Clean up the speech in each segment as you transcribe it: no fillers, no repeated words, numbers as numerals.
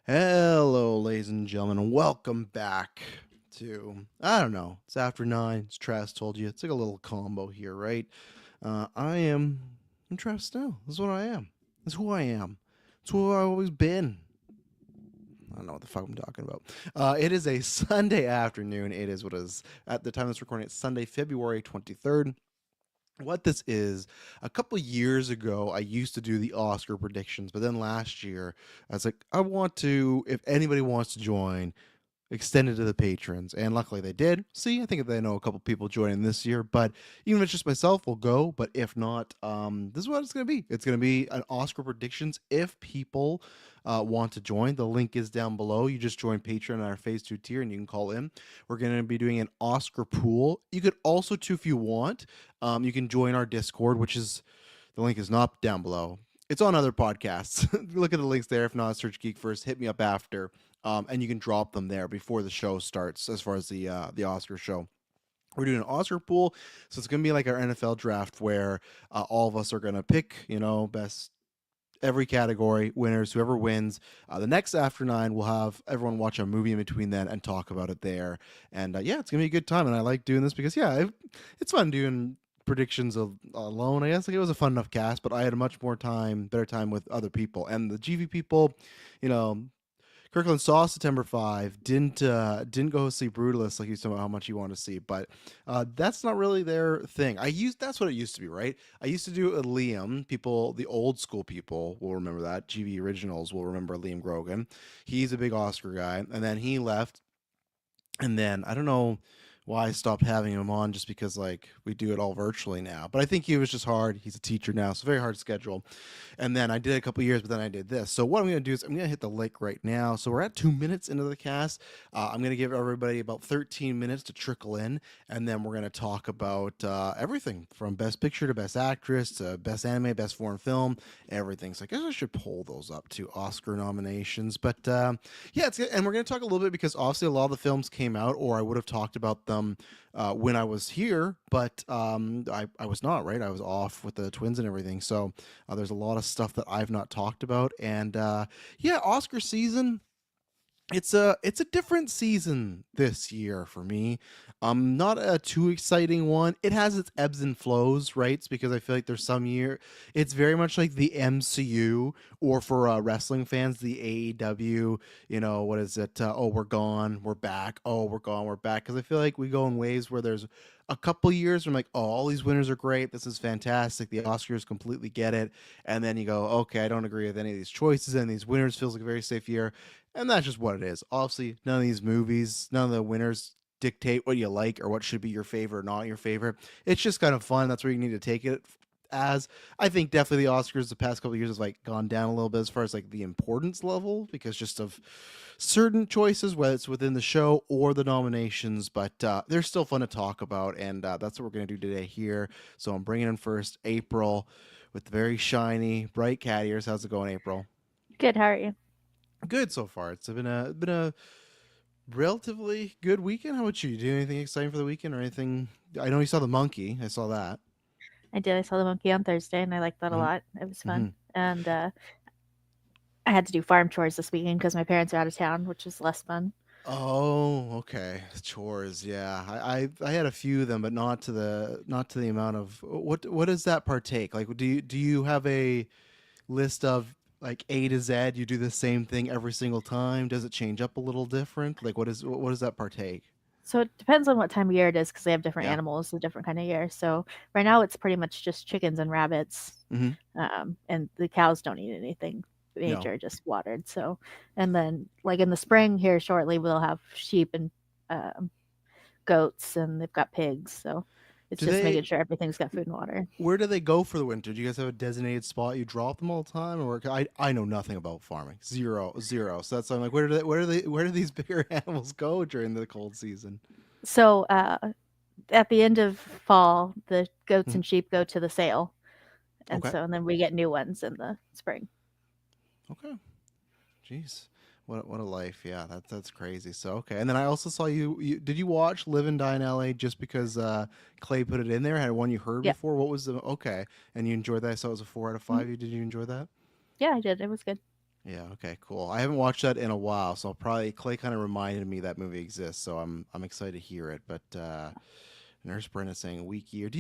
Hello, ladies and gentlemen, and welcome back to, I don't know, it's after 9, it's Travis told you, it's like a little combo here, right? I'm Travis Snow, this is what I am, this is who I am, it's who I've always been. I don't know what the fuck I'm talking about. It is a Sunday afternoon, it is what is, at the time of this recording, it's Sunday, February 23rd. What this is, a couple years ago, I used to do the Oscar predictions, but then last year, I was like, I want to, if anybody wants to join, extended to the patrons, and luckily they did. See, I think they know a couple people joining this year, but even if it's just myself, we'll go. But if not, this is what it's gonna be. It's gonna be an Oscar predictions. If people want to join, the link is down below. You just join Patreon on our Phase 2 tier, and you can call in. We're gonna be doing an Oscar pool. You could also, too, if you want, you can join our Discord, which is the link is not down below. It's on other podcasts. Look at the links there. If not, search Geek First. Hit me up after, and you can drop them there before the show starts. As far as the Oscar show, we're doing an Oscar pool, so it's gonna be like our NFL draft where all of us are gonna pick, best every category winners. Whoever wins, the next after 9, we'll have everyone watch a movie in between then and talk about it there. And yeah, it's gonna be a good time. And I like doing this because it's fun doing predictions alone. I guess like it was a fun enough cast, but I had a much better time with other people and the GV people. You know, Kirkland saw September 5, didn't go see Brutalist like he was talking about how much he wanted to see, but that's not really their thing. That's what it used to be, right? I used to do a Liam. People, the old school people will remember that. GV originals will remember Liam Grogan. He's a big Oscar guy, and then he left, and then I don't know why I stopped having him on just because like we do it all virtually now. But I think he was just hard. He's a teacher now, so very hard to schedule. And then I did it a couple years, but then I did this. So what I'm going to do is I'm going to hit the link right now. So we're at 2 minutes into the cast. I'm going to give everybody about 13 minutes to trickle in, and then we're going to talk about everything from Best Picture to Best Actress to Best Anime, Best Foreign Film, everything. So I guess I should pull those up to Oscar nominations. But yeah, and we're going to talk a little bit because obviously a lot of the films came out, or I would have talked about them when I was here, but I was not, right? I was off with the twins and everything. So there's a lot of stuff that I've not talked about. And yeah, Oscar season, it's a different season this year for me. Not a too exciting one. It has its ebbs and flows, right? It's because I feel like there's some year it's very much like the MCU, or for wrestling fans, the AEW. What is it? Oh, we're gone, we're back. Oh, we're gone, we're back. Because I feel like we go in waves where there's a couple years where I'm like, oh, all these winners are great. This is fantastic. The Oscars completely get it. And then you go, okay, I don't agree with any of these choices, and these winners feels like a very safe year. And that's just what it is. Obviously, none of these movies, none of the winners dictate what you like or what should be your favorite or not your favorite. It's just kind of fun. That's where you need to take it as. I think definitely the Oscars the past couple of years has like gone down a little bit as far as like the importance level because just of certain choices, whether it's within the show or the nominations. But they're still fun to talk about, and that's what we're gonna do today here. So I'm bringing in first April with the very shiny, bright cat ears. How's it going, April? Good, how are you? Good so far. It's been a relatively good weekend. How about you? You do anything exciting for the weekend or anything? I know you saw the monkey. I saw that. I did. I saw the monkey on Thursday, and I liked that a Hmm. lot. It was fun. Hmm. And I had to do farm chores this weekend because my parents are out of town, which was less fun. Oh, okay. Chores. Yeah, I had a few of them, but not to the amount of what does that partake? Like, do you have a list of like A to Z? You do the same thing every single time? Does it change up a little different? Like, what does that partake? So it depends on what time of year it is because they have different Yeah. animals, a different kind of year. So right now it's pretty much just chickens and rabbits, Hmm. and the cows don't eat anything No. major, just watered. So, and then like in the spring here shortly, we'll have sheep and um, goats, and they've got pigs. So it's Do just they? making sure everything's got food and water. Where do they go for the winter? Do you guys have a designated spot you drop them all the time, or I know nothing about farming, zero, zero. So that's why I'm like, where do these bigger animals go during the cold season? So at the end of fall, the goats Mhm. and sheep go to the sale, and Okay, so and then we get new ones in the spring. okay, jeez, what a life, yeah, that's crazy. So okay, and then I also saw you did you watch Live and Die in L.A. just because Clay put it in there? Had one you heard Yep. before? What was the okay? And you enjoyed that? I saw it was a 4 out of Mhm. 5. Did you enjoy that? Yeah, I did. It was good. Yeah. Okay. Cool. I haven't watched that in a while, so I'll probably Clay kind of reminded me that movie exists, so I'm excited to hear it. But Nurse Brenda saying weak year.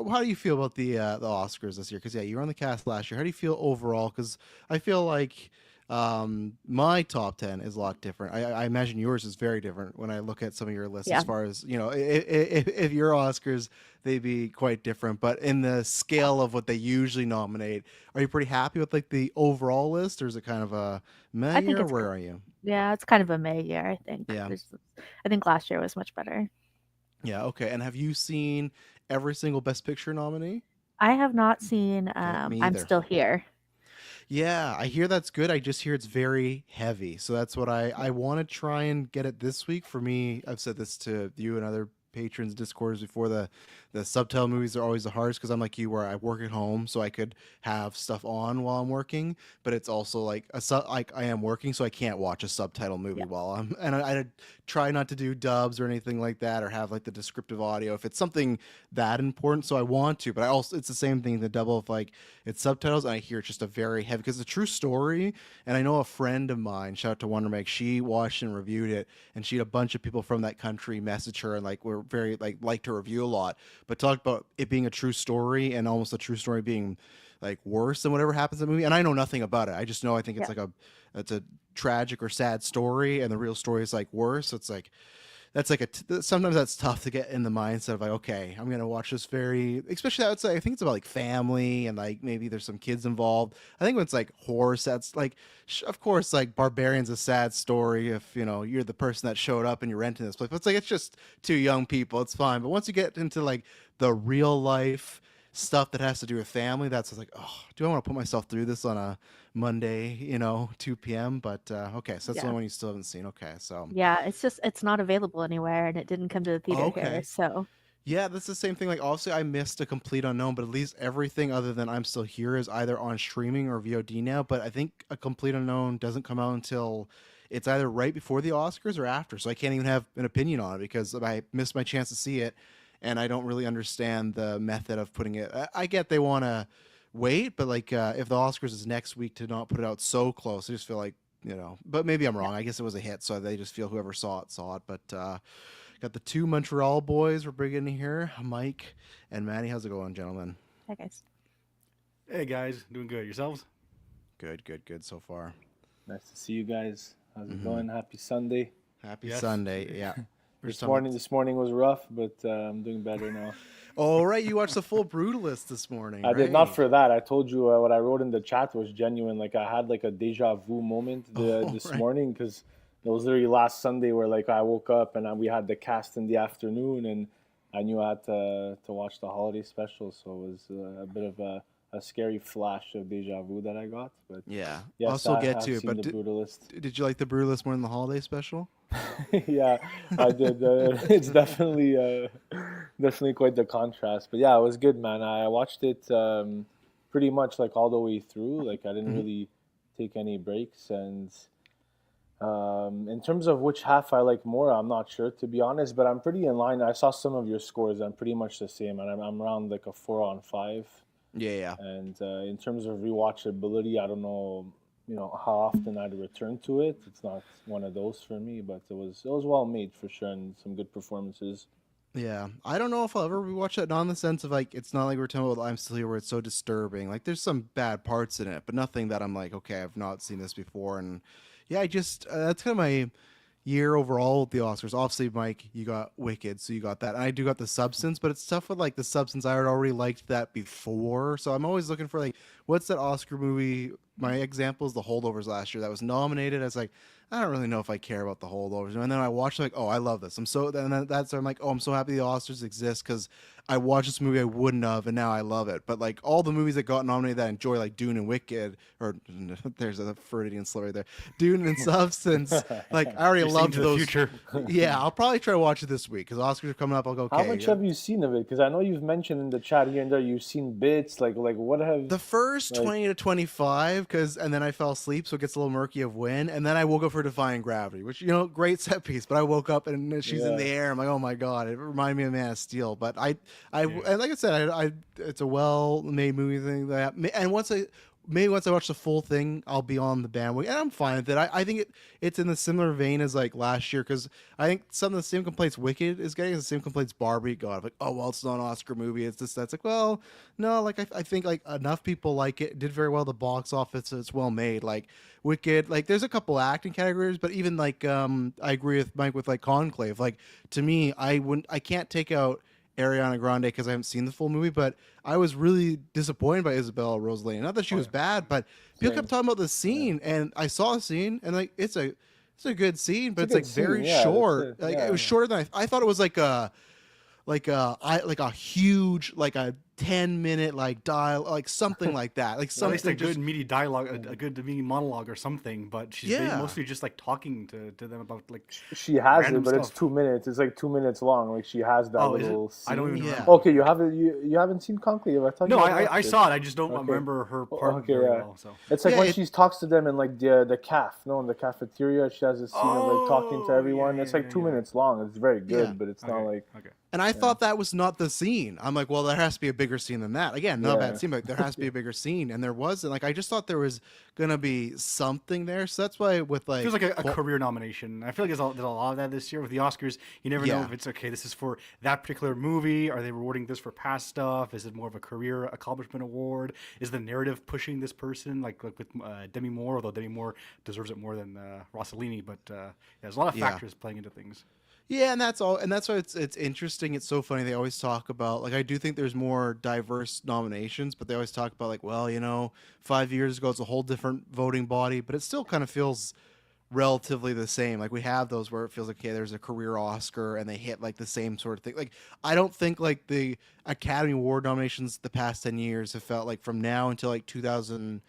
How do you feel about the Oscars this year? Because yeah, you were on the cast last year. How do you feel overall? Because I feel like my top 10 is a lot different. I imagine yours is very different when I look at some of your lists. As Yeah, far as if your Oscars they'd be quite different, but in the scale of what they usually nominate, are you pretty happy with like the overall list, or is it kind of a meh I think year? it's Where are you? yeah, it's kind of a May year. Yeah. I think last year was much better. Yeah. Okay. And have you seen every single Best Picture nominee? I have not seen Okay. Me I'm either. Still Here. Yeah, I hear that's good. I just hear it's very heavy. So that's what I want to try and get it this week. For me, I've said this to you and other patrons discords before. The subtitle movies are always the hardest because I'm like you where I work at home so I could have stuff on while I'm working, but it's also like like I am working so I can't watch a subtitle movie Yeah. while I'm and I try not to do dubs or anything like that or have like the descriptive audio if it's something that important. So I want to, but I also it's the same thing the double of like it's subtitles and I hear it's just a very heavy because it's a true story. And I know a friend of mine, shout out to Wonder Meg, she watched and reviewed it, and she had a bunch of people from that country message her and like were very like liked her review a lot, but talked about it being a true story and almost a true story being like worse than whatever happens in the movie. And I know nothing about it. I just know I think Yeah. it's a tragic or sad story, and the real story is like worse. So it's like that's like sometimes that's tough to get in the mindset of like, okay, I'm gonna watch this very, especially I would say I think it's about like family and like maybe there's some kids involved. I think when it's like horror sets, like of course like Barbarian's a sad story if you're the person that showed up and you're renting this place, but it's like it's just two young people, it's fine. But once you get into like the real life stuff that has to do with family, that's like, oh, do I want to put myself through this on a Monday, 2 p.m. But okay, so that's the Yeah. only one you still haven't seen. Okay, so Yeah, it's not available anywhere and it didn't come to the theater here. okay. So, Yeah, that's the same thing. Like, obviously, I missed a complete unknown, but at least everything other than I'm Still Here is either on streaming or VOD now. But I think a complete unknown doesn't come out until it's either right before the Oscars or after. So I can't even have an opinion on it because I missed my chance to see it, and I don't really understand the method of putting it. I get they want to wait, but like if the Oscars is next week to not put it out so close, I just feel like But maybe I'm yeah. wrong. I guess it was a hit, so they just feel whoever saw it saw it. But got the two Montreal boys we're bringing in here, Mike and Maddie. How's it going, gentlemen? Hi guys. Hey guys, doing good. Yourselves? Good, good, good so far. Nice to see you guys. How's it Hmm. going? Happy Sunday. Happy Yes. Sunday. Yeah. We're just This talking morning, about- this morning was rough, but I'm doing better now. Oh, right. You watched the full Brutalist this morning, I right? did not for that. I told you what I wrote in the chat was genuine. Like I had like a deja vu moment Oh, this right. morning because it was literally last Sunday where like I woke up and we had the cast in the afternoon and I knew I had to watch the holiday special, so it was a bit of a scary flash of deja vu that I got. But Yeah. I'll yes, still I get have to it, seen but the Brutalist. did you like the Brutalist more than the holiday special? Yeah, I did. It's definitely quite the contrast. But yeah, it was good, man. I watched it pretty much like all the way through. Like I didn't Mhm. really take any breaks. And in terms of which half I like more, I'm not sure to be honest. But I'm pretty in line. I saw some of your scores. I'm pretty much the same, and I'm around like a 4 on 5. Yeah, yeah. And in terms of rewatchability, I don't know, how often I'd return to it. It's not one of those for me, but it was well made for sure and some good performances. Yeah, I don't know if I'll ever rewatch it. Not in the sense of like it's not like we're talking about I'm Still Here, where it's so disturbing. Like there's some bad parts in it, but nothing that I'm like, okay, I've not seen this before. And yeah, I just that's kind of my year overall with the Oscars. Obviously, Mike, you got Wicked, so you got that. And I do got The Substance, but it's tough with like The Substance. I had already liked that before, so I'm always looking for like what's that Oscar movie? My example is The Holdovers last year that was nominated. I was like, I don't really know if I care about The Holdovers, and then I watched like, oh, I love this. I'm like, oh, I'm so happy the Oscars exist because I watched this movie I wouldn't have, and now I love it. But like all the movies that got nominated that I enjoy, like Dune and Wicked, or there's a Freudian slur right there, Dune and Substance. Like I already You're seeing loved to the those. future. Yeah, I'll probably try to watch it this week because Oscars are coming up. I'll go, How okay. much have you seen of it? Because I know you've mentioned in the chat here and there you've seen bits. Like what have The first like 20 to 25, and then I fell asleep, so it gets a little murky of when. And then I woke up for Defying Gravity, which, great set piece. But I woke up and she's in yeah. the air. I'm like, oh my God, it reminded me of Man of Steel. But Yeah. and like I said, it's a well made movie thing. And maybe once I watch the full thing, I'll be on the bandwagon, and I'm fine with it. I think it's in the similar vein as like last year, because I think some of the same complaints Wicked is getting, the same complaints Barbie got. Like, oh well, it's not an Oscar movie. It's this. That's like, well, no. Like I think like enough people like it. Did very well at the box office. It's well made. Like Wicked. Like there's a couple acting categories, but even like I agree with Mike with like Conclave. Like to me, I can't take out Ariana Grande because I haven't seen the full movie, but I was really disappointed by Isabella Rossellini. Not that she was bad, but people kept talking about the scene, and I saw a scene, and like it's a good scene, but it's like very short. Like it was shorter than I thought. It was like a huge like a 10-minute like dial like something like that, like At something least a just good meaty dialogue, a good meaty monologue or something. But she's Yeah. mostly just like talking to them about like. She has Random it, but it's stuff. 2 minutes. It's like 2 minutes long. Like she has that Oh, is it? little I don't scene. even Yeah. remember. Okay, you haven't seen Conclave. I thought No, you had I watched saw it. I just don't Okay. remember her part Okay, very yeah. well. So. It's like Yeah, when it- she talks to them in like the caf, no, in the cafeteria. She has a scene of like talking to Oh, everyone. yeah, it's yeah, like 2 yeah. minutes long. It's very good, Yeah. but it's not Okay, like okay. And I thought that was not the scene. I'm like, well, there has to be a bigger scene than that. Again, not a Yeah. bad scene, but there has to be a bigger scene, and there wasn't. Like, I just thought there was gonna be something there. So that's why with like, Feels like a well, career nomination. I feel like there's a lot of that this year with the Oscars. You never know Yeah. if it's okay. This is for that particular movie. Are they rewarding this for past stuff? Is it more of a career accomplishment award? Is the narrative pushing this person like with Demi Moore? Although Demi Moore deserves it more than Rossellini, but there's a lot of Yeah. factors playing into things. yeah, and that's all, and that's why it's interesting. It's so funny. They always talk about like, I do think there's more diverse nominations, but they always talk about like, well, 5 years ago it's a whole different voting body, but it still kind of feels relatively the same. Like we have those where it feels like, okay, there's a career Oscar and they hit like the same sort of thing. Like I don't think like the Academy Award nominations the past 10 years have felt like from now until like 2000,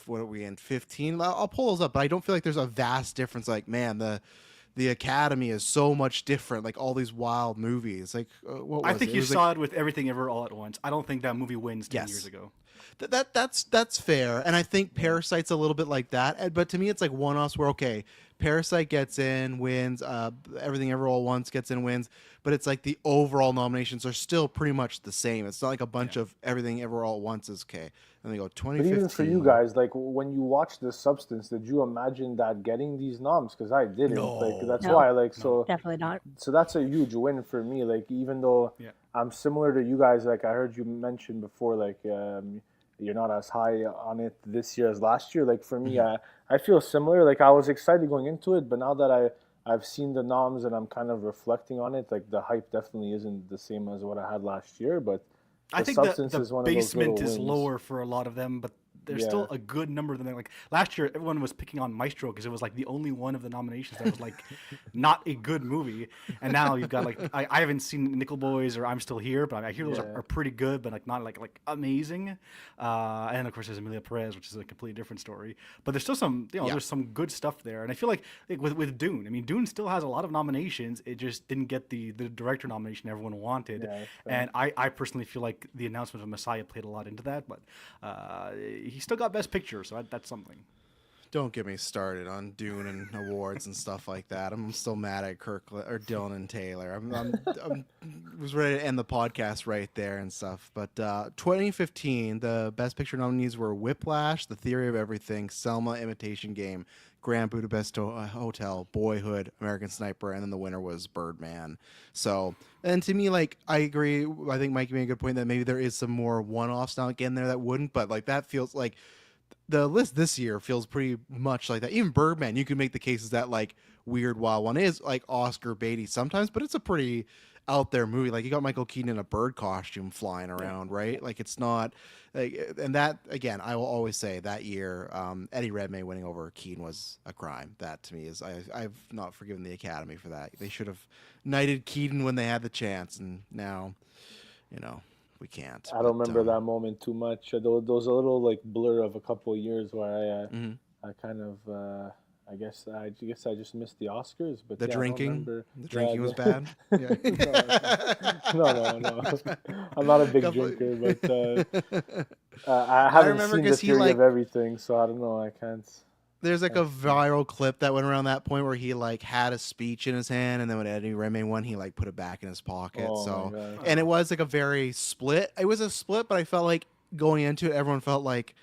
what are we in, 15? I'll pull those up, but I don't feel like there's a vast difference. Like, man, the Academy is so much different. Like all these wild movies. Like what was I think it? you It was saw like, it with Everything Ever All at Once. I don't think that movie wins 10 Yes. years ago. That's fair, and I think Parasite's a little bit like that. But to me, it's like one-offs where okay, Parasite gets in, wins. Everything Ever All at Once gets in, wins. But it's like the overall nominations are still pretty much the same. It's not like a bunch of Everything Ever All at Once is okay. And they go But 2015. even for you guys, like when you watched The Substance, did you imagine that getting these noms? Because I didn't. Like that's No. why. Like so. Definitely not. So that's a huge win for me. Like even though Yeah. I'm similar to you guys, like I heard you mention before, like you're not as high on it this year as last year. Like for me, I feel similar. Like I was excited going into it, but now that I've seen the noms and I'm kind of reflecting on it, like the hype definitely isn't the same as what I had last year. But I The think Substance the is one of those little basement is wins. lower for a lot of them, but there's still Yeah. a good number of them. Like last year, everyone was picking on Maestro because it was like the only one of the nominations that was like not a good movie. And now you've got like I haven't seen Nickel Boys or I'm Still Here, but I hear those Yeah. are pretty good, but like not like amazing. And of course there's Emilia Perez, which is a completely different story. But there's still some there's some good stuff there. And I feel like with Dune, I mean Dune still has a lot of nominations. It just didn't get the director nomination everyone wanted. Yeah, that's fair. And I personally feel like the announcement of Messiah played a lot into that, but he still got Best Picture, so that's something. Don't get me started on Dune and awards and stuff like that. I'm still mad at or Dylan and Taylor. I'm was ready to end the podcast right there and stuff. But 2015, the Best Picture nominees were Whiplash, The Theory of Everything, Selma, Imitation Game, Grand Budapest Hotel, Boyhood, American Sniper, and then the winner was Birdman. So, and to me, like, I agree. I think Mike made a good point that maybe there is some more one-offs now in there that wouldn't, but like that feels like the list this year feels pretty much like that. Even Birdman, you can make the cases that like Weird Wild One is like Oscar baity sometimes, but it's a pretty out there movie. Like you got Michael Keaton in a bird costume flying around, right? Like it's not like, and that again, I will always say that year, Eddie Redmayne winning over Keaton was a crime. That to me is I've not forgiven the Academy for that. They should have knighted Keaton when they had the chance, and now, we can't. I don't But, remember that moment too much. There was a little like blur of a couple of years where mhm. I kind of I guess I just missed the Oscars. But The yeah, I don't drinking, remember. the drinking was the- bad. Yeah. no. I'm not a big Couple- drinker, but I haven't remember seen the 'cause he, theory like- of everything, so I don't know. I can't. There's like a viral clip that went around that point where he like had a speech in his hand, and then when Eddie Redmayne won, he like put it back in his pocket. Oh so, my God. and it was like a very split. It was a split, but I felt like going into it, everyone felt like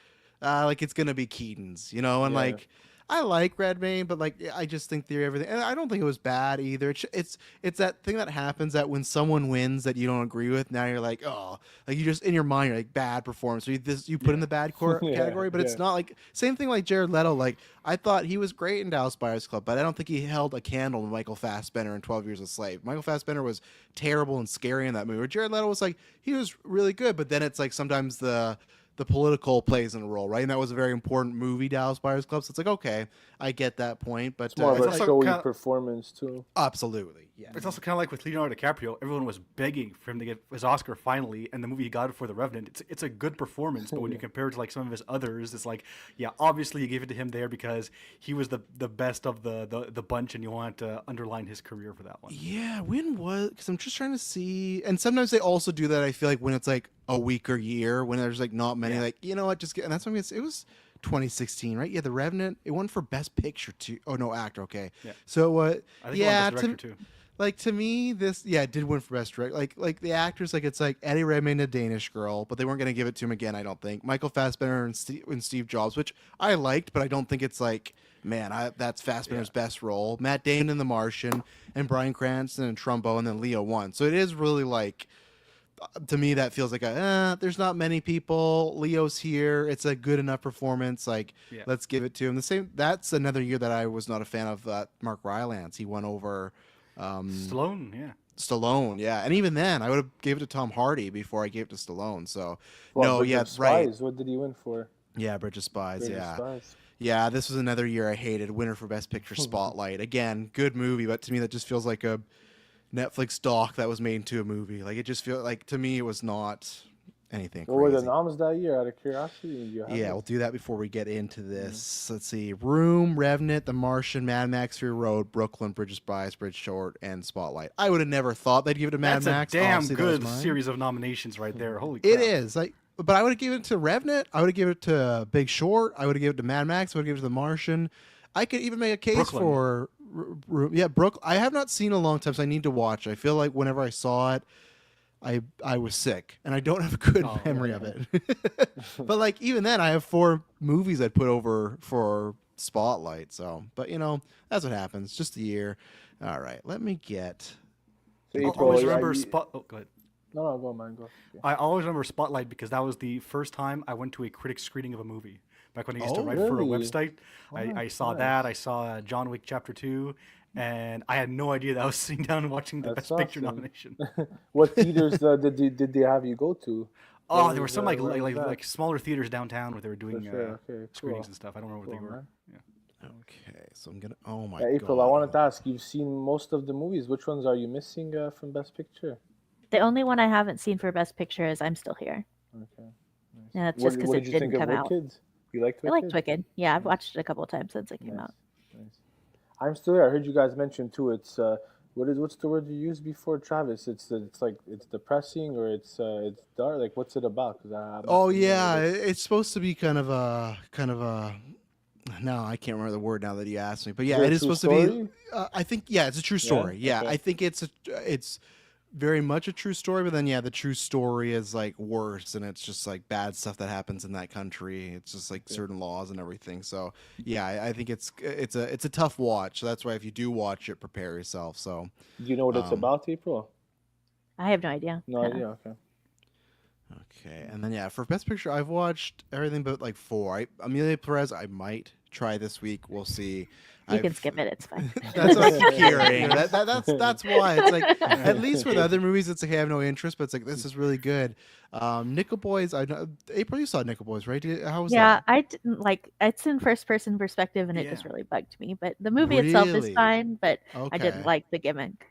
like it's gonna be Keaton's, you know, and Yeah. like I like Redmayne, but like I just think they're everything, and I don't think it was bad either. It's that thing that happens that when someone wins that you don't agree with, now you're like, oh, like you just in your mind you're like bad performance, so you put in the bad Yeah, category, but yeah. it's not like same thing like Jared Leto. Like I thought he was great in Dallas Buyers Club, but I don't think he held a candle to Michael Fassbender in 12 Years a Slave. Michael Fassbender was terrible and scary in that movie. Where Jared Leto was like he was really good, but then it's like sometimes the political plays in a role, right? And that was a very important movie, Dallas Buyers Club. So it's like, okay, I get that point, but It's more of It's a also showy kinda- performance too. absolutely, yeah. It's also kind of like with Leonardo DiCaprio. Everyone was begging for him to get his Oscar finally, and the movie he got for The Revenant. It's a good performance, but when you compare it to like some of his others, it's like, yeah, obviously you gave it to him there because he was the best of the bunch, and you want to underline his career for that one. Yeah, when was? Because I'm just trying to see, and sometimes they also do that. I feel like when it's like a week or year, when there's like not many, Yeah. like you know what, just get, and that's when it was 2016, right? Yeah, The Revenant. It won for Best Picture too. Oh no, actor. Okay, Yeah. so I think he won yeah, Best Director too. like to me, this it did win for best director. Like the actors, like it's like Eddie Redmayne, a Danish Girl, but they weren't gonna give it to him again. I don't think Michael Fassbender and Steve Jobs, which I liked, but I don't think it's like man, that's Fassbender's best role. Matt Damon in The Martian, and Bryan Cranston in Trumbo, and then Leo won. So it is really like to me that feels like there's not many people. Leo's here. It's a good enough performance. Like Yeah. let's give it to him. The same. That's another year that I was not a fan of Mark Rylance. He won over. Stallone, yeah. Stallone, yeah, and even then, I would have gave it to Tom Hardy before I gave it to Stallone. So, What, no, Bridge yeah, of right, Spies? What did he win for? yeah, Bridge of Spies, Bridge of yeah, Spies. yeah. This was another year I hated. Winner for Best Picture, Spotlight. Again, good movie, but to me that just feels like a Netflix doc that was made into a movie. Like it just feels like to me it was not anything What were the crazy. noms that year? Out of curiosity, do you have Yeah, it? we'll do that before we get into this. Let's see. Room, Revenant, The Martian, Mad Max Fury Road, Brooklyn, Bridge of Spies, Bridge Short, and Spotlight. I would have never thought they'd give it to Mad That's Max. a damn Obviously, that was good mine. series of nominations right there. Holy crap. It is. Like, but I would have given it to Revenant. I would have given it to Big Short. I would have given it to Mad Max. I would have given it to The Martian. I could even make a case Brooklyn. for Brooklyn. I have not seen it in a long time, so I need to watch. I feel like whenever I saw it, I was sick, and I don't have a good Oh, memory of it. But like even then, I have 4 movies I'd put over for Spotlight. So, but you know that's what happens. Just a year. All right, let me get. So I April, always yeah, remember you- Oh, go ahead. No, go man, go. Yeah. I always remember Spotlight because that was the first time I went to a critic screening of a movie. Back when I used to Oh, write for a really? website, I saw nice. that. I saw John Wick Chapter 2, and I had no idea that I was sitting down and watching the That's Best Picture awesome. nomination. What theaters did they have you go to? Oh, Where there were was some that- where was that? like smaller theaters downtown where they were doing sure, okay, screenings cool. and stuff. I don't remember what Cool, they were. man. Yeah. Okay, so I'm gonna. Oh my Yeah, April, god. I wanted to ask. You've seen most of the movies. Which ones are you missing from Best Picture? The only one I haven't seen for Best Picture is I'm Still Here. Okay. Nice. And that's just because what it did you didn't think of come out. Wicked? You liked I Wicked? liked Wicked. Yeah, I've watched it a couple of times since it came Nice. out. Nice. I'm still here. I heard you guys mention too. It's what's the word you used before, Travis? It's depressing or it's dark. Like what's it about? 'Cause I'm not Oh familiar yeah, with it. it's supposed to be kind of a. No, I can't remember the word now that you asked me. But yeah, Is it a is true supposed to be. story? I think it's a true story. Yeah, Okay. I think it's very much a true story. But then the true story is like worse, and it's just like bad stuff that happens in that country. It's just like certain laws and everything. So yeah, I think it's a tough watch. So that's why if you do watch it, prepare yourself. So Do you know what it's about, April? I have no idea. No idea. Okay. okay, and then for Best Picture, I've watched everything but like 4. Amelia Perez, I might try this week. We'll see. You can I've- skip it. It's fine. That's what I keep hearing. That's why it's like at least with other movies, it's like I have no interest, but it's like this is really good. Nickel Boys. I know April, you saw Nickel Boys, right? How was Yeah, that? I didn't like. It's in first person perspective, and it just Yeah. really bugged me. But the movie itself is Really? fine. But I Okay. didn't like the gimmick.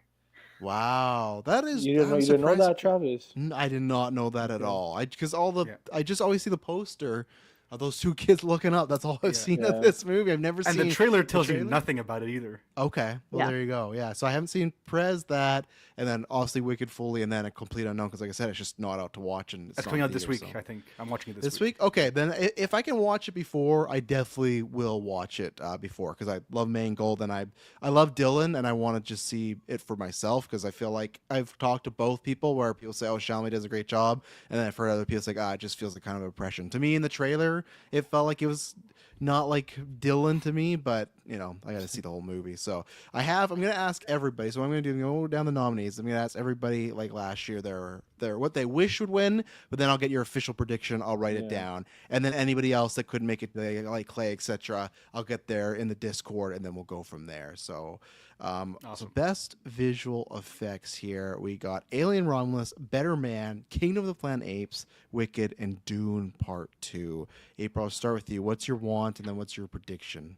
Wow, that is. You didn't know, I'm you didn't know surprised- that, Travis? I did not know that at Okay. all. Because all the Yeah. I just always see the poster of those 2 kids looking up. That's all I've Yeah. seen Yeah. of this movie. I've never And seen the trailer tells you trailer? nothing about it either. Okay, well Yeah. there you go. Yeah, so I haven't seen Perez that, and then obviously Wicked fully, and then a complete unknown because, like I said, it's just not out to watch, and it's That's not coming in out this theaters, week, so. I think. I'm watching it This week, okay. Then if I can watch it before, I definitely will watch it before because I love Mangold and I love Dylan, and I want to just see it for myself because I feel like I've talked to both people where people say, "Oh, Shalmy does a great job," and then I've heard other people say, "Ah, it just feels like kind of oppression." To me, in the trailer, trailer, it felt like it was not like Dylan to me, but I got to see the whole movie. So I'm going to ask everybody. So what I'm going to do, I'm going to go down the nominees. I'm going to ask everybody like last year their what they wish would win, but then I'll get your official prediction. I'll write it down. And then anybody else that couldn't make it, like Clay, etc., I'll get there in the Discord, and then we'll go from there. So Awesome. so best visual effects here, we got Alien Romulus, Better Man, Kingdom of the Planet Apes, Wicked, and Dune Part 2. April, I'll start with you. What's your want, and then what's your prediction?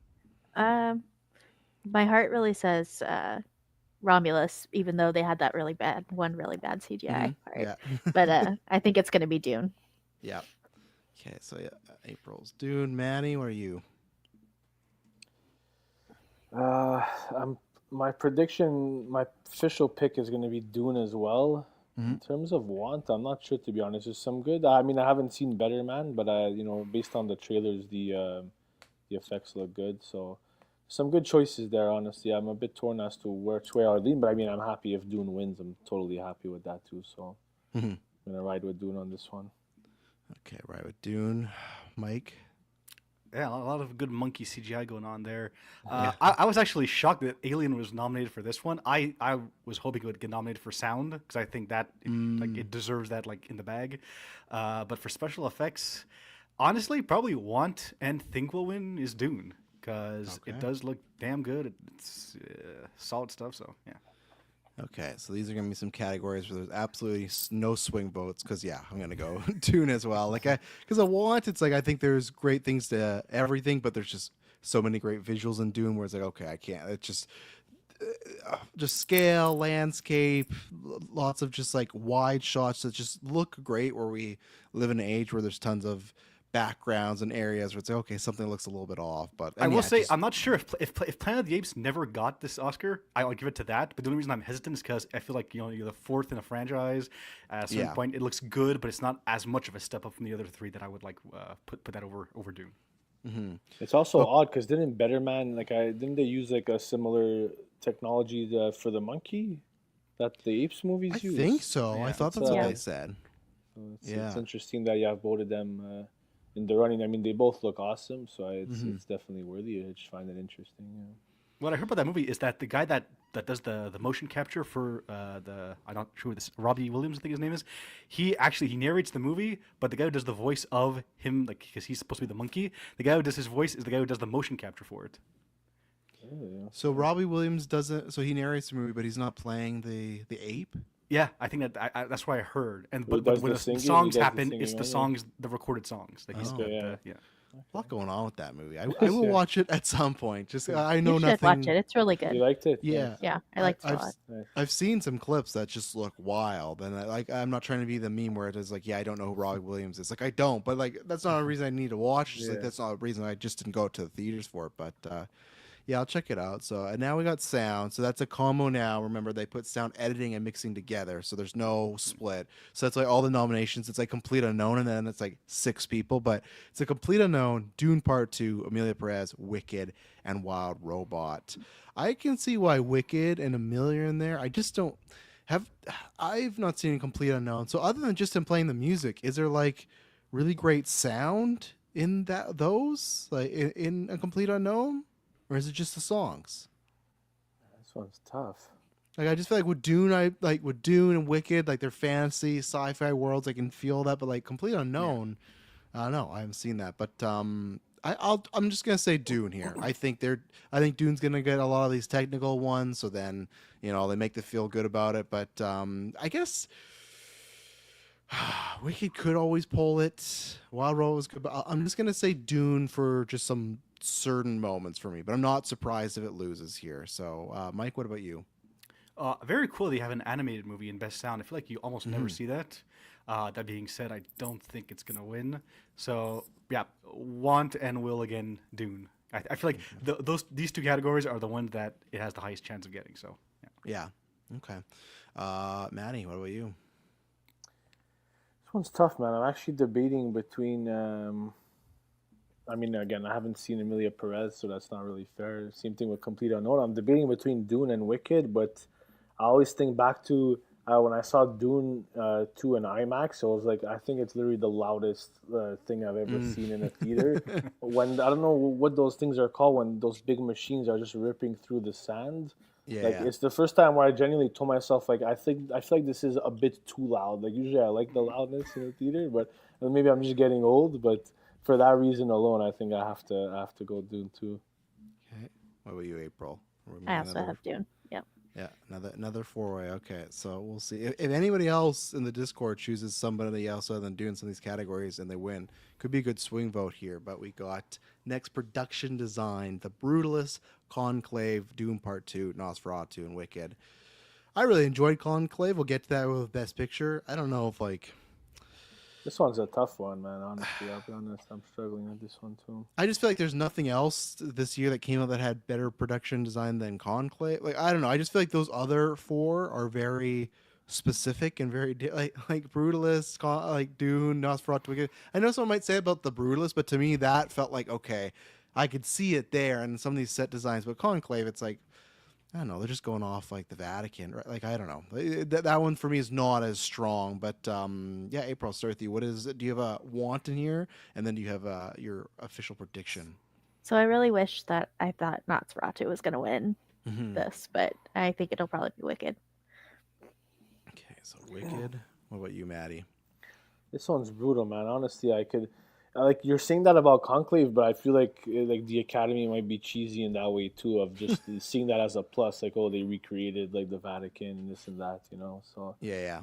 My heart really says Romulus, even though they had that really bad CGI part. Yeah. But I think it's going to be Dune. Yeah. Okay, so yeah, April's Dune. Manny, what are you? My prediction, my official pick is going to be Dune as well. In terms of want, I'm not sure, to be honest. There's some good. I mean, I haven't seen Better Man, but based on the trailers, the effects look good. So some good choices there. Honestly, I'm a bit torn as to where I lean, but I mean, I'm happy if Dune wins. I'm totally happy with that too. So I'm gonna ride with Dune on this one. Okay, right with Dune. Mike? Yeah, a lot of good monkey CGI going on there. I was actually shocked that Alien was nominated for this one. I was hoping it would get nominated for sound because I think that it deserves that in the bag. But for special effects, honestly, probably want and think will win is Dune because it does look damn good. It's solid stuff. So yeah. Okay, so these are going to be some categories where there's absolutely no swing votes because, I'm going to go Dune as well. Because I want, it's like I think there's great things to everything, but there's just so many great visuals in Dune where it's like, okay, I can't. It's just scale, landscape, lots of just like wide shots that just look great where we live in an age where there's tons of backgrounds and areas where it's like, okay, something looks a little bit off. But I will say, I'm not sure if Planet of the Apes never got this Oscar, I'll give it to that. But the only reason I'm hesitant is because I feel like you're the fourth in a franchise. At a certain point, it looks good, but it's not as much of a step up from the other three that I would like put that over Dune. Mm-hmm. It's also odd because didn't Better Man didn't they use like a similar technology for the monkey that the Apes movies use? I think so. Yeah. I thought that's what they said. So it's interesting that you have both of them in the running. I mean, they both look awesome, so it's definitely worthy. I just find it interesting. Yeah. What I heard about that movie is that the guy that does the motion capture for I'm not sure this Robbie Williams, I think his name is. He narrates the movie, but the guy who does the voice of him, because he's supposed to be the monkey, the guy who does his voice is the guy who does the motion capture for it. So Robbie Williams doesn't. So he narrates the movie, but he's not playing the ape. Yeah, I think that's what I heard. And Who but does when the the singing? songs Who does the happen, singing it's the on it? songs, the recorded songs. Like he's Okay, yeah. A lot going on with that movie. I will watch it at some point. Just I know You should nothing. watch it. It's really good. You liked it? Yeah. Yeah, I liked it a I've, lot. I've seen some clips that just look wild, and I'm not trying to be the meme where it is like, I don't know who Robbie Williams is. Like, I don't, but like that's not a reason I need to watch. It's like that's not a reason I just didn't go to the theaters for it. But I'll check it out. So and now we got sound. So that's a combo now. Remember, they put sound editing and mixing together, so there's no split. So that's like all the nominations. It's like complete unknown, and then it's like 6 people, but it's a complete unknown. Dune Part 2, Amelia Perez, Wicked, and Wild Robot. I can see why Wicked and Amelia are in there. I just don't have. I've not seen a complete unknown. So other than just him playing the music, is there like really great sound in those like in a complete unknown? Or is it just the songs? This one's tough. Like I just feel like with Dune, and Wicked, like they're fantasy, sci-fi worlds. I can feel that, but like Complete Unknown, I don't know. I haven't seen that, but I'm just gonna say Dune here. I think Dune's gonna get a lot of these technical ones, so then they make the feel good about it. But I guess Wicked could always pull it. Wild Road was good, but I'm just gonna say Dune for just some certain moments for me, but I'm not surprised if it loses here. So, Mike, what about you? Very cool. They have an animated movie in Best Sound. I feel like you almost never see that. That being said, I don't think it's gonna win. So yeah, want and will again Dune. I feel like these two categories are the ones that it has the highest chance of getting. So Yeah. Okay. Maddie, what about you? This one's tough, man. I'm actually debating between. I mean, again, I haven't seen Emilia Perez, so that's not really fair. Same thing with Complete Unknown. I'm debating between Dune and Wicked, but I always think back to when I saw Dune 2 in IMAX, it was like I think it's literally the loudest thing I've ever seen in a theater. When I don't know what those things are called, when those big machines are just ripping through the sand. Like Yeah. it's the first time where I genuinely told myself like I feel like this is a bit too loud. Like usually I like the loudness in the theater, but maybe I'm just getting old. But for that reason alone, I think I have to go Dune 2. Okay. What about you, April? Or we I make also another- have Dune. Yep. Yeah, another four-way. Okay, so we'll see if anybody else in the Discord chooses somebody else other than doing some of these categories and they win. Could be a good swing vote here, but we got next production design: The Brutalist, Conclave, Doom Part 2, Nosferatu, and Wicked. I really enjoyed Conclave. We'll get to that with Best Picture. I don't know if like This one's a tough one, man. Honestly, I'll be honest. I'm struggling with this one too. I just feel like there's nothing else this year that came out that had better production design than Conclave. Like I don't know. I just feel like those other four are very specific and very like Brutalist, like Dune, Nosferatu. Wicked. I know someone might say about the Brutalist, but to me that felt like okay, I could see it there and some of these set designs. But Conclave, it's like I don't know. They're just going off like the Vatican, right? Like I don't know. That one for me is not as strong. But yeah, April, I'll start with you. What is? Do you have a want in here, and then do you have your official prediction? So I really wish that I thought Nosferatu was going to win Mhm. this, but I think it'll probably be Wicked. Okay, so Wicked. What about you, Maddie? This one's brutal, man. Honestly, I could like you're saying that about Conclave, but I feel like the Academy might be cheesy in that way too, of just seeing that as a plus, like oh they recreated like the Vatican and this and that, you know. So Yeah.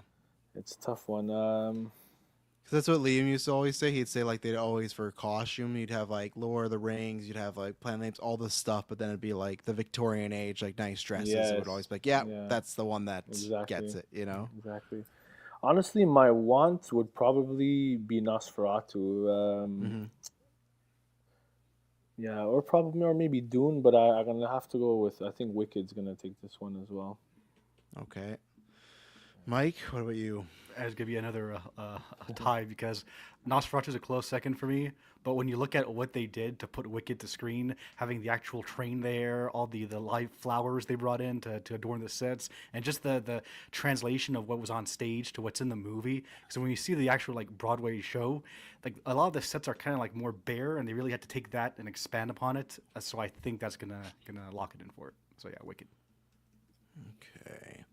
it's a tough one. 'Cause that's what Liam used to always say. He'd say like they'd always for costume, you'd have like Lord of the Rings, you'd have like Planet Names, all this stuff, but then it'd be like the Victorian age, like nice dresses. It would Yes. always be like, yeah, Yeah. that's the one that Exactly. gets it, you know? Exactly. Honestly, my want would probably be Nosferatu. Hmm. Yeah, or maybe Dune, but I'm gonna have to go with I think Wicked's gonna take this one as well. Okay. Mike, what about you? It's gonna be another tie because Nosferatu is a close second for me. But when you look at what they did to put Wicked to screen, having the actual train there, all the live flowers they brought in to adorn the sets, and just the translation of what was on stage to what's in the movie. So when you see the actual like Broadway show, like a lot of the sets are kind of like more bare, and they really had to take that and expand upon it. So I think that's gonna lock it in for it. So yeah, Wicked. Okay.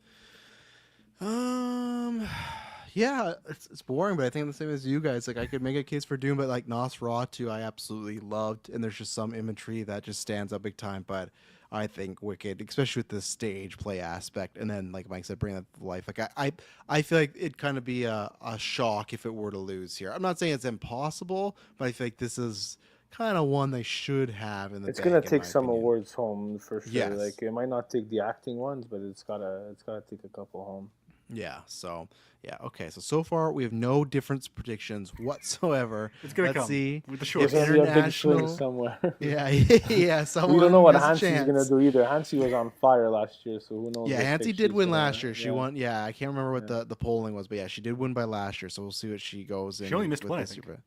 Yeah, it's boring, but I think I'm the same as you guys. Like, I could make a case for Doom, but like Nosferatu, I absolutely loved, and there's just some imagery that just stands out big time. But I think Wicked, especially with the stage play aspect, and then like Mike said, bring that to life. Like, I feel like it'd kind of be a shock if it were to lose here. I'm not saying it's impossible, but I feel like this is kind of one they should have in the. It's gonna bag, in take my some opinion. awards home for sure. Yes. Like it might not take the acting ones, but it's gotta take a couple home. Yeah. So yeah. Okay. So far we have no difference predictions whatsoever. It's gonna Let's come see with the if shorts. There's gonna be a big swing international. somewhere. Yeah. Yeah. Someone We don't know what has a Hansi's gonna chance. do either. Hansi was on fire last year, so who knows? Yeah, what Hansi pick did she's win gonna- last year. She yeah. won. Yeah, I can't remember what Yeah. the polling was, but yeah, she did win by last year. So we'll see what she goes in. She only missed with one, I this think. year, but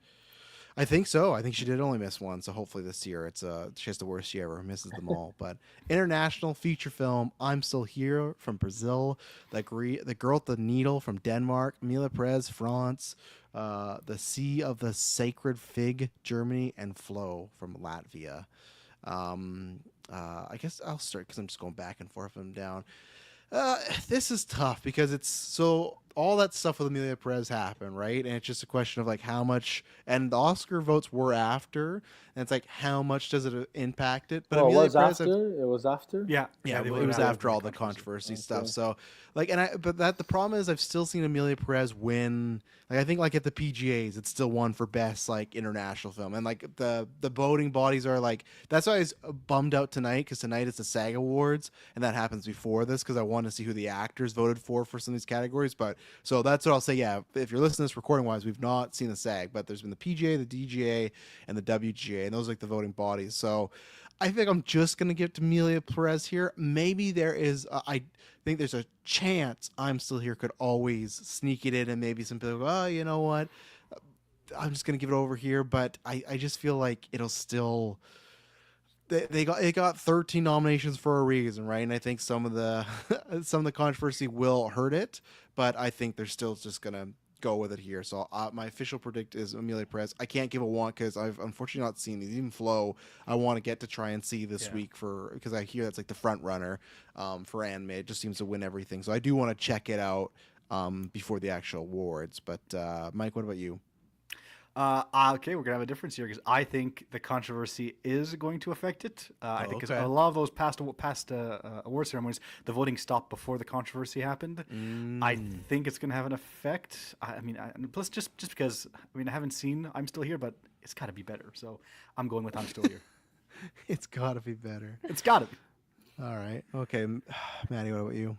I think so. I think she did only miss one. So hopefully this year she has the worst year ever, misses them all. But international feature film, I'm Still Here from Brazil, the Girl with the Needle from Denmark, Mila Perez, France, The Sea of the Sacred Fig, Germany, and Flow from Latvia. I guess I'll start because I'm just going back and forth and down. This is tough because it's so all that stuff with Amelia Perez happened, right? And it's just a question of like how much, and the Oscar votes were after, and it's like how much does it impact it? But Well, it Amelia was Perez, after. It was after. Yeah, yeah, they it voted was after all the controversy Okay. stuff. So, like, but the problem is I've still seen Amelia Perez win. Like, I think like at the PGAs, it's still won for best like international film, and like the voting bodies are like that's why I was bummed out tonight because tonight is the SAG Awards, and that happens before this because I want to see who the actors voted for some of these categories. But so that's what I'll say. Yeah, if you're listening to this recording wise, we've not seen the SAG, but there's been the PGA, the DGA, and the WGA, and those are like the voting bodies. So I think I'm just gonna give it to Amelia Perez here. Maybe there is. I think there's a chance I'm Still Here could always sneak it in, and maybe some people go, oh, you know what? I'm just gonna give it over here. But I just feel like it'll still. it got 13 nominations for a reason, right? And I think some of the some of the controversy will hurt it, but I think they're still just gonna go with it here. So my official predict is Amelia Perez. I can't give a one because I've unfortunately not seen these. Even Flo, I want to get to try and see this week because I hear that's like the front runner for anime. It just seems to win everything. So I do want to check it out before the actual awards. But Mike, what about you? Okay, we're gonna have a difference here because I think the controversy is going to affect it. I think because okay. a lot of those past award ceremonies, the voting stopped before the controversy happened. I think it's gonna have an effect. I mean, plus just because I mean I haven't seen I'm Still Here, but it's got to be better. So I'm going with I'm Still Here. It's got to be better. It's got to be. All right. Okay, Maddie, what about you?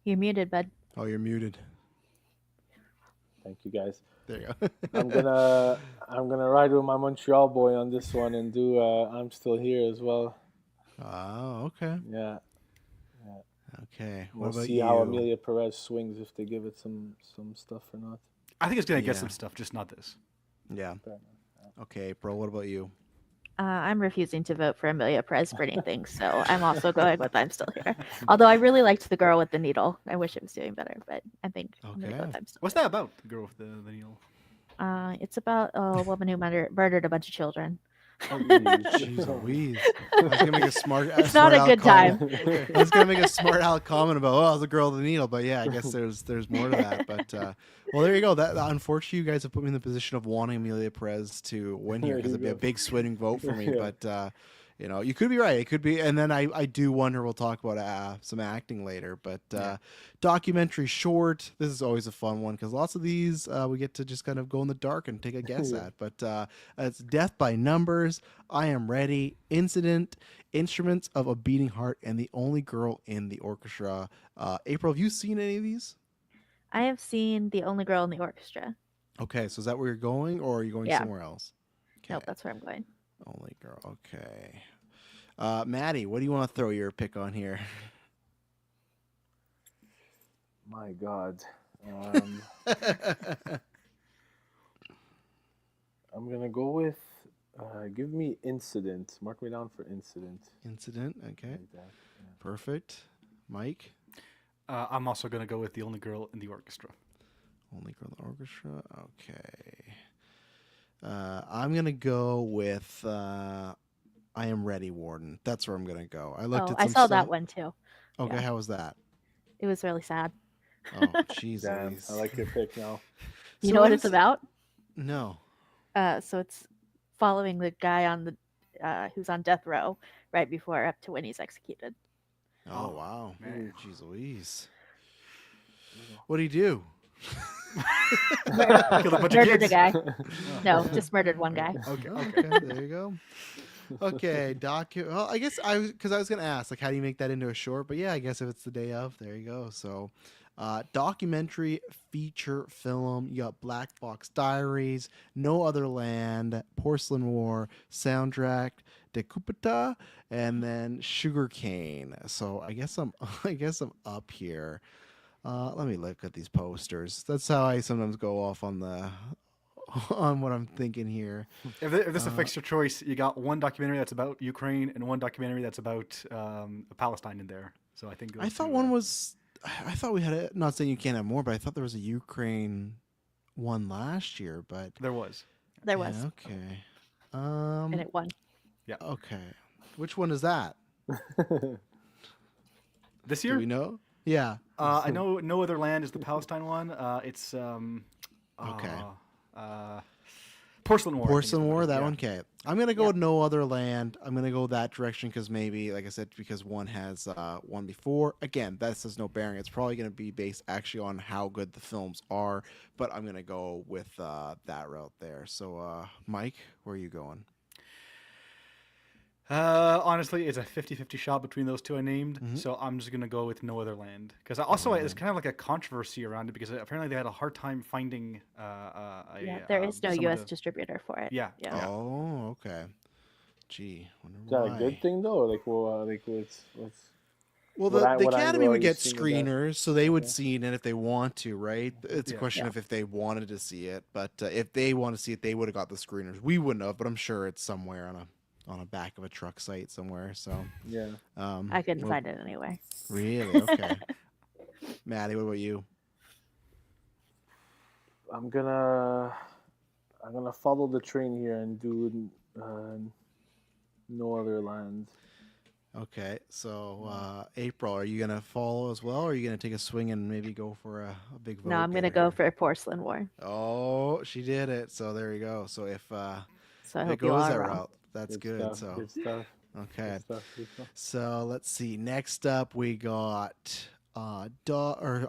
You're muted, bud. Oh, you're muted. Thank you, guys. There you go. I'm gonna ride with my Montreal boy on this one and do I'm Still Here as well. Oh, okay. Yeah. Okay. What We'll about see you? how Amelia Perez swings if they give it some stuff or not. I think it's gonna get some stuff, just not this. Yeah. Fair enough. Okay, April, what about you? I'm refusing to vote for Amelia Perez for anything, so I'm also going with I'm Still Here. Although I really liked the girl with the needle. I wish it was doing better, but I think I'm gonna go with I'm Still What's that about? The girl with the needle. Here. It's about a woman who murdered a bunch of children. Oh, Jeez Louise. I was gonna make a smart. It's not a good time. I was gonna make a smart aleck comment about oh, the girl with the needle, but yeah, I guess there's more to that. But well, there you go. That unfortunately, you guys have put me in the position of wanting Amelia Perez to win here because it'd be a big swing vote for me. Yeah. But you know, you could be right. It could be, and then I do wonder. We'll talk about some acting later, but documentary short. This is always a fun one because lots of these we get to just kind of go in the dark and take a guess at. But it's Death by Numbers, I Am Ready, Incident, Instruments of a Beating Heart, and The Only Girl in the Orchestra. April, have you seen any of these? I have seen The Only Girl in the Orchestra. Okay, so is that where you're going, or are you going somewhere else? Okay. Nope, that's where I'm going. Only Girl. Okay. Maddie, what do you want to throw your pick on here? My God. I'm gonna go with give me Incident. Mark me down for Incident. Incident. Okay. Like that, yeah. Perfect. Mike. I'm also gonna go with The Only Girl in the Orchestra. Only Girl in the Orchestra. Okay. I'm gonna go with I Am Ready, Warden. That's where I'm gonna go. I looked at. I some saw stuff. that one too. Okay, Yeah. how was that? It was really sad. Oh, jeez. Damn, Louise. I like your pick now. You So know what what it's is- about? No. So it's following the guy on the who's on death row right before up to when he's executed. Oh, Oh, wow. man. Jeez Louise. What do you do? Killed a bunch of Murdered a kids. guy. No, just murdered one guy. Okay. Okay, there you go. Okay, well, I guess I was going to ask, like, how do you make that into a short? But yeah, I guess if it's the day of, there you go. So, documentary, feature film. You got Black Box Diaries, No Other Land, Porcelain War, soundtrack, Decupita, and then Sugarcane. So I guess I'm up here. Let me look at these posters. That's how I sometimes go off on on what I'm thinking here. If this affects your choice, you got one documentary that's about Ukraine and one documentary that's about Palestine in there. So I think I thought one was. I thought we had a. Not saying you can't have more, but I thought there was a Ukraine one last year. But there was. There was, yeah, okay. and it won. Okay. Which one is that? This Do year, we know? Yeah. I know No Other Land is the Palestine one. It's Okay. Porcelain War. I think is Porcelain the War, one. that Yeah. one. Okay. I'm gonna go with No Other Land. I'm gonna go that direction because maybe, like I said, because one has one before. Again, that says no bearing. It's probably gonna be based actually on how good the films are. But I'm gonna go with that route there. So, Mike, where are you going? Honestly, it's a 50-50 shot between those two I named, Mhm. so I'm just gonna go with No Other Land because also it's kind of like a controversy around it because apparently they had a hard time finding. There is no some of U.S. the- distributor for it. Yeah. Yeah. Oh, okay. Gee, wonder Is that why. a good thing though? Like, well, like what's Well, What the what Academy angle are would you get seeing it at? screeners, so they would Okay. see it if they want to, right? It's a Yeah. question Yeah. of if they wanted to see it, but if they want to see it, they would have got the screeners. We wouldn't have, but I'm sure it's somewhere on a back of a truck site somewhere. So, Yeah. I couldn't well, find it anyway. really okay. Maddie, what about you? I'm gonna follow the train here and do No Other Land. Okay, so April, are you gonna follow as well, or are you gonna take a swing and maybe go for a big vote? No, I'm gonna there? go for a Porcelain War. Oh, she did it. So there you go. So if So I it hope you goes all that are wrong. route, that's Good good. stuff. So Good stuff. okay. Good stuff. Good stuff. So let's see. Next up, we got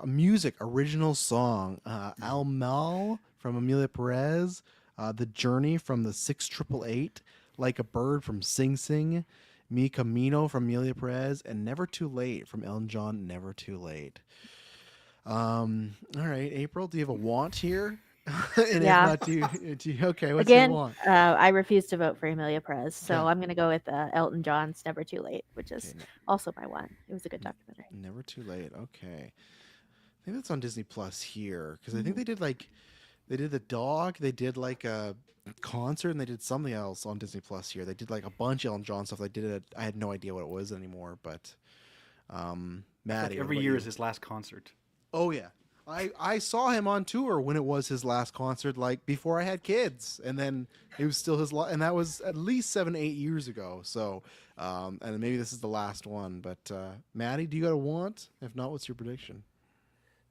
music original song. Al Mal from Amelia Perez. The Journey from the 6888. Like a Bird from Sing Sing. Mi Camino from Amelia Perez. And Never Too Late from Elton John. Never Too Late. All right, April, do you have a want here? And Yeah. if not, do you okay, what's Again, your want? I refuse to vote for Amelia Perez, so Okay. I'm gonna go with Elton John's "Never Too Late," which is Okay, also my one. It was a good documentary. Never Too Late. Okay. I think that's on Disney Plus here because I think they did the dog, they did like a concert, and they did something else on Disney Plus here. They did like a bunch of Elton John stuff. They did it. I had no idea what it was anymore, but Maddie, Like what every about year you? is his last concert. Oh yeah. I saw him on tour when it was his last concert, like before I had kids, and then it was still and that was at least 7-8 years ago. So, and maybe this is the last one. But Maddie, do you got a want? If not, what's your prediction?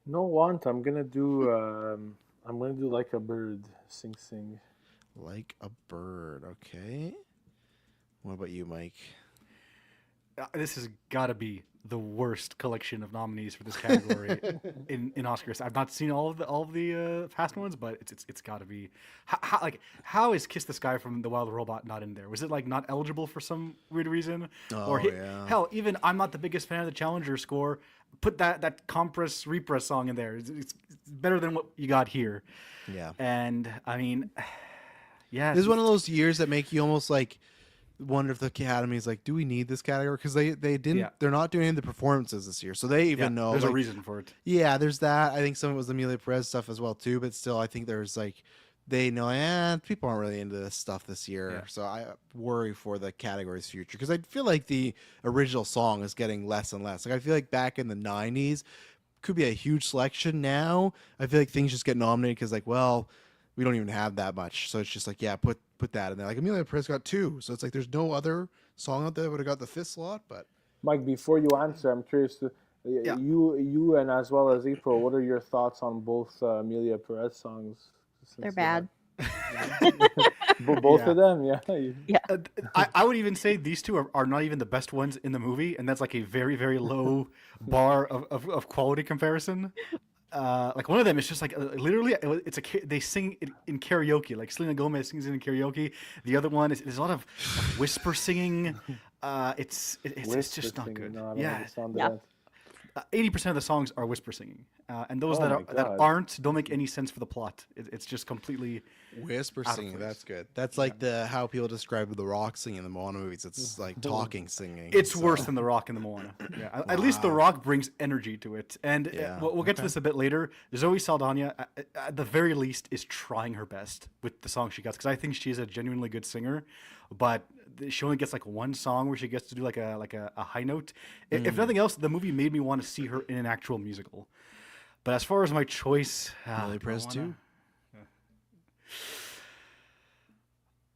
No want. I'm gonna do. Like a bird. Sing Sing. Like a Bird. Okay. What about you, Mike? This has got to be the worst collection of nominees for this category in Oscars. I've not seen all of the past ones, but it's got to be. How is "Kiss the Sky" from The Wild Robot not in there? Was it like not eligible for some weird reason? Oh, yeah. Hell, even I'm not the biggest fan of the Challenger score. Put that Compress Repress song in there. It's better than what you got here. Yeah. And I mean, yeah, This is one of those years that make you almost like wonder if the Academy is like, do we need this category? Because they didn't. Yeah. They're not doing any of the performances this year, so they even know. there's a like, reason for it. Yeah, there's that. I think some of it was the Amelia Perez stuff as well too, but still, I think there's like they know, people aren't really into this stuff this year, Yeah. so I worry for the category's future because I feel like the original song is getting less and less. Like I feel like back in the '90s could be a huge selection. Now I feel like things just get nominated because like, well, we don't even have that much, so it's just like, yeah, put that in there. Like Amelia Perez got 2, so it's like there's no other song out there that would have got the 5th slot, but. Mike, before you answer, I'm curious to Yeah. you and as well as April. What are your thoughts on both Amelia Perez songs? They're Since, bad. Both Yeah. of them, yeah. I would even say these two are not even the best ones in the movie, and that's like a very, very low bar of quality comparison. Like one of them is just like literally, they sing it in karaoke. Like Selena Gomez sings it in karaoke. The other one is there's a lot of whisper singing. It's just not good. No, I don't Yeah, understand Yeah. that. 80% of the songs are whisper singing, and those Oh that my God. aren't don't make any sense for the plot. It's just completely. Whisper Out of singing, place. that's good. That's like the how people describe the Rock singing in the Moana movies. It's like talking singing. It's so- worse than The Rock in the Moana. Yeah, at least The Rock brings energy to it. And Yeah, we'll get to this a bit later. Zoe Saldana, at the very least, is trying her best with the song she gets because I think she is a genuinely good singer. But she only gets like one song where she gets to do like a high note. If nothing else, the movie made me want to see her in an actual musical. But as far as my choice, Amelia Perez too.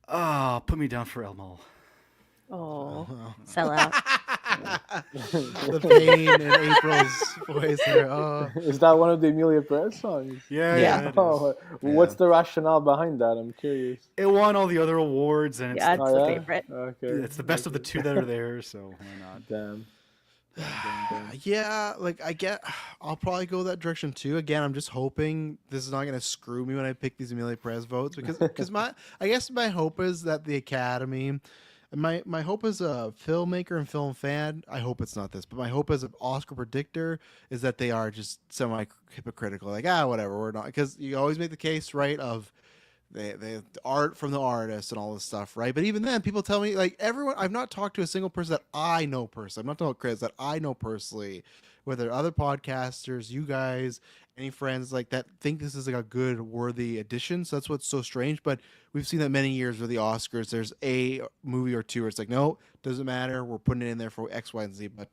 Put me down for El Mal. Oh, sell out. The pain in April's voice there. Oh, Is that one of the Amelia Perez songs? Yeah, Yeah. it is. Oh, what's the rationale behind that? I'm curious. It won all the other awards, and Yeah, it's Oh, the yeah? favorite. Okay. it's the best of the two that are there. So why not? Damn. yeah. Like I'll probably go that direction too. Again, I'm just hoping this is not going to screw me when I pick these Amelia Perez votes because I guess my hope is that the Academy. My hope as a filmmaker and film fan, I hope it's not this, but my hope as an Oscar predictor is that they are just semi hypocritical, like whatever, we're not, because you always make the case, right, of the art from the artist and all this stuff, right? But even then, people tell me like everyone. I've not talked to a single person that I know personally. I'm not talking about Chris that I know personally, whether other podcasters, you guys, any friends like that think this is like a good, worthy addition. So that's what's so strange. But we've seen that many years with the Oscars. There's a movie or two where it's like, no, doesn't matter. We're putting it in there for X, Y, and Z. But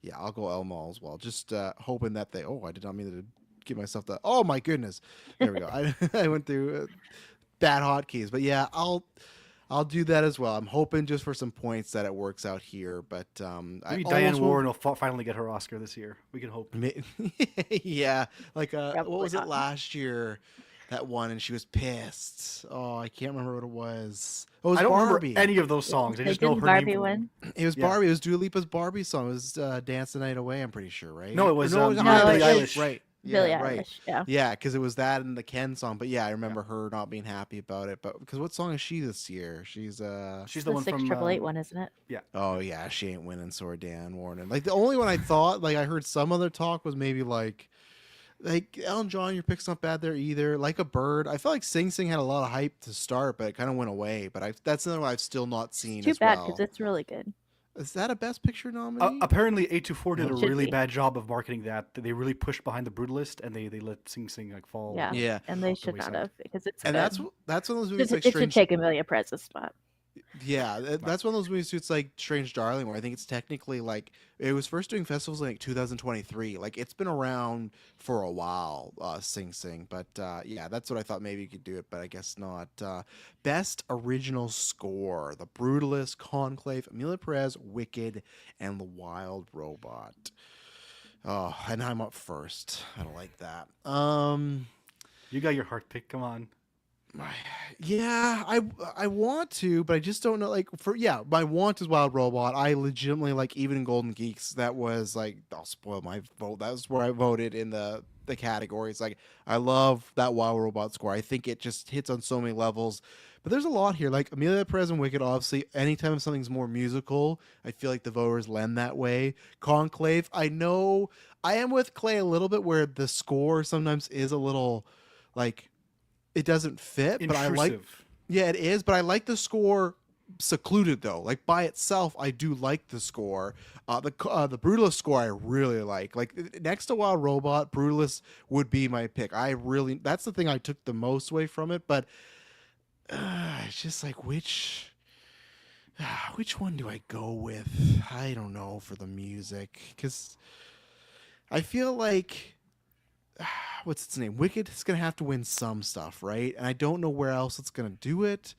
yeah, I'll go Elmo as well. Just hoping that they. Oh, I did not mean to give myself that. Oh my goodness. There we go. I went through bad hotkeys, but yeah, I'll do that as well. I'm hoping just for some points that it works out here, but Maybe Diane Warren will finally get her Oscar this year. We can hope. yeah, like what Probably was it not. last year? That one, and she was pissed. Oh, I can't remember what it was. Oh, it was I don't Barbie. remember any of those songs. I They just know didn't her Barbie name. win. It was Yeah. Barbie. It was Dua Lipa's Barbie song. It was "Dance the Night Away." I'm pretty sure, right? No, it was, Or no, Billie Eilish. Eilish. Right. Billie Yeah, right. Eilish. Yeah. Yeah, because it was that and the Ken song. But yeah, I remember her not being happy about it. But because what song is she this year? She's She's The the one from 6888 one, isn't it? Oh yeah, she ain't winning. So are Dan Warren. Like the only one I thought, like I heard some other talk was maybe like Ellen John. Your pick's not bad there either. Like a Bird. I felt like Sing Sing had a lot of hype to start, but it kind of went away. But that's another one I've still not seen. Too as bad well. because it's really good. Is that a Best Picture nominee? Apparently, 824 did a Should really be. bad job of marketing that. They really pushed behind the Brutalist, and they let Sing Sing like fall. Yeah. Yeah. And they off the should not wayside. have because it's And good. that's one of those it, movies like it should Strange. take Amelia Perez's spot. Yeah, that's one of those movies too. It's like Strange Darling, where I think it's technically like it was first doing festivals in like 2023. Like it's been around for a while, Sing Sing. But yeah, that's what I thought maybe you could do it, but I guess not. Best original score: The Brutalist, Conclave, Amelia Perez, Wicked, and The Wild Robot. Oh, and I'm up first. I don't like that. You got your heart pick. Come on. Yeah, I want to, but I just don't know. Like my want is Wild Robot. I legitimately like even in Golden Geeks. That was like I'll spoil my vote. That was where I voted in the categories. Like I love that Wild Robot score. I think it just hits on so many levels. But there's a lot here. Like Amelia Perez and Wicked. Obviously, anytime something's more musical, I feel like the voters lend that way. Conclave. I know I am with Clay a little bit where the score sometimes is a little like. It doesn't fit, but I like. Intrusive. Yeah, it is, but I like the score secluded though. Like by itself, I do like the score. The Brutalist score I really like. Like next to Wild Robot, Brutalist would be my pick. That's the thing I took the most away from it. But it's just like which one do I go with? I don't know for the music because I feel like. What's its name? Wicked is gonna have to win some stuff, right? And I don't know where else it's gonna do it.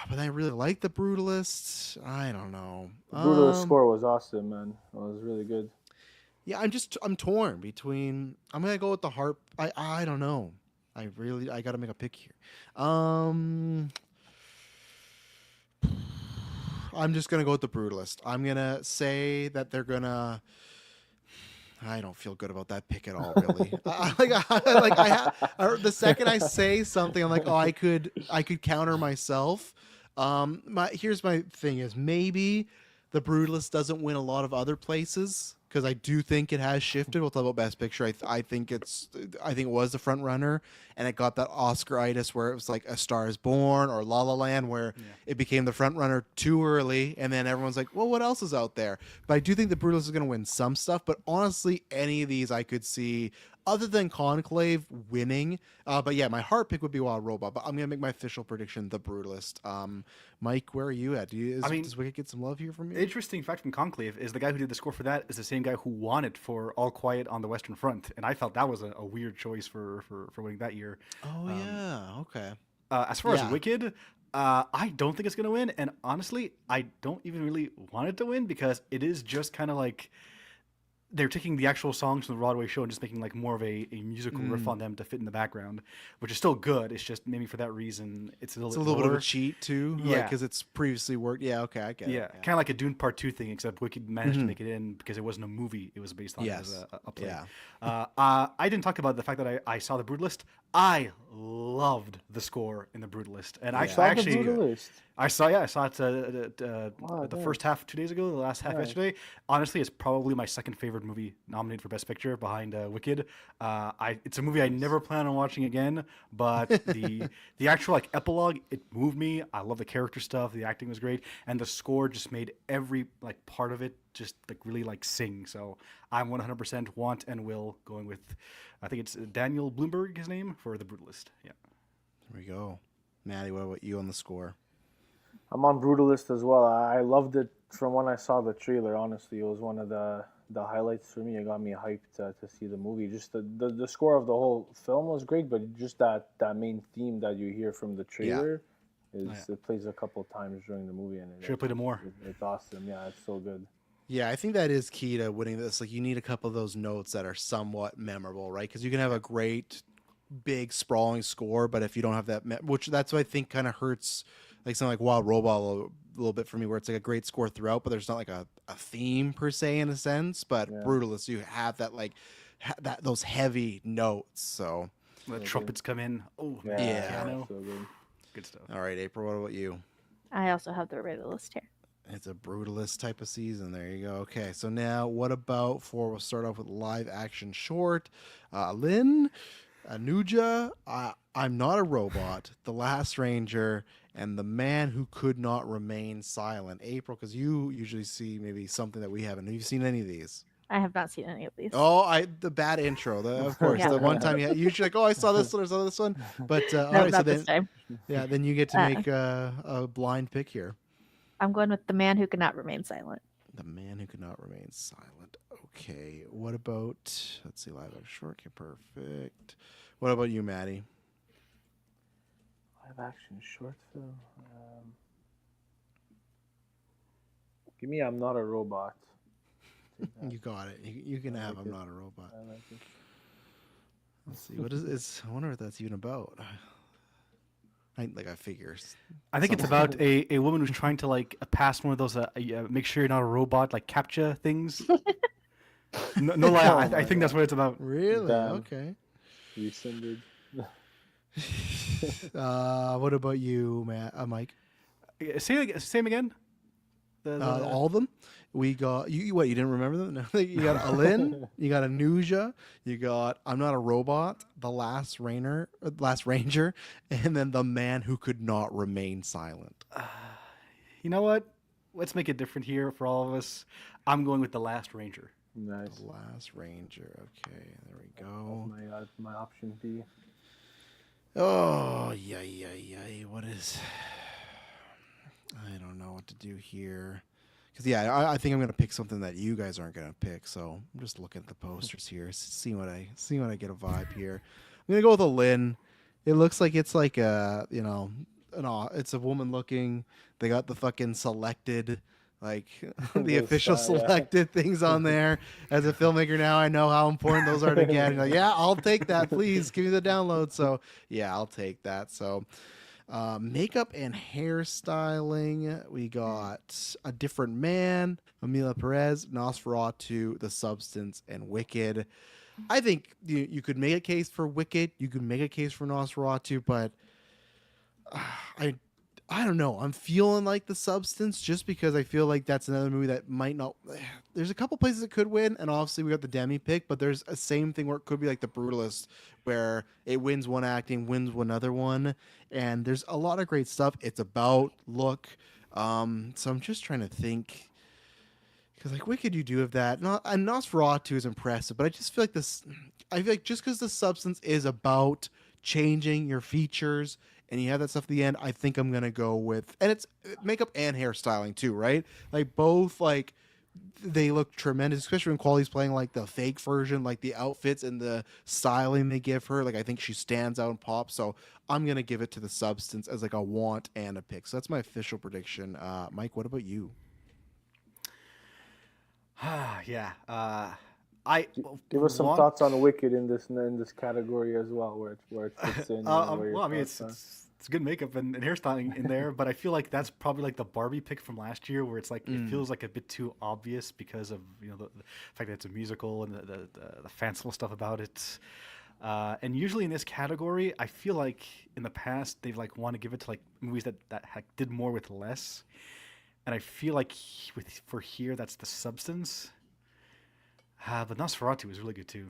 But I really like the Brutalist. I don't know. The Brutalist score was awesome, man. It was really good. Yeah, I'm torn between. I'm gonna go with the harp. I don't know. I got to make a pick here. I'm just gonna go with the Brutalist. I'm gonna say that they're gonna. I don't feel good about that pick at all, really. The second I say something, I'm like, oh, I could counter myself. Here's my thing: is maybe the Brutalist doesn't win a lot of other places because I do think it has shifted. We'll talk about Best Picture. I think it was the front runner, and it got that Oscar-itis where it was like A Star Is Born or La La Land, where it became the front runner too early, and then everyone's like, well, what else is out there? But I do think the Brutalist is going to win some stuff. But honestly, any of these I could see. Other than Conclave winning, but yeah, my heart pick would be Wild Robot. But I'm gonna make my official prediction: The Brutalist. Mike, where are you at? Does Wicked get some love here from you? Interesting fact from Conclave is the guy who did the score for that is the same guy who won it for All Quiet on the Western Front, and I felt that was a weird choice for winning that year. Oh yeah, okay. As far as Yeah. Wicked, I don't think it's gonna win, and honestly, I don't even really want it to win because it is just kind of like they're taking the actual songs from the Broadway show and just making like more of a musical riff on them to fit in the background, which is still good. It's just maybe for that reason it's a little bit bit of lower. a cheat too, Yeah. because it's previously worked. Yeah, okay, I get it. Yeah, kind of like a Dune Part 2 thing, except Wicked managed to make it in because it wasn't a movie. It was based on it as Yes. a play. Yeah. I didn't talk about the fact that I saw The Brutalist. I loved the score in The Brutalist, and Yeah. I Saw the actually Brutalist. I saw it Wow, the nice. first half 2 days ago, the last half Nice. yesterday. Honestly, it's probably my second favorite movie nominated for Best Picture behind Wicked. It's a movie I never plan on watching again, but the actual like epilogue, it moved me. I love the character stuff, the acting was great, and the score just made every like part of it just like really like sing. So I'm 100% want and will going with, I think it's Daniel Bloomberg, his name, for The Brutalist. Yeah. There we go. Maddie, what about you on the score? I'm on Brutalist as well. I loved it from when I saw the trailer. Honestly, it was one of the highlights for me. It got me hyped to see the movie. Just the score of the whole film was great, but just that main theme that you hear from the trailer it plays a couple times during the movie, and Should have played it more. It's awesome. Yeah, it's so good. Yeah, I think that is key to winning this. Like, you need a couple of those notes that are somewhat memorable, right? Because you can have a great, big, sprawling score, but if you don't have that, which that's what I think kind of hurts, like something like Wild Robot a little bit for me, where it's like a great score throughout, but there's not like a theme per se in a sense. But Yeah. Brutalist, you have that like those heavy notes. So, The trumpets come in. Oh, Yeah. piano. So good. Good stuff. all right, April, what about you? I also have the Brutalist here. It's a Brutalist type of season. There you go. Okay, so now what about we'll start off with live action short. Lynn, Anuja, I'm Not a Robot, The Last Ranger, and The Man Who Could Not Remain Silent. April, because you usually see maybe something that we haven't. Have you seen any of these? I have not seen any of these. Oh, the bad intro, of course. Yeah. The one time you usually like, oh, I saw this one, I saw this one. But all No, right, so not this then, time. yeah, then you get to make a blind pick here. I'm going with The Man Who Could Not Remain Silent. The Man Who Could Not Remain Silent. Okay. What about, let's see, live action short. Okay, perfect. What about you, Maddie? Live action short film. Give me I'm Not a Robot. Take that. You got it. You can I have like I'm it. Not a Robot. I like it. Let's see. What is it? I wonder what that's even about. I figure. I think it's about a woman who's trying to like pass one of those make sure you're not a robot like CAPTCHA things. No lie, Oh I my think that's what it's about. Really? Damn. Okay. Rescinded. What about you, Mike? Same again. All of them. We got you. What, you didn't remember them? No, you got Alin. You got Anuja. You got I'm Not a Robot. The Last Ranger, and then The Man Who Could Not Remain Silent. You know what? Let's make it different here for all of us. I'm going with The Last Ranger. Nice. The Last Ranger. Okay, there we That's go. my option B. Oh, yeah. What is? I don't know what to do here. Because, yeah, I think I'm going to pick something that you guys aren't going to pick. So I'm just looking at the posters here, see what I get a vibe here. I'm going to go with a Lynn. It looks like it's like it's a woman looking. They got the fucking selected, like the Those, official yeah. selected things on there. As a filmmaker now, I know how important those are to get. Like, yeah, I'll take that. Please give me the download. So yeah, I'll take that. So makeup and hairstyling, we got A Different Man, Amelia Perez, Nosferatu, The Substance, and Wicked. I think you could make a case for Wicked. You could make a case for Nosferatu, but I don't know. I'm feeling like The Substance just because I feel like that's another movie that might not. There's a couple places it could win, and obviously we got the Demi pick, but there's a same thing where it could be like The Brutalist, where it wins one acting, wins another one, and there's a lot of great stuff. It's about look. So I'm just trying to think. Because like Wicked, you do have that. And Nosferatu is impressive, but I just feel like this. I feel like just because The Substance is about changing your features and you have that stuff at the end, I think I'm gonna go with, and it's makeup and hairstyling too, right? Like both, like they look tremendous, especially when Quality's playing like the fake version, like the outfits and the styling they give her. Like I think she stands out and pops. So I'm gonna give it to The Substance as like a want and a pick. So that's my official prediction. Mike, what about you? Yeah. Give us some want- thoughts on Wicked in this category as well, where it fits in. where your Well, I mean, thoughts are. it's good makeup and hairstyling in there, but I feel like that's probably like the Barbie pick from last year, where it's like it feels like a bit too obvious because of the fact that it's a musical and the fanciful stuff about it. And usually in this category, I feel like in the past they've like want to give it to like movies that did more with less, and I feel like for here that's the substance. But Nosferatu is really good too.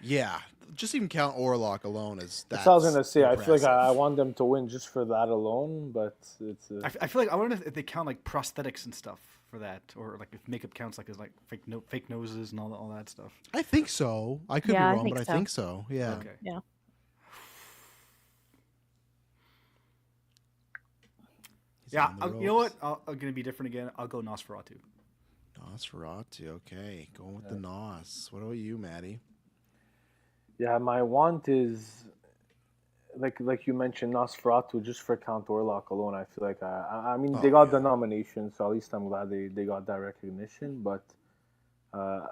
Yeah, just even count Orlok alone as That's what I was that's gonna say. I feel like I impressive. want them to win just for that alone, but it's I feel like I wonder if they count like prosthetics and stuff for that, or like if makeup counts like as like fake noses and all that stuff. I think so. I could be Yeah, I wrong, think but I so. think so. Yeah. Okay. Yeah. He's Yeah, on the you know what? ropes. I'm gonna be different again. I'll go Nosferatu. Nosferatu. Okay, going with the Nos. What about you, Maddie? yeah. My want is like you mentioned Nosferatu just for Count Orlok alone. I feel like I mean they Oh got the yeah. nomination, so at least I'm glad they got that recognition. But uh,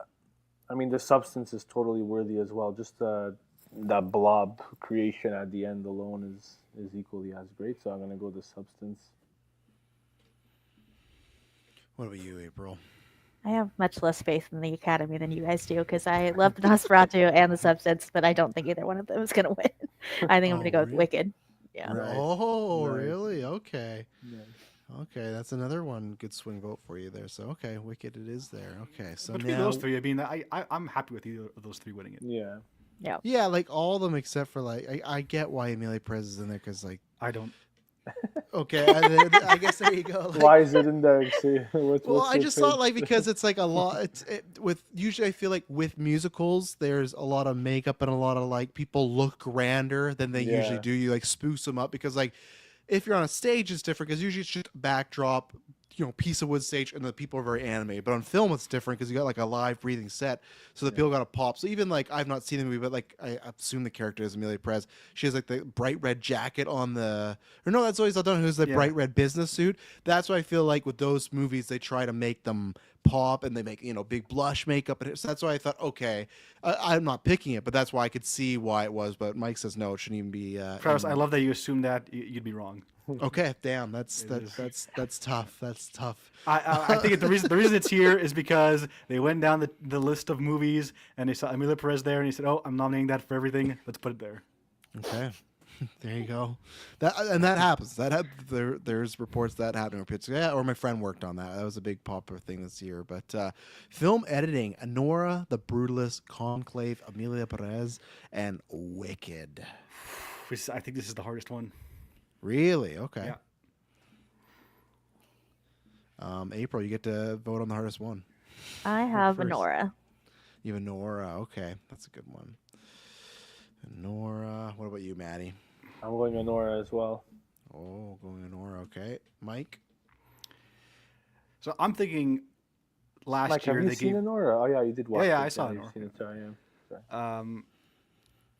I mean the substance is totally worthy as well. Just that blob creation at the end alone is equally as great. So I'm gonna go the substance. What about you, April? I have much less faith in the Academy than you guys do because I love Nosferatu and The Substance, but I don't think either one of them is going to win. I think I'm going to Oh, go with Wicked. Yeah. Nice, Oh, nice, really? Okay. nice. Okay, that's another one good swing vote for you there. So, okay, Wicked it is there. Okay, so Between now, those three, I mean, I'm happy with either of those three winning it. Yeah. Yeah. yeah, like all of them except for like, I get why Amelia Perez is in there because like, I don't. okay, I guess there you go. Like, Why is it in there? See, well, what's I your just thought pitch? like because it's like a lot. With usually I feel like with musicals, there's a lot of makeup and a lot of like people look grander than they usually Yeah. do. You like spruce them up because like if you're on a stage, it's different because usually it's just a backdrop, piece of wood stage, and the people are very animated. But on film, it's different because you got like a live breathing set, so the people got to pop. So even like I've not seen the movie, but like I assume the character is Amelia Perez. She has like the bright red jacket on the, or no, that's always I don't know who's the Yeah. bright red business suit. That's why I feel like with those movies they try to make them pop and they make big blush makeup and so that's why I thought okay, I'm not picking it, but that's why I could see why it was. But Mike says no, it shouldn't even be. Travis, I love that you assume that you'd be wrong. Okay, damn, that's It is. that's tough. That's tough. I think the reason it's here is because they went down the list of movies and they saw Amelia Perez there and he said, "Oh, I'm nominating that for everything. Let's put it there." Okay. There you go. That happens. There's reports that happening where people say, yeah, or my friend worked on that. That was a big popular thing this year. But film editing: Anora, The Brutalist, Conclave, Amelia Perez, and Wicked. I think this is the hardest one. Really? Okay. Yeah. April, you get to vote on the hardest one. I have first. Nora. You have Nora. Okay, that's a good one. Nora. What about you, Maddie? I'm going Honora as well. Oh, going to Nora. Okay, Mike. So I'm thinking last Mike, year have you they seen gave Honora? Oh yeah, you did watch yeah, it. I saw You've Honora. seen it, sorry, yeah.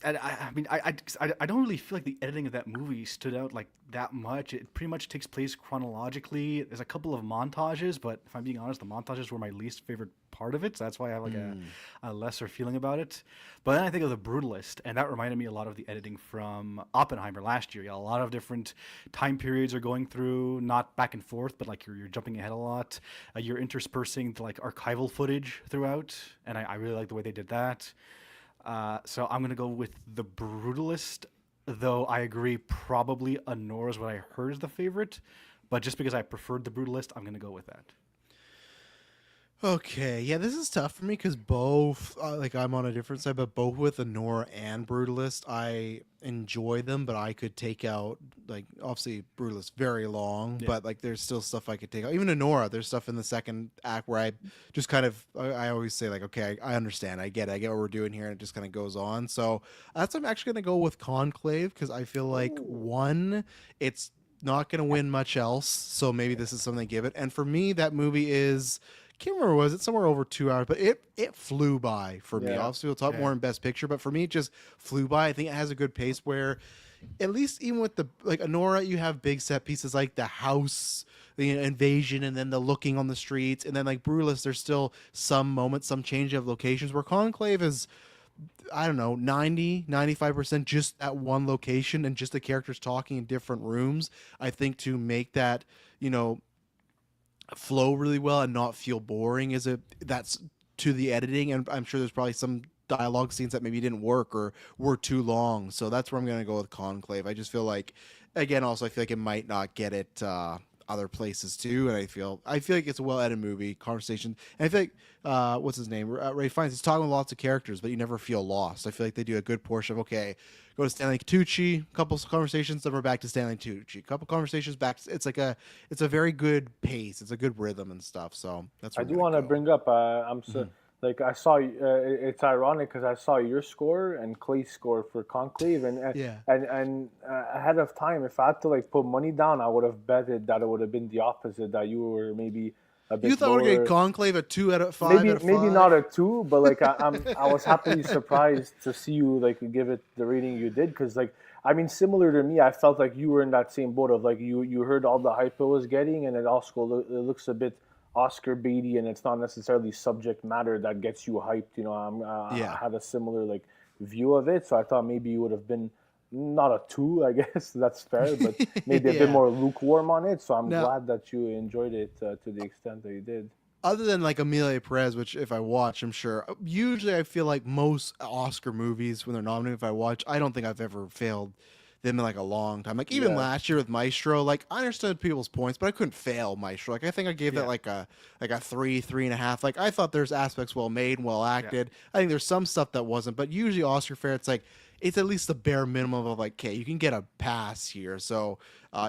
And I mean, I don't really feel like the editing of that movie stood out like that much. It pretty much takes place chronologically. There's a couple of montages, but if I'm being honest, the montages were my least favorite part of it. So that's why I have like a lesser feeling about it. But then I think of The Brutalist, and that reminded me a lot of the editing from Oppenheimer last year. You got a lot of different time periods are going through, not back and forth, but like you're jumping ahead a lot. You're interspersing the like archival footage throughout, and I really like the way they did that. So I'm gonna go with The Brutalist, though I agree probably Honora is what I heard is the favorite, but just because I preferred The Brutalist, I'm gonna go with that. Okay, yeah, this is tough for me because both, like, I'm on a different side, but both with Anora and Brutalist, I enjoy them, but I could take out, like, obviously, Brutalist very long, Yeah. but, like, there's still stuff I could take out. Even Anora, there's stuff in the second act where I just kind of, I always say, like, okay, I understand, I get what we're doing here, and it just kind of goes on. So that's I'm actually going to go with Conclave because I feel like, one, it's not going to win much else, so maybe this is something to give it. And for me, that movie is. Can't remember, was it somewhere over 2 hours, but it flew by for me. Yeah. Obviously we'll talk more in best picture, but for me it just flew by. I think it has a good pace where at least even with the like Anora, you have big set pieces like the house, the invasion, and then the looking on the streets, and then like Brutalist, there's still some moments, some change of locations where Conclave is, I don't know, 95% just at one location and just the characters talking in different rooms. I think to make that, flow really well and not feel boring that's to the editing. And I'm sure there's probably some dialogue scenes that maybe didn't work or were too long. So that's where I'm gonna go with Conclave. I just feel like, again, also I feel like it might not get it other places too, and I feel like it's a well edited movie, conversation, and I feel like what's his name, Ray Fiennes, he's talking with lots of characters, but you never feel lost. I feel like they do a good portion of, okay, go to Stanley Tucci, couple of conversations, then we're back to Stanley Tucci, couple conversations back. It's a very good pace, it's a good rhythm and stuff. So that's I where I'm do gonna want to go. bring up. I'm so like I saw. It's ironic because I saw your score and Clay's score for Conclave, Yeah. ahead of time, if I had to like put money down, I would have betted that it would have been the opposite. That you were maybe a You bit thought we'd get lower. Conclave a 2 out of 5 out of Maybe 5? not a two, but like I was happily surprised to see you like give it the rating you did because like I mean similar to me, I felt like you were in that same boat of like you heard all the hype it was getting, and it also it looks a bit Oscar baity, and it's not necessarily subject matter that gets you hyped. You know, I Yeah. had a similar like view of it, so I thought maybe you would have been not a two, I guess that's fair, but maybe a bit Yeah. more lukewarm on it. So I'm Now, glad that you enjoyed it to the extent that you did. other than like Amelia Perez, which if I watch, I'm sure. Usually, I feel like most Oscar movies when they're nominated, if I watch, I don't think I've ever failed them in like a long time. Like even Yeah. last year with Maestro, like I understood people's points, but I couldn't fail Maestro. Like I think I gave that Yeah. like a 3.5. Like I thought there's aspects well made and well acted. I think there's some stuff that wasn't, but usually Oscar fare, it's like it's at least the bare minimum of like, okay, you can get a pass here. So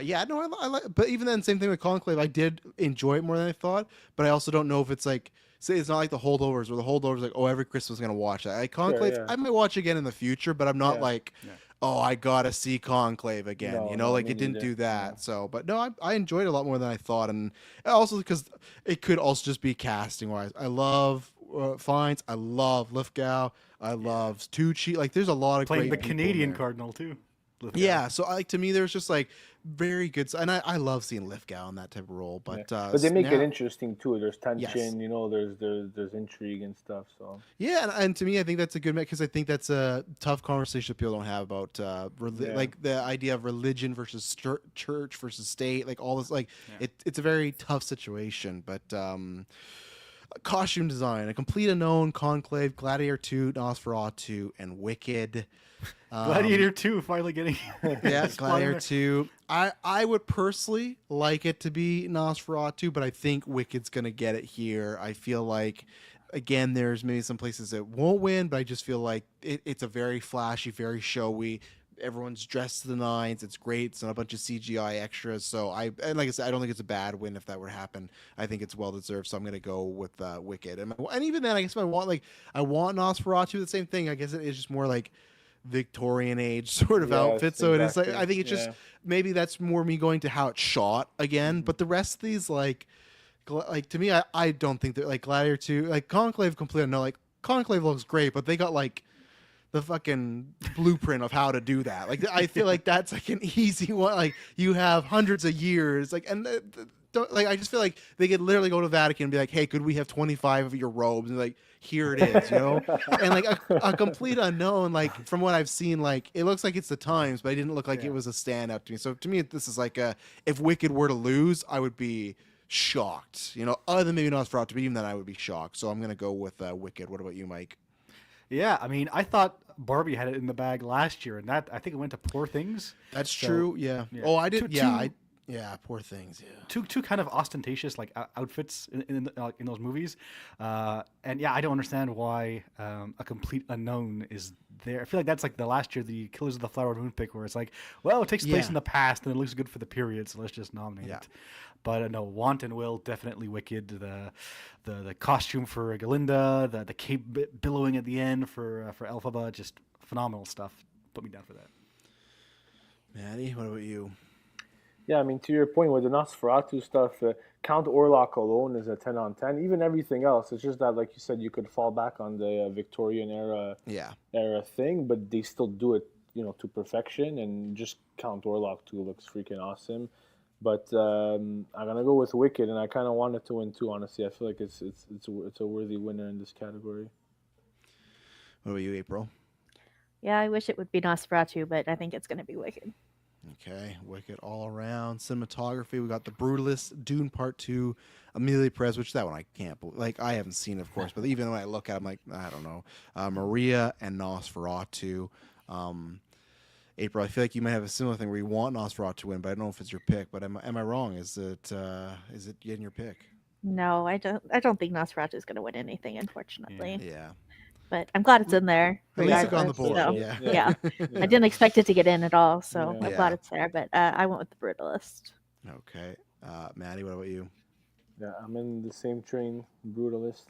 yeah, no, I like, but even then, same thing with Conclave. I did enjoy it more than I thought, but I also don't know if it's like, say, it's not like the Holdovers, where the Holdovers like, oh, every Christmas I'm gonna watch that. Like Sure, Conclave, yeah. I might watch again in the future, but I'm not Yeah. like, Yeah. oh, I gotta see Conclave again. No, You know, no, like me it didn't neither. do that. No. So, but no, I enjoyed it a lot more than I thought, and also because it could also just be casting wise. I love Fiennes. I love Lithgow. I love Tucci. Like, there's a lot of Playing great the people in Canadian there. Cardinal too. Lithgow. Yeah, so like to me, there's just like very good, and I love seeing Lithgow in that type of role. Yeah. But But they make it now, interesting too. There's yes, tension, you know. There's intrigue and stuff. So yeah, and to me, I think that's a good because I think that's a tough conversation people don't have about Yeah. like the idea of religion versus church versus state, like all this. Like Yeah. it's a very tough situation, but. Costume design, A Complete Unknown, Conclave, Gladiator 2, Nosferatu, and Wicked. Gladiator 2 finally getting Yeah, spot in Gladiator there. 2. I would personally like it to be Nosferatu, but I think Wicked's going to get it here. I feel like, again, there's maybe some places that won't win, but I just feel like it's a very flashy, very showy. Everyone's dressed to the nines. It's great. It's not a bunch of CGI extras. So and like I said, I don't think it's a bad win if that were to happen. I think it's well deserved. So I'm gonna go with Wicked. And even then, I guess if I want Nosferatu, the same thing. I guess it is just more like Victorian age sort of Yes, outfit. So it is like exactly. I think it's just Yeah. maybe that's more me going to how it's shot again. But the rest of these like to me, I don't think that like Gladiator 2, like Conclave Complete. No, like Conclave looks great, but they got like the fucking blueprint of how to do that. Like I feel like that's like an easy one. Like you have hundreds of years. Like and don't, like I just feel like they could literally go to Vatican and be like, hey, could we have 25 of your robes? And like here it is, you know. And like a complete unknown. Like from what I've seen, like it looks like it's the Times, but it didn't look like it was a standout to me. So to me, this is like if Wicked were to lose, I would be shocked. You know, other than maybe Nosferatu, but even then I would be shocked. So I'm gonna go with Wicked. What about you, Mike? Yeah, I mean, I thought Barbie had it in the bag last year, and that I think it went to Poor Things. That's So, true. Yeah. yeah. Oh, I did. Two- Yeah. two- Yeah. Poor Things. Yeah. Two kind of ostentatious like outfits in those movies, and yeah, I don't understand why A Complete Unknown is there. I feel like that's like the last year the Killers of the Flower Moon pick, where it's like, well, it takes place Yeah. in the past and it looks good for the period, so let's just nominate Yeah. it. But no, Want and Will definitely Wicked. The costume for Galinda, the cape billowing at the end for Elphaba, just phenomenal stuff. Put me down for that. Maddie, what about you? Yeah, I mean, to your point with the Nosferatu stuff, Count Orlok alone is a 10 on 10. Even everything else, it's just that, like you said, you could fall back on the Victorian Yeah. era thing, but they still do it, you know, to perfection. And just Count Orlok too looks freaking awesome. But I'm gonna go with Wicked, and I kind of want it to win too. Honestly, I feel like it's a worthy winner in this category. What about you, April? Yeah, I wish it would be Nosferatu, but I think it's going to be Wicked. Okay, Wicked all around. Cinematography, we got The Brutalist, Dune Part 2, Amelia Perez, which that one I can't believe. Like, I haven't seen, of course, but even when I look at it, I'm like, I don't know. Maria and Nosferatu. April, I feel like you might have a similar thing where you want Nosferatu to win, but I don't know if it's your pick. But am I wrong? Is it getting your pick? No, I don't think Nosferatu is going to win anything, unfortunately. Yeah. But I'm glad it's in there. At least it got on the regardless, board. so, Yeah. I didn't expect it to get in at all, so Yeah. I'm glad it's there. But I went with The Brutalist. Okay. Maddie, what about you? Yeah, I'm in the same train, Brutalist.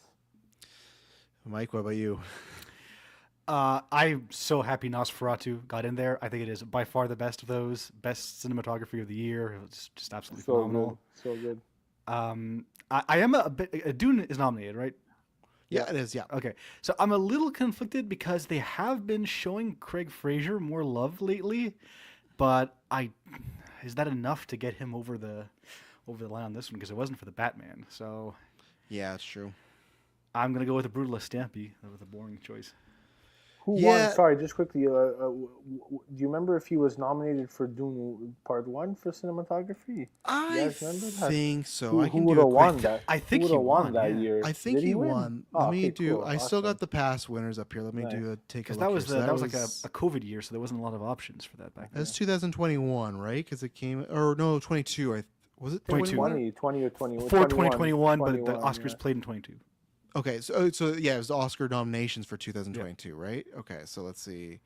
Mike, what about you? I'm so happy Nosferatu got in there. I think it is by far the best of those. Best cinematography of the year. It's just absolutely So phenomenal. good. So good. I am a bit. Dune is nominated, right? Yeah, it is. Yeah. Okay, so I'm a little conflicted because they have been showing Craig Fraser more love lately, but is that enough to get him over the line on this one? Because it wasn't for the Batman. So Yeah, it's true. I'm gonna go with the Brutalist Stampy. That was a boring choice. Who Yeah. won? Sorry, just quickly. Do you remember if he was nominated for Dune Part 1 for cinematography? I guys remember that? think so. Who I can would do a have won quick. that? I think who he would have won won, that yeah. year. I think Did he win? won. Oh, Let me okay, do. cool. I still Awesome. got the past winners up here. Let me Nice. do a take a Because look. that was here. So that was like a COVID year, so there wasn't a lot of options for that back then. That's 2021, right? Because it came, or no, 22. Was it 22. 20 or 21. For 2021, but the 21, Oscars yeah. played in 22. Okay, so yeah, it was the Oscar nominations for 2022, right? Okay, so let's see.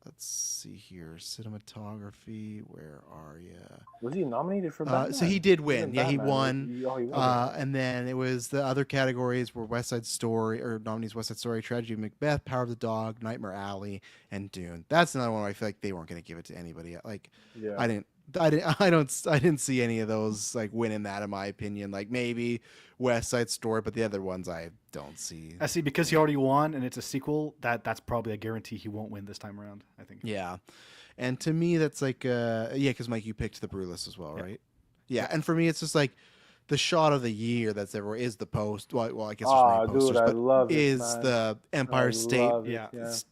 Let's see here. Cinematography. Where are you? Was he nominated for Batman? So he did was win. in Yeah, he Batman, won. right? Oh, he won. And then it was the other categories were West Side Story, or nominees West Side Story, Tragedy of Macbeth, Power of the Dog, Nightmare Alley, and Dune. That's another one where I feel like they weren't going to give it to anybody. Like, Yeah. I didn't see any of those like winning that in my opinion. Like maybe West Side Story, but the other ones I don't see. I see, because he already won and it's a sequel, that's probably a guarantee he won't win this time around, I think. Yeah, and to me that's like yeah, because Mike, you picked the Brutalist as well, right? Yeah, and for me it's just like the shot of the year that's everywhere is the post. Well, I guess there's many posters, dude, I but love it, is man. the Empire I State love it,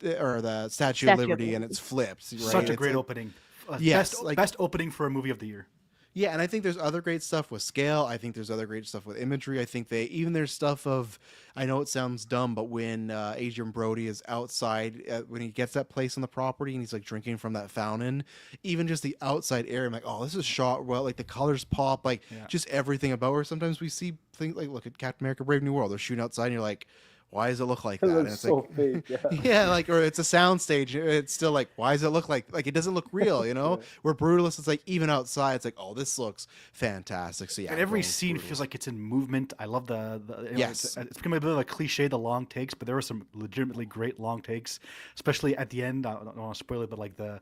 Yeah. or the Statue Statue of of Liberty, and Liberty. it's flipped. Right? Such a It's great like- opening. Yes, best, like- best opening for a movie of the year. Yeah, and I think there's other great stuff with scale. I think there's other great stuff with imagery. I think there's stuff of, I know it sounds dumb, but when Adrian Brody is outside, when he gets that place on the property and he's like drinking from that fountain, even just the outside area, I'm like, oh, this is shot well. Like the colors pop, like just everything about her. Sometimes we see things like, look at Captain America: Brave New World. They're shooting outside, and you're like, why does it look like It that? And looks it's so like, fake. Yeah. yeah, like, or it's a sound stage. It's still like, why does it look like it doesn't look real, you know? Yeah. Where Brutalist, it's like, even outside, it's like, oh, this looks fantastic. So yeah, And I'm every going with scene Brutalist. feels like it's in movement. I love the Yes. it's becoming a bit of a cliche, the long takes, but there were some legitimately great long takes, especially at the end. I don't want to spoil it, but like the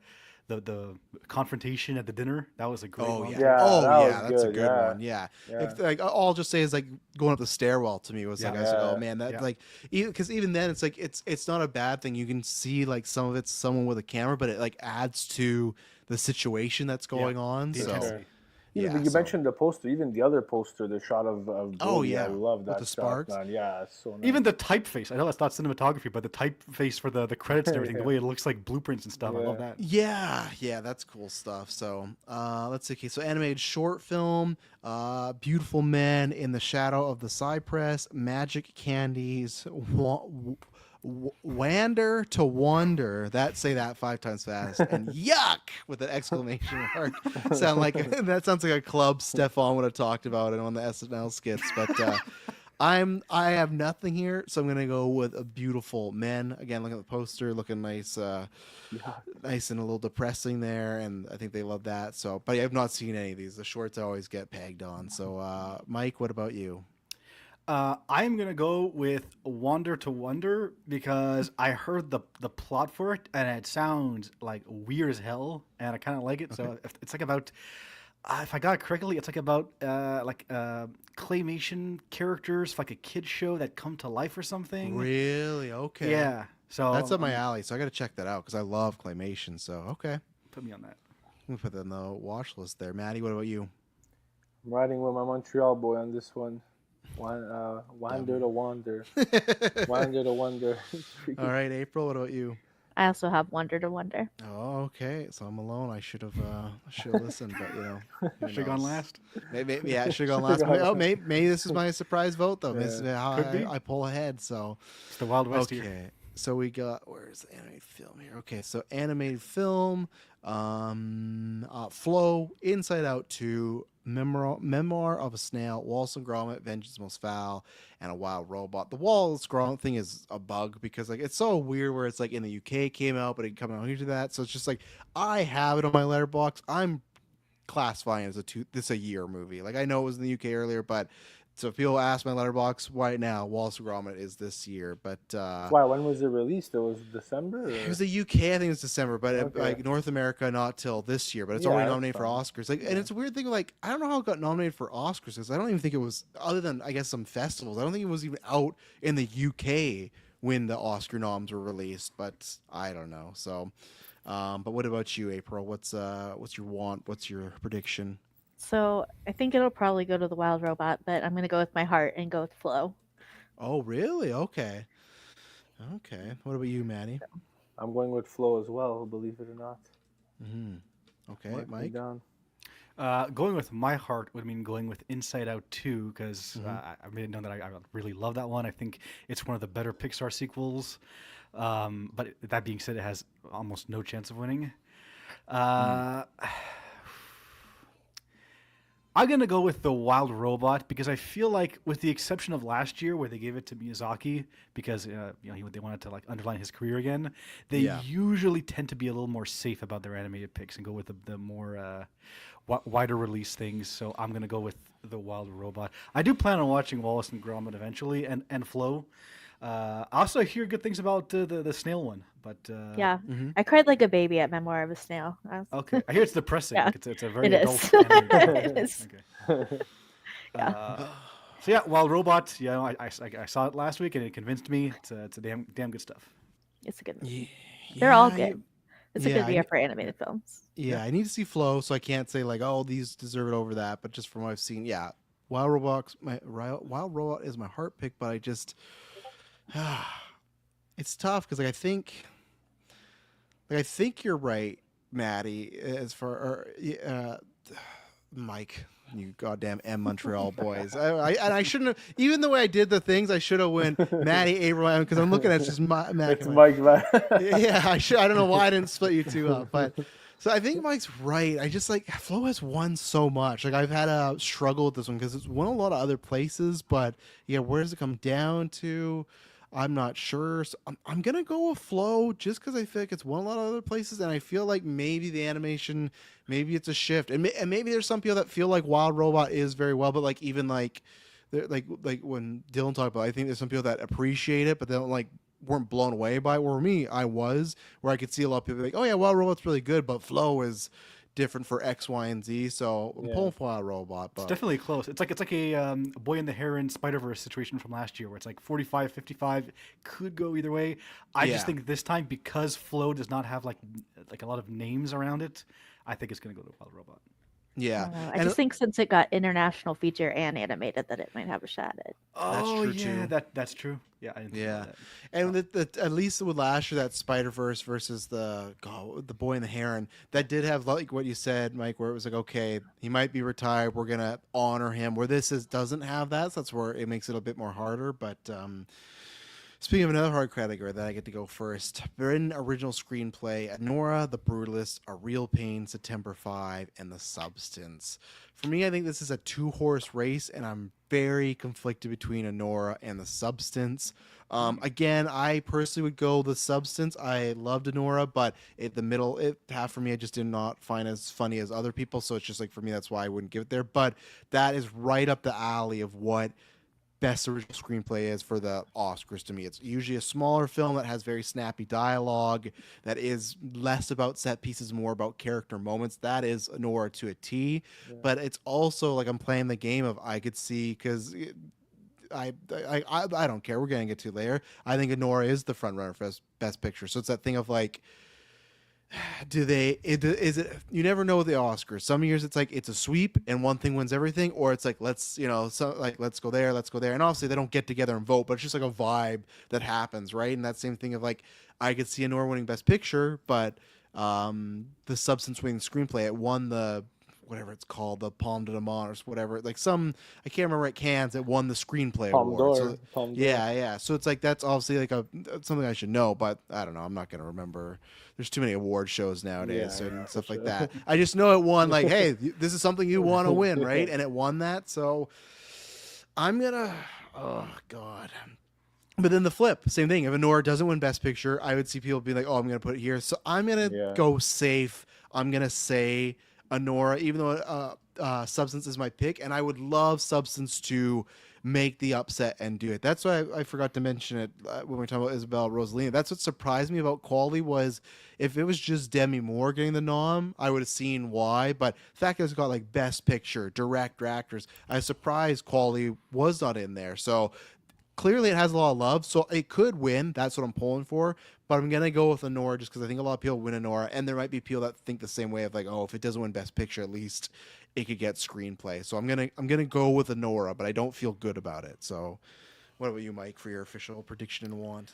confrontation at the dinner, that was a great Oh long yeah, take. Yeah, oh that yeah, was that's a good, good yeah. one. Yeah, Yeah. If, like all I'll just say is like going up the stairwell to me was like I was like, Yeah. oh man, that Yeah. like because even then it's like it's not a bad thing. You can see like some of it's someone with a camera, but it like adds to the situation that's going on. The So intensity. Even yeah, you so- mentioned the poster, even the other poster, the shot of Oh, Brody, yeah, I love with that the shot, sparks. man. Yeah, it's so nice. Even the typeface. I know that's not cinematography, but the typeface for the credits and everything, Yeah. the way it looks like blueprints and stuff, I love Yeah. that. Yeah, that's cool stuff. So let's see. Okay, so animated short film, Beautiful Men in the Shadow of the Cypress, Magic Candies, Wander to Wonder. Say that 5 times fast, and yuck with an exclamation mark. That sounds like a club Stefan would have talked about it on the SNL skits. But I have nothing here, so I'm gonna go with a Beautiful Men. Again, look at the poster, looking nice. Nice and a little depressing there, and I think they love that. So, but I've not seen any of these. The shorts I always get pegged on. So, Mike, what about you? I'm gonna go with Wander to Wonder because I heard the plot for it and it sounds like weird as hell, and I kind of like it. So it's like about, if I got it correctly, it's like about claymation characters, like a kid show that come to life or something. Really? Okay. Yeah. So That's up my alley. So I got to check that out because I love claymation. So, okay, put me on that. I'm gonna put that in the watch list there. Maddie, what about you? I'm riding with my Montreal boy on this one. Wander to Wander. Wander to Wonder. All right, April, what about you? I also have Wonder to Wonder. Oh, okay. So I'm alone. I should have listened, but who Should have gone knows? last. Maybe yeah, I should have gone Should've last. gone last. Maybe this is my surprise vote though. This is Yeah. how Could be. I pull ahead. So It's the Wild West here. okay. So we got where's the animated film here? Okay, so animated film, Flow, Inside Out 2, Memoir of a Snail, Wallace and Gromit, Vengeance Most Foul, and A Wild Robot. The Wallace Gromit thing is a bug because like it's so weird where it's like in the UK it came out, but it come out here to that. So it's just like I have it on my letterbox. I'm classifying it as a year movie. Like I know it was in the UK earlier, but so if people ask my letterbox right now, Wallace and Gromit is this year. But Why? When was it released? It was December. Or? it was the UK, I think it was December, but Okay. like North America, not till this year. But it's Yeah, already that's nominated for fine. Oscars. Like, Yeah. and it's a weird thing. Like, I don't know how it got nominated for Oscars because I don't even think it was, other than I guess some festivals. I don't think it was even out in the UK when the Oscar noms were released. But I don't know. So, but what about you, April? What's your want? What's your prediction? So I think it'll probably go to the Wild Robot, but I'm gonna go with my heart and go with Flow. Oh, really? Okay. Okay. What about you, Maddie? I'm going with Flow as well. Believe it or not. Mm-hmm. Okay, Mark me Mike. down. Going with my heart would mean going with Inside Out 2 because Mhm. I made it known that I really love that one. I think it's one of the better Pixar sequels. But that being said, it has almost no chance of winning. I'm gonna go with the Wild Robot because I feel like, with the exception of last year where they gave it to Miyazaki because they wanted to like underline his career again, they Yeah. usually tend to be a little more safe about their animated picks and go with the more wider release things. So I'm gonna go with the Wild Robot. I do plan on watching Wallace and Gromit eventually and Flow. I also hear good things about the snail one, but Yeah, Mhm. I cried like a baby at Memoir of a Snail. okay. I hear it's depressing. Yeah, Like it's a very it adult is. animated It is. Okay. Yeah. So yeah, Wild Robot. Yeah, I saw it last week and it convinced me. It's a damn good stuff. It's a good movie. Yeah, They're all yeah, good. It's a yeah, good year for animated films. yeah, I need to see Flow, so I can't say like, oh, these deserve it over that. But just from what I've seen, yeah, Wild Robot is my heart pick. But I just, it's tough because like I think you're right, Maddie. As far Mike, you goddamn M Montreal boys. I shouldn't have. Even the way I did the things, I should have went Maddie Abraham because I'm looking at just Mac. It's Mike. Yeah, I should. I don't know why I didn't split you two up, but so I think Mike's right. I just like Flo has won so much. Like I've had a struggle with this one because it's won a lot of other places, but yeah, where does it come down to? I'm not sure. So I'm gonna go with Flow just because I feel like it's won a lot of other places, and I feel like maybe the animation, maybe it's a shift, and maybe there's some people that feel like Wild Robot is very well, but like even like, like when Dylan talked about, I think there's some people that appreciate it, but they don't like weren't blown away by it. Where me, I was, where I could see a lot of people like, oh yeah, Wild Robot's really good, but Flow is different for X, Y, and Z. So I'm Yeah. pulling for Wild Robot, It's but definitely close. It's like a Boy in the Heron Spider-Verse situation from last year where it's like 45-55, could go either way. I Yeah. just think this time, because Flow does not have like a lot of names around it, I think it's gonna go to Wild Robot. yeah, I and just think since it got international feature and animated, that it might have a shot at it. Oh true, yeah, too. that's true. Yeah, I didn't think Yeah. about that. and at least with last year that Spider Verse versus the Boy and the Heron, that did have like what you said, Mike, where it was like, okay, he might be retired, we're gonna honor him. Where this doesn't have that, so that's where it makes it a bit more harder. But speaking of another hard category that I get to go first, written original screenplay: Nora, The Brutalist, A Real Pain, September 5, and The Substance. For me, I think this is a two-horse race, and I'm very conflicted between Nora and The Substance. Again, I personally would go The Substance. I loved Nora, but half for me, I just did not find as funny as other people. So it's just like, for me, that's why I wouldn't give it there. But that is right up the alley of what best original screenplay is for the Oscars to me. It's usually a smaller film that has very snappy dialogue, that is less about set pieces, more about character moments. That is Nora to a T. Yeah. But it's also like I'm playing the game of I could see, because I don't care. We're gonna get to it later. I think Nora is the front runner for best picture. So it's that thing of like, do they? Is it? You never know with the Oscars. Some years it's like it's a sweep and one thing wins everything, or it's like let's go there, let's go there, and obviously they don't get together and vote, but it's just like a vibe that happens, right? And that same thing of like I could see Anora winning Best Picture, but the Substance winning screenplay, it won the whatever it's called, the Palme de Mons, or whatever. Like I can't remember at Cannes, it won the screenplay Palme award. d'Or. So, Palme d'Or. yeah. So it's like that's obviously like something I should know, but I don't know. I'm not gonna remember. There's too many award shows nowadays and stuff like sure. that. I just know it won. Like, hey, this is something you want to win, right? And it won that. So I'm gonna. Oh God. But then the flip, same thing. If Anora doesn't win Best Picture, I would see people be like, "Oh, I'm gonna put it here." So I'm gonna go safe. I'm gonna say Anora, even though Substance is my pick, and I would love Substance to make the upset and do it. That's why I forgot to mention it when we were talking about Isabel Rossellini. That's what surprised me about Quality was if it was just Demi Moore getting the nom, I would have seen why. But the fact that it's got like Best Picture, Director, Actors, I was surprised Quality was not in there. So clearly it has a lot of love, so it could win. That's what I'm pulling for. But I'm gonna go with Anora just because I think a lot of people win Anora, and there might be people that think the same way of like, oh, if it doesn't win Best Picture, at least it could get screenplay. So I'm gonna go with Anora, but I don't feel good about it. So, what about you, Mike, for your official prediction and want?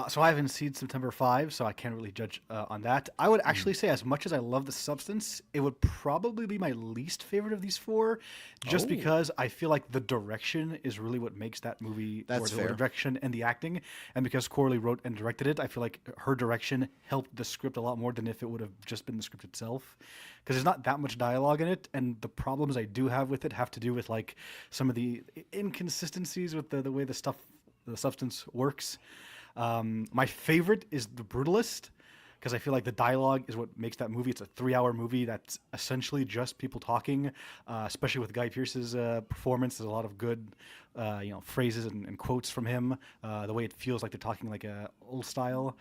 So I haven't seen September 5, so I can't really judge on that. I would actually say, as much as I love The Substance, it would probably be my least favorite of these four, just because I feel like the direction is really what makes that movie. That's fair. The direction and the acting, and because Corley wrote and directed it, I feel like her direction helped the script a lot more than if it would have just been the script itself, because there's not that much dialogue in it, and the problems I do have with it have to do with like some of the inconsistencies with the way the substance works. My favorite is The Brutalist, because I feel like the dialogue is what makes that movie. It's a 3-hour movie that's essentially just people talking, especially with Guy Pearce's performance. There's a lot of good, phrases and quotes from him. The way it feels like they're talking like a old style.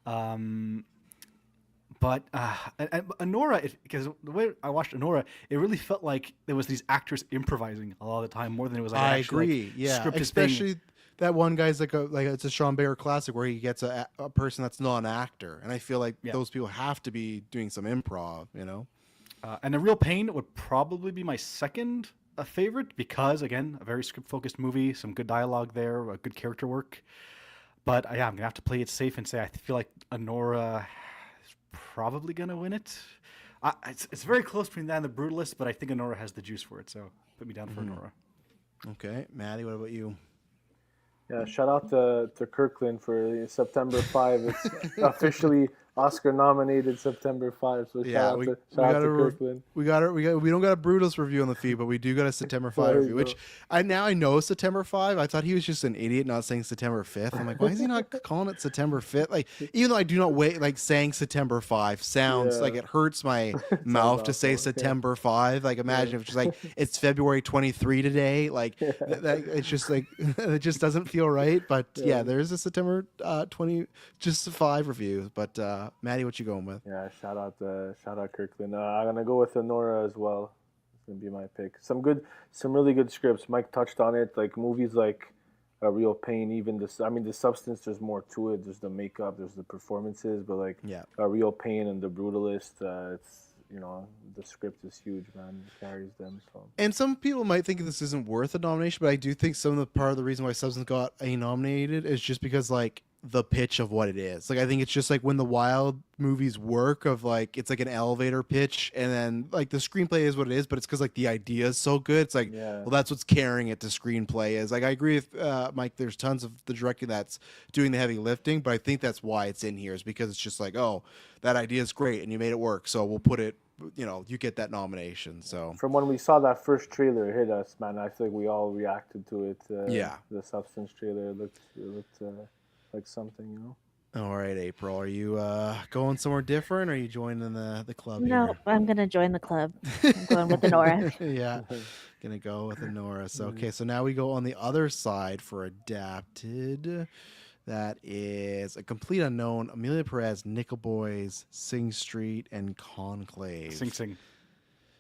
But Anora, because the way I watched Anora, it really felt like there was these actors improvising a lot of the time more than it was like I actually agree. like Yeah, scripted especially thing. that one guy's like it's a Sean Baker classic where he gets a person that's not an actor, and I feel like those people have to be doing some improv, you know. And A Real Pain would probably be my second favorite because, again, a very script-focused movie, some good dialogue there, good character work. But I'm going to have to play it safe and say I feel like Anora is probably going to win it. It's very close between that and The Brutalist, but I think Anora has the juice for it, so put me down for Anora. Okay, Maddie, what about you? Yeah, shout out to Kirkland for September 5. It's officially Oscar nominated September 5. So shout out to Kirkland. We don't got a Brutalist review on the feed, but we do got a September 5 review, which I know September 5. I thought he was just an idiot not saying September 5th. I'm like, why is he not calling it September 5th? Like, even though I do not wait, like saying September 5 sounds like it hurts my mouth to say September 5. Like, imagine if it's just like it's February 23 today. Like, it's just like it just doesn't feel right. But yeah, there's a September 5 review. But Maddie, what you going with? Yeah, shout out Kirkland. I'm gonna go with Anora as well. It's gonna be my pick. Some really good scripts. Mike touched on it. Like movies like A Real Pain. Even the Substance. There's more to it. There's the makeup. There's the performances. But like A Real Pain and The Brutalist. It's the script is huge, man. It carries them. So. And some people might think this isn't worth a nomination, but I do think part of the reason why Substance got nominated is just because like the pitch of what it is. Like I think it's just like when the Wild movies work of like it's like an elevator pitch, and then like the screenplay is what it is, but it's because like the idea is so good. It's like well, that's what's carrying it to screenplay. Is like I agree with Mike. There's tons of the directing that's doing the heavy lifting, but I think that's why it's in here is because it's just like that idea is great and you made it work, so we'll put it. You get that nomination. So from when we saw that first trailer hit us, man, I think we all reacted to it. The Substance trailer looked like something, All right, April, are you going somewhere different, or are you joining the club? No, here? I'm gonna join the club. I'm going with Anora. Yeah, gonna go with Anora. So okay, so now we go on the other side for adapted. That is a complete unknown. Amelia Perez, Nickel Boys, Sing Street, and Conclave. Sing.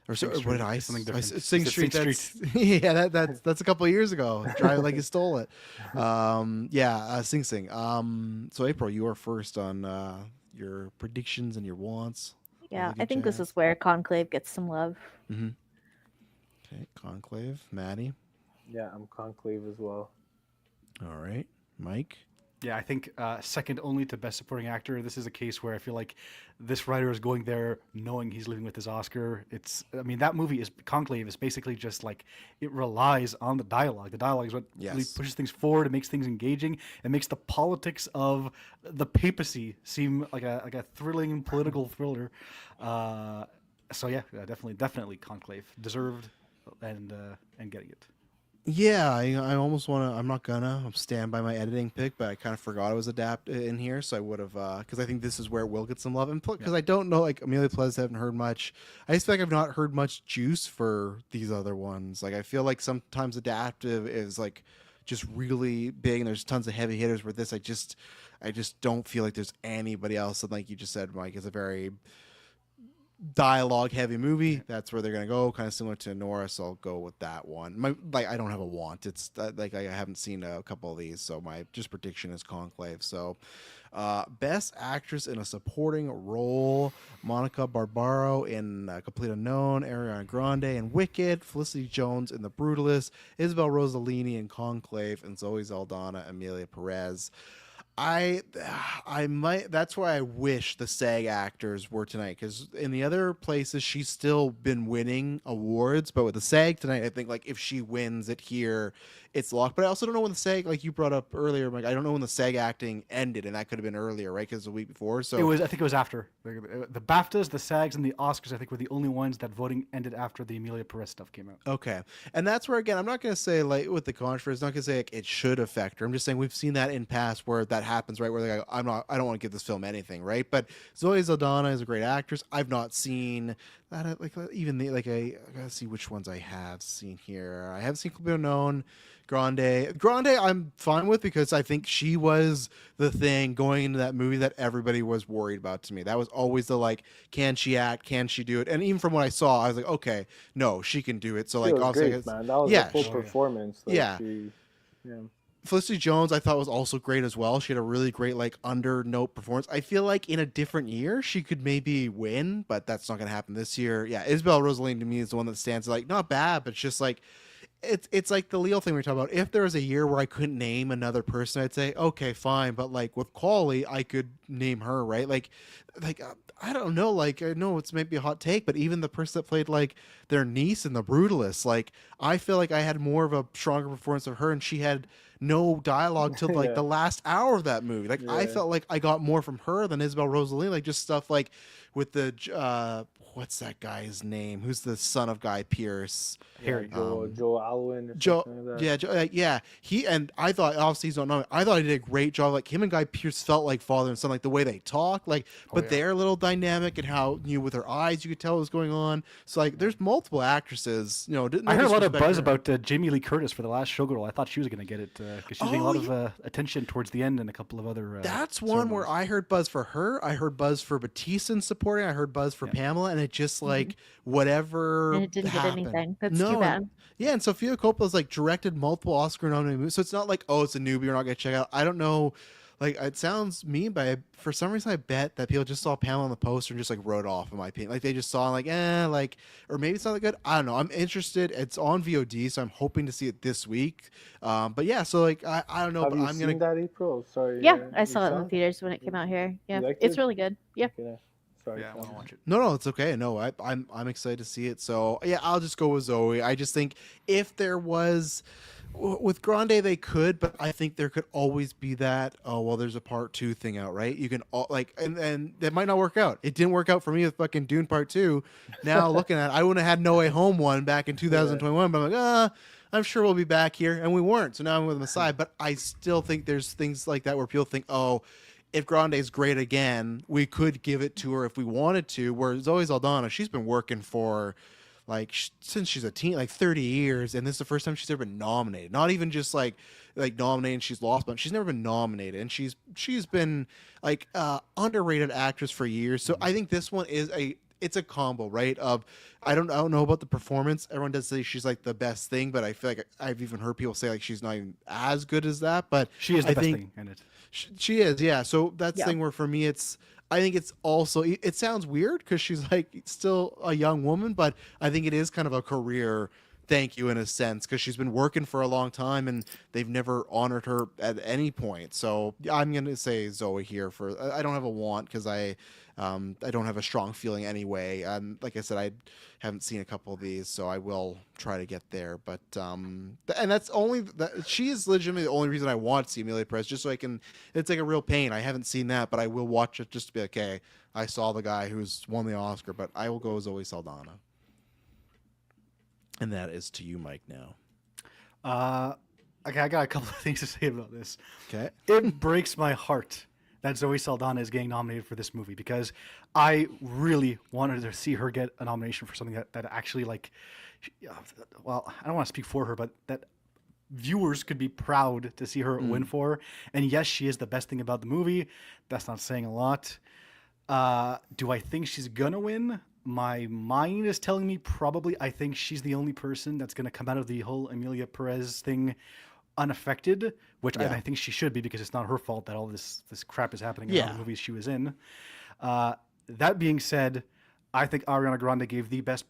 Or what did I something different? Sing Street. That's a couple of years ago. Drive like you stole it. Sing. So April, you are first on your predictions and your wants. Yeah, All the I good think this jazz. is where Conclave gets some love. Mm-hmm. Okay, Conclave, Maddie. Yeah, I'm Conclave as well. All right, Mike. Yeah, I think second only to Best Supporting Actor. This is a case where I feel like this writer is going there knowing he's leaving with his Oscar. I mean, that movie is Conclave is basically just like it relies on the dialogue. The dialogue is what really Yes. pushes things forward. It makes things engaging. It makes the politics of the papacy seem like a thrilling political thriller. So yeah, definitely Conclave, deserved, and getting it. Yeah, I almost want to. I'm not gonna stand by my editing pick, but I kind of forgot it was adapted in here, so I would have because I think this is where it will get some love, and because I don't know, like Amelia Perez, haven't heard much. I just feel like I've not heard much juice for these other ones. Like I feel like sometimes adaptive is like just really big, and there's tons of heavy hitters. With this, I just don't feel like there's anybody else. And like you just said, Mike, is a very dialogue heavy movie. That's where they're gonna go, kind of similar to Nora, so I'll go with that one. I don't have a want. It's like I haven't seen a couple of these, so my just prediction is Conclave. So best actress in a supporting role: Monica Barbaro in Complete Unknown, Ariana Grande in Wicked, Felicity Jones in The Brutalist, Isabel Rossellini in Conclave, and Zoe Saldana, Amelia Perez. I might. That's why I wish the SAG actors were tonight, because in the other places she's still been winning awards, but with the SAG tonight, I think like if she wins it here, it's locked. But I also don't know when the SAG, like you brought up earlier, Mike. I don't know when the SAG acting ended, and that could have been earlier, right? Because the week before. So I think it was after the BAFTAs, the SAGs, and the Oscars. I think were the only ones that voting ended after the Amelia Perez stuff came out. Okay, and that's where again I'm not going to say like with the controversy, I'm not going to say like, it should affect her. I'm just saying we've seen that in past where that happens, right? Where they're like, I don't want to give this film anything, right? But Zoe Saldana is a great actress. I've not seen that like even the like I gotta see which ones I have seen here. I haven't seen Complete Unknown. Grande, I'm fine with because I think she was the thing going into that movie that everybody was worried about to me. That was always the like, can she act? Can she do it? And even from what I saw, I was like, okay, no, she can do it. So like, It was obviously, great, man. That was yeah, a full performance. Like, yeah. Yeah. Felicity Jones, I thought was also great as well. She had a really great like under note performance. I feel like in a different year she could maybe win, but that's not gonna happen this year. Yeah, Isabel Rossellini to me is the one that stands like not bad, but it's just like it's like the Leo thing we talk about. If there was a year where I couldn't name another person, I'd say okay, fine. But like with Cauley, I could name her, right? Like I don't know. Like I know it's maybe a hot take, but even the person that played like their niece in The Brutalist, like I feel like I had more of a stronger performance of her, and she had no dialogue till like Yeah. the last hour of that movie. Like I Yeah. felt like I got more from her than Isabel Rossellini. Like just stuff like with the what's that guy's name? Who's the son of Guy Pearce? Harry. Joe Alwyn. Or Joe, something like that. yeah, yeah. He and I thought obviously he's not knowing. I thought he did a great job. Like him and Guy Pearce felt like father and son, like the way they talk, like but yeah. their little dynamic and how with her eyes you could tell what was going on. So like there's multiple actresses. No I heard a lot of disrespect buzz her. about Jamie Lee Curtis for the last Showgirl. I thought she was going to get it because she's getting a lot of attention towards the end and a couple of other. That's one where I heard buzz for her. I heard buzz for Batista in supporting. I heard buzz for Pamela, and it just like whatever. And it didn't happened. get anything. That's No, too bad. Yeah, and Sofia Coppola's like directed multiple Oscar-nominated movies, so it's not like it's a newbie we're not gonna check out. I don't know, like it sounds mean, but for some reason I bet that people just saw Pamela on the poster and just like wrote off. In my opinion, like they just saw like or maybe it's not that good. I don't know. I'm interested. It's on VOD, so I'm hoping to see it this week. But yeah, so like I don't know, Have but you I'm seen gonna. that, April? Sorry. Yeah, I you saw it in the theaters when it came out here. Yeah, liked it's it? really good. Yeah. Okay. Sorry. Yeah, I want to watch it. No, it's okay. No, I'm excited to see it. So yeah, I'll just go with Zoe. I just think if there was with Grande, they could, but I think there could always be that. Oh well, there's a part 2 thing out, right? You can and that might not work out. It didn't work out for me with fucking Dune Part 2. Now looking at it, I wouldn't have had No Way Home 1 back in 2021, but I'm like I'm sure we'll be back here, and we weren't. So now I'm with them aside, but I still think there's things like that where people think, if Grande's great again, we could give it to her if we wanted to. Where Zoe Saldana, she's been working for since she's a teen, like 30 years, and this is the first time she's ever been nominated. Not even just like nominated and she's lost, but she's never been nominated, and she's been like underrated actress for years. So I think this one is it's a combo, right? Of I don't know about the performance. Everyone does say she's like the best thing, but I feel like I've even heard people say like she's not even as good as that. But She is the I best think thing in it. she is, yeah. So that's the thing where for me, it's I think it's also, it sounds weird because she's like still a young woman, but I think it is kind of a career thank you in a sense because she's been working for a long time and they've never honored her at any point. So I'm gonna say Zoe here for. I don't have a want because I don't have a strong feeling anyway. Like I said, I haven't seen a couple of these, so I will try to get there. But and that's only that she is legitimately the only reason I want to see Amelia Perez, just so I can. It's like a real pain. I haven't seen that, but I will watch it just to be like, okay, I saw the guy who's won the Oscar, but I will go Zoe Saldana. And that is to you, Mike. Now, Okay, I got a couple of things to say about this. okay. It breaks my heart that Zoe Saldana is getting nominated for this movie because I really wanted to see her get a nomination for something that actually well, I don't want to speak for her, but that viewers could be proud to see her win for. And yes, she is the best thing about the movie. That's not saying a lot. Do I think she's gonna win? My mind is telling me probably. I think she's the only person that's gonna come out of the whole Amelia Perez thing unaffected, which Yeah. I think she should be because it's not her fault that all this crap is happening in all Yeah. the movies she was in. That being said, I think Ariana Grande gave the best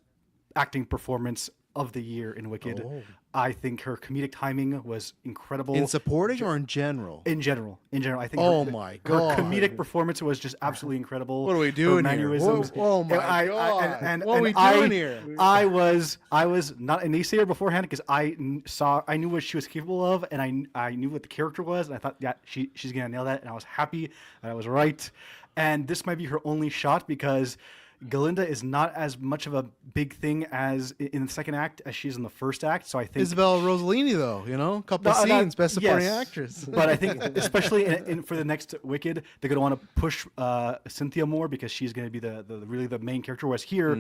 acting performance of the year in Wicked. Oh. I think her comedic timing was incredible. In supporting or in general? In general, I think. Oh her, my her God. comedic performance was just absolutely incredible. What are we Her doing here? mannerisms. Oh my God. What are we doing here? I was not a naysayer beforehand because I knew what she was capable of, and I knew what the character was, and I thought, yeah, she's gonna nail that, and I was happy that I was right. And this might be her only shot because Galinda is not as much of a big thing as in the second act as she is in the first act. So I think Isabella Rossellini, though, couple scenes, best supporting actress. But I think, especially for the next Wicked, they're going to want to push Cynthia more because she's going to be the really the main character. Whereas here,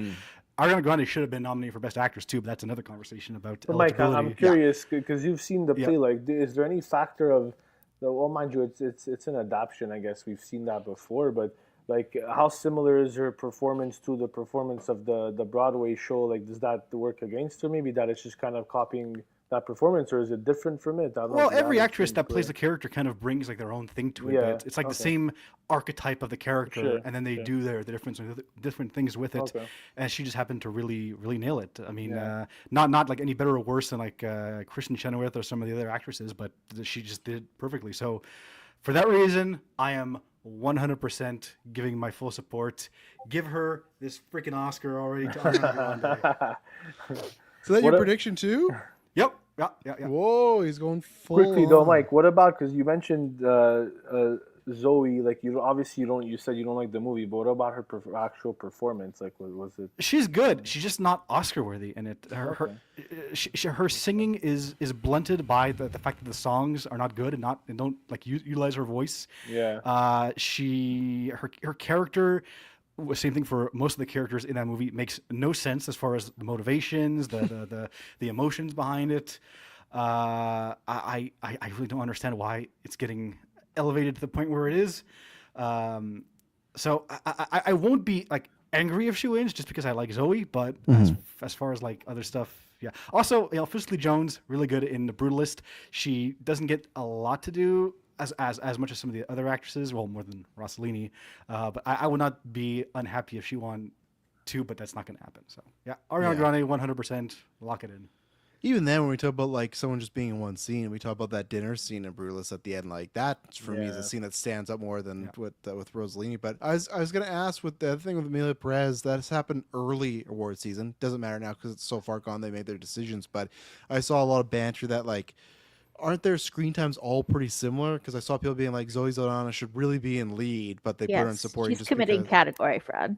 Ariana Grande should have been nominated for Best Actress too, but that's another conversation about But Mike, eligibility. I'm curious because you've seen the Yeah. play. Like, is there any factor of well, mind you, it's an adaptation. I guess we've seen that before, but like, how similar is her performance to the performance of the Broadway show? Like, does that work against her? Maybe that it's just kind of copying that performance, or is it different from it? I don't know Well, if every that actress seems that plays clear. the character kind of brings like their own thing to it. Yeah, But it's like the okay. same archetype of the character, Sure, and then they sure. do the different things with it. Okay. And she just happened to really nail it. I mean, Yeah. not like any better or worse than like Kristen Chenoweth or some of the other actresses, but she just did it perfectly. So, for that reason, I am 100% giving my full support. Give her this freaking Oscar already to Ariana Grande. So that What your a- prediction too? Yep. Yeah. Whoa, he's going full. Quickly though, on. Mike, what about, because you mentioned Zoe, like you said you don't like the movie, but what about her actual performance? Like, was it? She's good. She's just not Oscar worthy in it. Her singing is blunted by the fact that the songs are not good and don't like utilize her voice. Yeah. Her character, same thing for most of the characters in that movie, makes no sense as far as the motivations, the emotions behind it. I really don't understand why it's getting elevated to the point where it is. So I won't be like angry if she wins just because I like Zoe, but as far as like other stuff, yeah. Also, Felicity Jones, really good in The Brutalist. She doesn't get a lot to do as much as some of the other actresses, well, more than Rossellini. But I would not be unhappy if she won too, but that's not going to happen. So yeah, Ariana Grande, 100%, lock it in. Even then, when we talk about like someone just being in one scene, we talk about that dinner scene in Brutalist at the end. Like that, for me, is a Yeah. scene that stands up more than with Rossellini. But I was gonna ask with the other thing with Amelia Perez, that has happened early award season. Doesn't matter now because it's so far gone. They made their decisions. But I saw a lot of banter that like, aren't their screen times all pretty similar? Because I saw people being like, Zoe Saldana should really be in lead, but they put her in Yes, supporting. she's just committing because, category fraud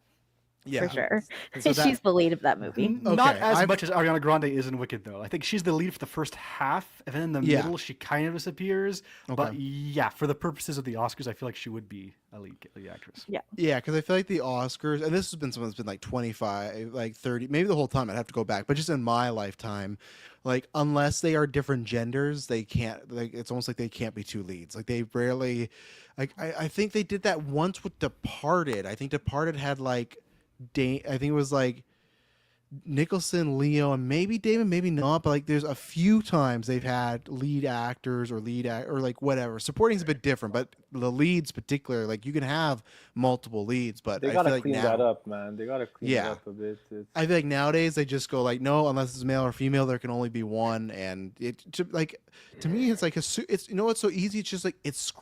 for sure. So that- She's the lead of that movie. Not Okay, as much as Ariana Grande is in Wicked, though. I think she's the lead for the first half, and then in the Yeah. middle, she kind of disappears. But Okay. yeah, for the purposes of the Oscars, I feel like she would be a lead actress. Yeah. Yeah, because I feel like the Oscars, and this has been someone that's been like 25, like 30, maybe the whole time. I'd have to go back, but just in my lifetime, like unless they are different genders, they can't. Like it's almost like they can't be two leads. Like they rarely. Like I think they did that once with Departed. I think Departed had like, I think it was like Nicholson, Leo, and maybe Damon, maybe not, but like there's a few times they've had lead actors or or like whatever. Supporting's a bit different, but the leads particular, like you can have multiple leads, but They I feel gotta like clean that now, up, man. They gotta clean it yeah, up a bit. It's I feel like nowadays they just go like, no, unless it's male or female, there can only be one, and like to me, it's like it's it's so easy. It's just like it's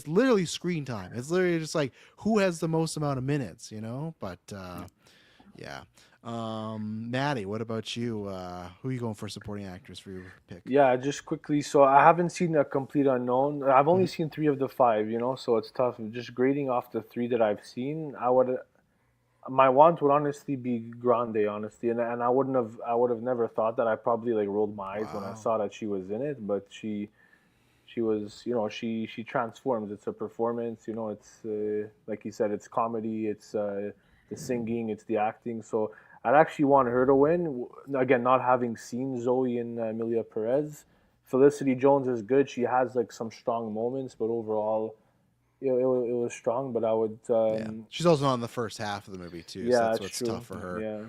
literally screen time. It's literally just like who has the most amount of minutes, But yeah. Maddie, what about you? Who are you going for supporting actress for your pick? Yeah, just quickly. So I haven't seen A Complete Unknown. I've only Mhm. seen three of the five, so it's tough. Just grading off the three that I've seen, my want would honestly be Grande, honestly, and I would have never thought that. I probably like rolled my eyes when I Wow. saw that she was in it, but she was, she transforms. It's a performance, it's like you said, it's comedy, it's the singing, it's the acting. So I'd actually want her to win. Again, not having seen Zoe and Amelia Perez, Felicity Jones is good. She has like some strong moments, but overall, it was strong. But I would, Yeah, she's also not in the first half of the movie too, so yeah, that's that's what's true. tough for her. Yeah,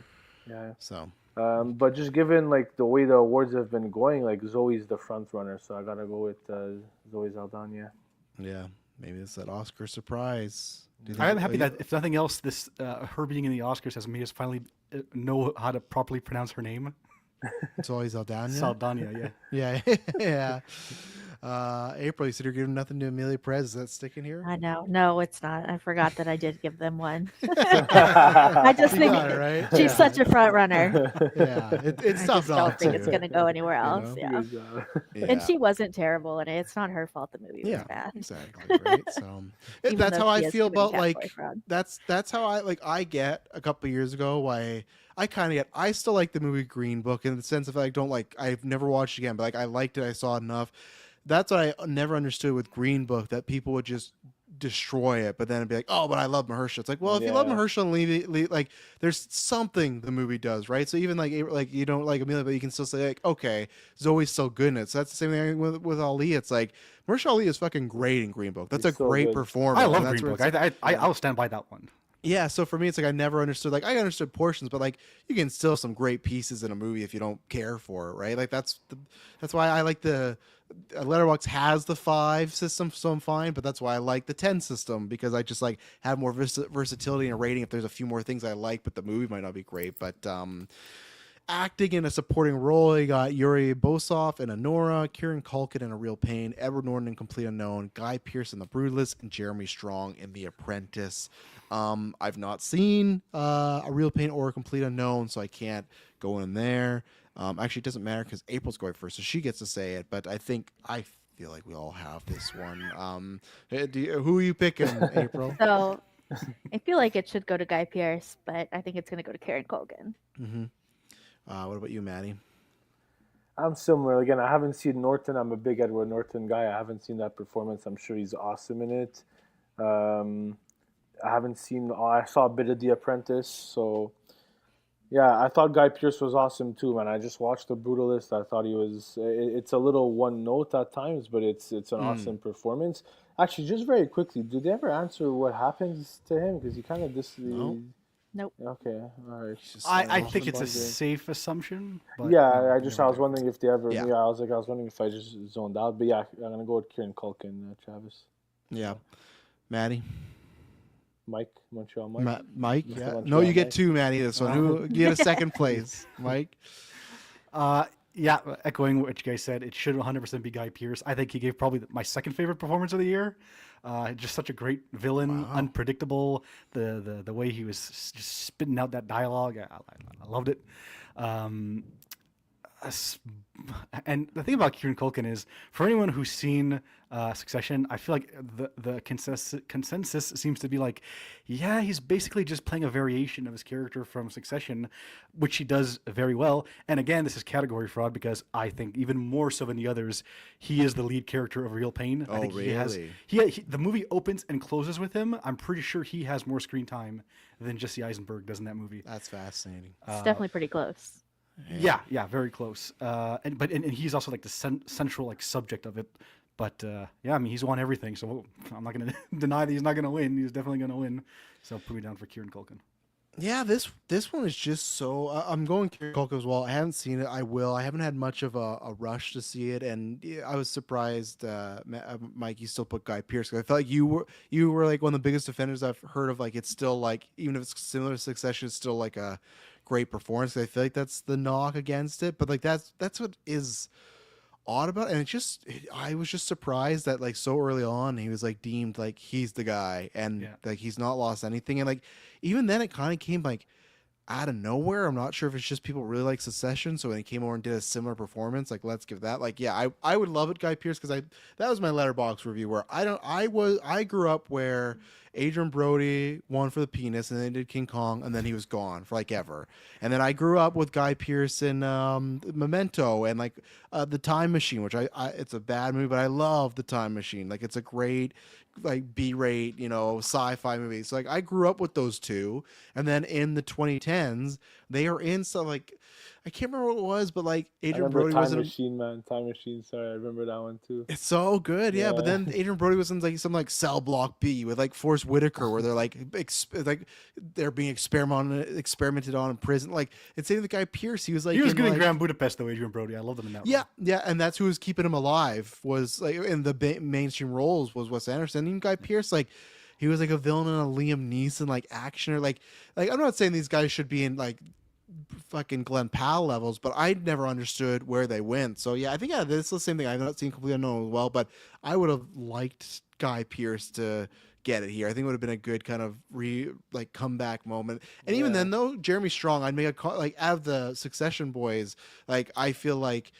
yeah. So But just given like the way the awards have been going, like Zoe's the front runner, so I gotta go with Zoe Saldana. yeah, maybe it's that Oscar surprise. Do you I am think? happy that if nothing else, this her being in the Oscars has made us finally know how to properly pronounce her name. It's always Aldana. Saldana, yeah. Yeah, yeah. April, you said you're giving nothing to Amelia Perez. Is that sticking here? I know. No, it's not. I forgot that I did give them one. I just think got it, right? she's Yeah. such a front runner. Yeah, it's I tough just don't not think it's to. gonna go anywhere else. know? Yeah. Good job. Yeah. And she wasn't terrible in it. It's not her fault the movie was Yeah, bad. exactly. Right. So Even that's though how she I is feel committing about like category fraud. that's how I get a couple of years ago why I kind of get I still like the movie Green Book in the sense of I don't like I've never watched it again, but like I liked it, I saw enough. That's what I never understood with Green Book, that people would just destroy it, but then it'd be like, oh, but I love Mahershala. It's like, well, if you love Yeah. Mahershala and leave, like, there's something the movie does, right? So even like you don't like Amelia, but you can still say like, okay, Zoe's so good in it. So that's the same thing with Ali. It's like Mahershala Ali is fucking great in Green Book. That's He's a so great good. performance. I and love that's Green where Book. it's- I'll stand by that one. yeah, so for me, it's like I never understood. Like I understood portions, but like you can still some great pieces in a movie if you don't care for it, right? Like that's why I like the Letterboxd has the 5 system, so I'm fine. But that's why I like the 10 system, because I just like have more versatility in a rating if there's a few more things I like, but the movie might not be great. But acting in a supporting role, you got Yuri Bosoff in Anora, Kieran Culkin in A Real Pain, Edward Norton in Complete Unknown, Guy Pearce in The Brutalist, and Jeremy Strong in The Apprentice. I've not seen A Real Pain or A Complete Unknown, so I can't go in there. Actually, it doesn't matter because April's going first, so she gets to say it. But I feel like we all have this one. Who are you picking, April? So I feel like it should go to Guy Pearce, but I think it's gonna go to Karen Colgan. Mm-hmm. What about you, Maddie? I'm similar. Again, I haven't seen Norton. I'm a big Edward Norton guy. I haven't seen that performance. I'm sure he's awesome in it. I haven't seen. I saw a bit of The Apprentice, so yeah, I thought Guy Pearce was awesome too, man. I just watched The Brutalist. I thought he was. It's a little one note at times, but it's an awesome performance. Actually, just very quickly, did they ever answer what happens to him? Because he kind of No. Nope. Okay, all right. I was think it's a wondering. safe assumption. But, Yeah, no, I never was do. wondering if they ever. Yeah. Yeah, I was wondering if I just zoned out. But yeah, I'm gonna go with Kieran Culkin, Travis, Yeah, Maddie. Mike, Montreal Mike. Mike, Mr. yeah. Montreal No, you get Mike. 2, Maddie. This one. Who get a second place, Mike? Yeah, echoing what you guys said, it should 100% be Guy Pearce. I think he gave probably my second favorite performance of the year. Just such a great villain, Wow. unpredictable. The way he was just spitting out that dialogue, I loved it. And the thing about Kieran Culkin is, for anyone who's seen Succession, I feel like the consensus seems to be like, yeah, he's basically just playing a variation of his character from Succession, which he does very well. And again, this is category fraud because I think even more so than the others, he is the lead character of Real Pain. I Oh, think really? the movie opens and closes with him. I'm pretty sure he has more screen time than Jesse Eisenberg does in that movie. That's fascinating. It's definitely pretty close. Yeah, very close. And he's also like the central like subject of it. But yeah, I mean, he's won everything, so I'm not gonna deny that he's not gonna win. He's definitely gonna win. So put me down for Kieran Culkin. Yeah, this one is just so. I'm going Kiriko as well. I haven't seen it. I will. I haven't had much of a rush to see it, and yeah, I was surprised, Mike. You still put Guy Pearce. 'Cause I felt like you were like one of the biggest defenders I've heard of. Like it's still like even if it's similar to Succession, it's still like a great performance. I feel like that's the knock against it, but like that's what is odd about it. And I was just surprised that like so early on he was like deemed like he's the guy and Yeah. like he's not lost anything, and like even then it kind of came like out of nowhere. I'm not sure if it's just people really like Secession, so when he came over and did a similar performance, like let's give that. Like, yeah, I would love it, Guy Pearce, because I that was my letterbox review where I grew up where Adrian Brody won for the penis, and then he did King Kong, and then he was gone for like ever. And then I grew up with Guy Pearce in Memento and like the Time Machine, which I it's a bad movie, but I love the Time Machine. Like it's a great like B-rate, sci-fi movie. So like I grew up with those two, and then in the 2010s, they are in stuff like I can't remember what it was, but like I Adrian remember Brody was Time in. Machine, man. Time Machine. Sorry, I remember that one too. It's so good, yeah. But Yeah. then Adrian Brody was in like some like Cell Block B with like Forrest Whitaker, where they're like like they're being experimented on in prison. Like it's same with the Guy Pearce. He was like He was in, good in like, Grand Budapest, though. Adrian Brody, I loved him in that. yeah, Role. yeah, and that's who was keeping him alive. Was like in the mainstream roles was Wes Anderson. Even Guy Pearce, like he was like a villain in a Liam Neeson like action or like I'm not saying these guys should be in like fucking Glenn Powell levels, but I never understood where they went. So yeah, I think this is the same thing. I've not seen Complete Unknown as well, but I would have liked Guy Pearce to get it here. I think it would have been a good kind of comeback moment. And even Yeah. then, though, Jeremy Strong, I'd make like out of the Succession boys. Like I feel like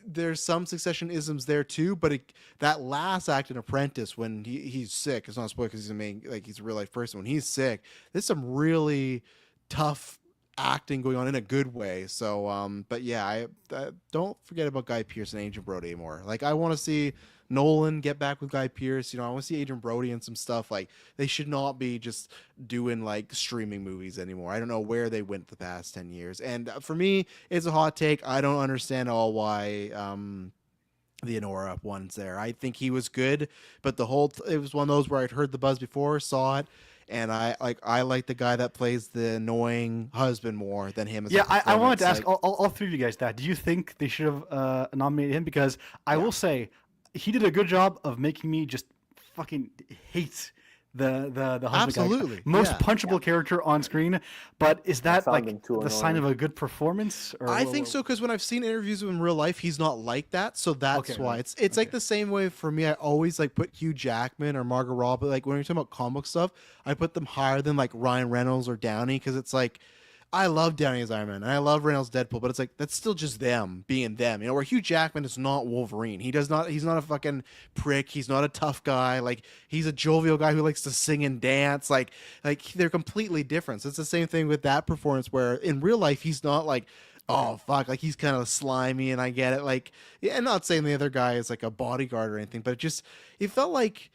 there's some Succession isms there too, but that last act in Apprentice when he's sick, it's not a spoiler because he's a main like he's a real life person. When he's sick, there's some really tough acting going on in a good way. So, but yeah, I don't forget about Guy Pearce and Adrian Brody anymore. Like I want to see Nolan get back with Guy Pearce. I want to see Adrian Brody and some stuff. Like they should not be just doing like streaming movies anymore. I don't know where they went the past 10 years. And for me, it's a hot take. I don't understand all why the Honora one's there. I think he was good, but it was one of those where I'd heard the buzz before, saw it, and I like the guy that plays the annoying husband more than him as Yeah, a I wanted to ask performance. all three of you guys that. Do you think they should have nominated him? Because I will say he did a good job of making me just fucking hate the husband Absolutely, guy. Most yeah. punchable character on screen. But is that found like him too the sign of annoying. a good performance? Or I think so because when I've seen interviews with him in real life, he's not like that. So that's Okay, why right. it's like the same way for me. I always like put Hugh Jackman or Margot Robbie. Like when you're talking about comic stuff, I put them higher than like Ryan Reynolds or Downey because it's like I love Downey as Iron Man and I love Reynolds Deadpool, but it's like that's still just them being them. Where Hugh Jackman is not Wolverine. He's not a fucking prick. He's not a tough guy. Like he's a jovial guy who likes to sing and dance. Like they're completely different. So it's the same thing with that performance where in real life he's not like oh fuck, like he's kind of slimy and I get it. Like yeah, I'm not saying the other guy is like a bodyguard or anything, but it felt like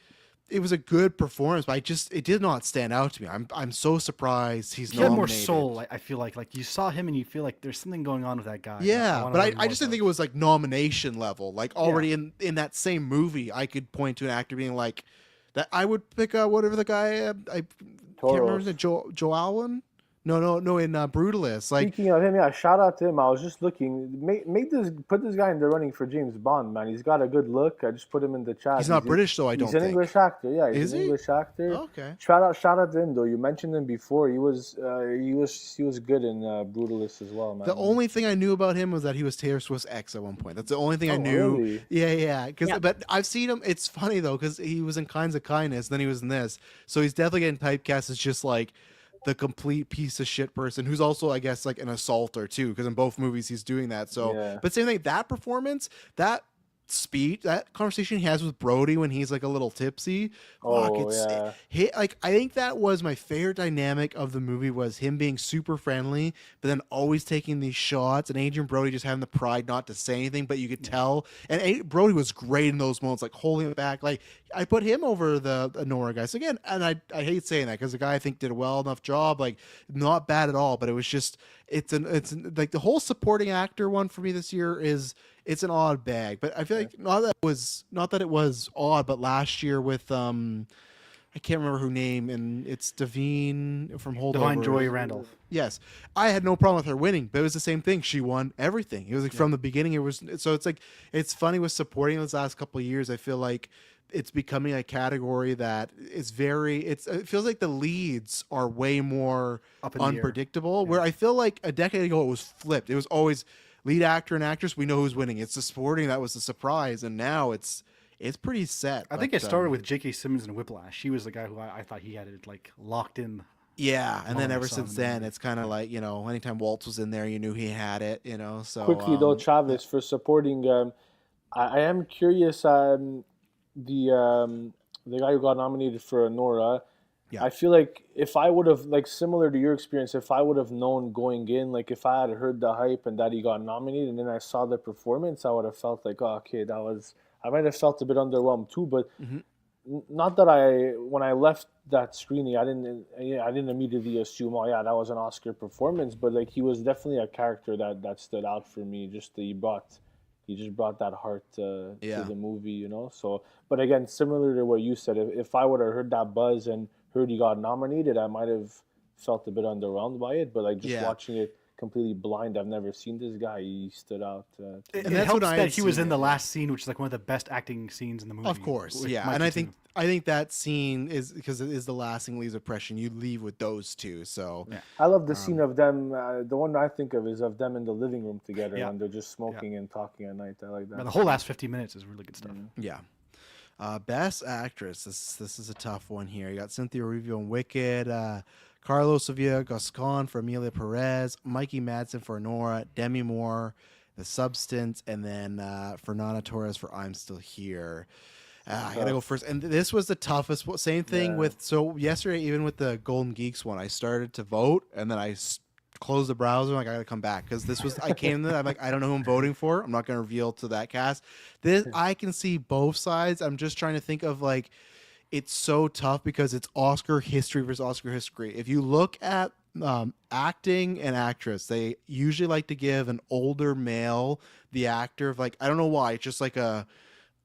it was a good performance, but it did not stand out to me. I'm so surprised he's he had more nominated. soul. I feel like you saw him and you feel like there's something going on with that guy. Yeah, wanna but know I more just didn't about think it was like nomination level. Like already in that same movie, I could point to an actor being like that. I would pick whatever the guy I can't remember Toros. the Joe Alwyn. No, in Brutalist. Like Speaking of him, yeah, shout out to him. I was just looking. Put this guy in the running for James Bond, man. He's got a good look. I just put him in the chat. he's not British, though. I don't He's an think. English actor. Yeah, Is he's an he? English actor. Okay. Shout out to him though. You mentioned him before. He was good in Brutalist as well, man. The only thing I knew about him was that he was Taylor Swift's ex at one point. That's the only thing I Oh, knew. really? Yeah. Yeah. But I've seen him. It's funny though, because he was in Kinds of Kindness, then he was in this, so he's definitely getting typecast as just like the complete piece of shit person who's also, I guess, like an assaulter too, because in both movies he's doing that. So, Yeah. but same thing. That performance, that speech, that conversation he has with Brody when he's like a little tipsy. Oh, yeah. Like I think that was my favorite dynamic of the movie was him being super friendly, but then always taking these shots, and Adrian Brody just having the pride not to say anything, but you could tell. And Brody was great in those moments, like holding it back. Like I put him over the Nora guys again, and I hate saying that because the guy I think did a well enough job, like not bad at all, but it was just like the whole supporting actor one for me this year is. It's an odd bag, but I feel like not that it was odd, but last year with I can't remember her name, and it's Devine from Holdover. Divine Joy Randolph. Yes, I had no problem with her winning, but it was the same thing. She won everything. It was like from the beginning. It was so it's like it's funny with supporting those last couple of years. I feel like it's becoming a category that is very. It feels like the leads are way more Up in the air. unpredictable. Where I feel like a decade ago it was flipped. It was always lead actor and actress. We know who's winning. It's the supporting that was the surprise, and now it's pretty set. I think it started with J.K. Simmons and Whiplash. She was the guy who I thought he had it like locked in. Yeah, and then Holiday ever song since in the then, movie. it's kind of like anytime Waltz was in there, you knew he had it. So Quickly though, Travis, for supporting, I am curious. The guy who got nominated for Nora, Yeah. I feel like if I would have, like, similar to your experience, if I would have known going in, like if I had heard the hype and that he got nominated, and then I saw the performance, I would have felt like, oh, okay, that was. I might have felt a bit underwhelmed too, but not that when I left that screening, I didn't immediately assume, oh yeah, that was an Oscar performance, but like he was definitely a character that stood out for me. Just that he just brought that heart to the movie, So, but again, similar to what you said, if I would have heard that buzz and heard he got nominated, I might have felt a bit underwhelmed by it. But like just watching it completely blind, I've never seen this guy. He stood out. It that's helps what I that had he was seen in the it, last scene, which is like one of the best acting scenes in the movie. of course, with yeah, Mikey and I too. think that scene is because it is the lasting leaves impression. You leave with those two, so I love the scene of them. The one I think of is of them in the living room together Yeah. when they're just smoking and talking at night. I like that. But the whole last 15 minutes is really good stuff. yeah. Best actress. This is a tough one here. You got Cynthia Erivo in Wicked, Carlos Sevilla Gascon for Amelia Perez, Mikey Madsen for Nora, Demi Moore, The Substance, and then Fernanda Torres for I'm Still Here. I gotta go first, and this was the toughest. Same thing with yesterday, even with the Golden Geeks one, I started to vote, and then I closed the browser. I'm like, I gotta come back because this was. I came to. I'm like, I don't know who I'm voting for. I'm not gonna reveal to that cast. This I can see both sides. I'm just trying to think of like, it's so tough because it's Oscar history versus Oscar history. If you look at acting and actress, they usually like to give an older male the actor of like I don't know why. It's just like a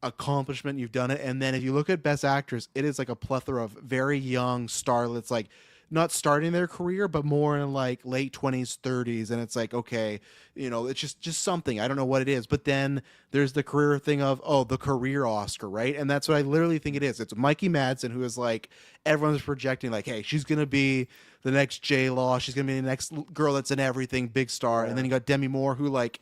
accomplishment, you've done it. And then if you look at best actress, it is like a plethora of very young starlets, like not starting their career but more in like late 20s 30s, and it's like, okay, it's just something, I don't know what it is. But then there's the career thing of the career Oscar, right? And that's what I literally think it is. It's Mikey Madsen, who is like everyone's projecting like, hey, she's gonna be the next J-Law, she's gonna be the next girl that's in everything, big star. And then you got Demi Moore, who like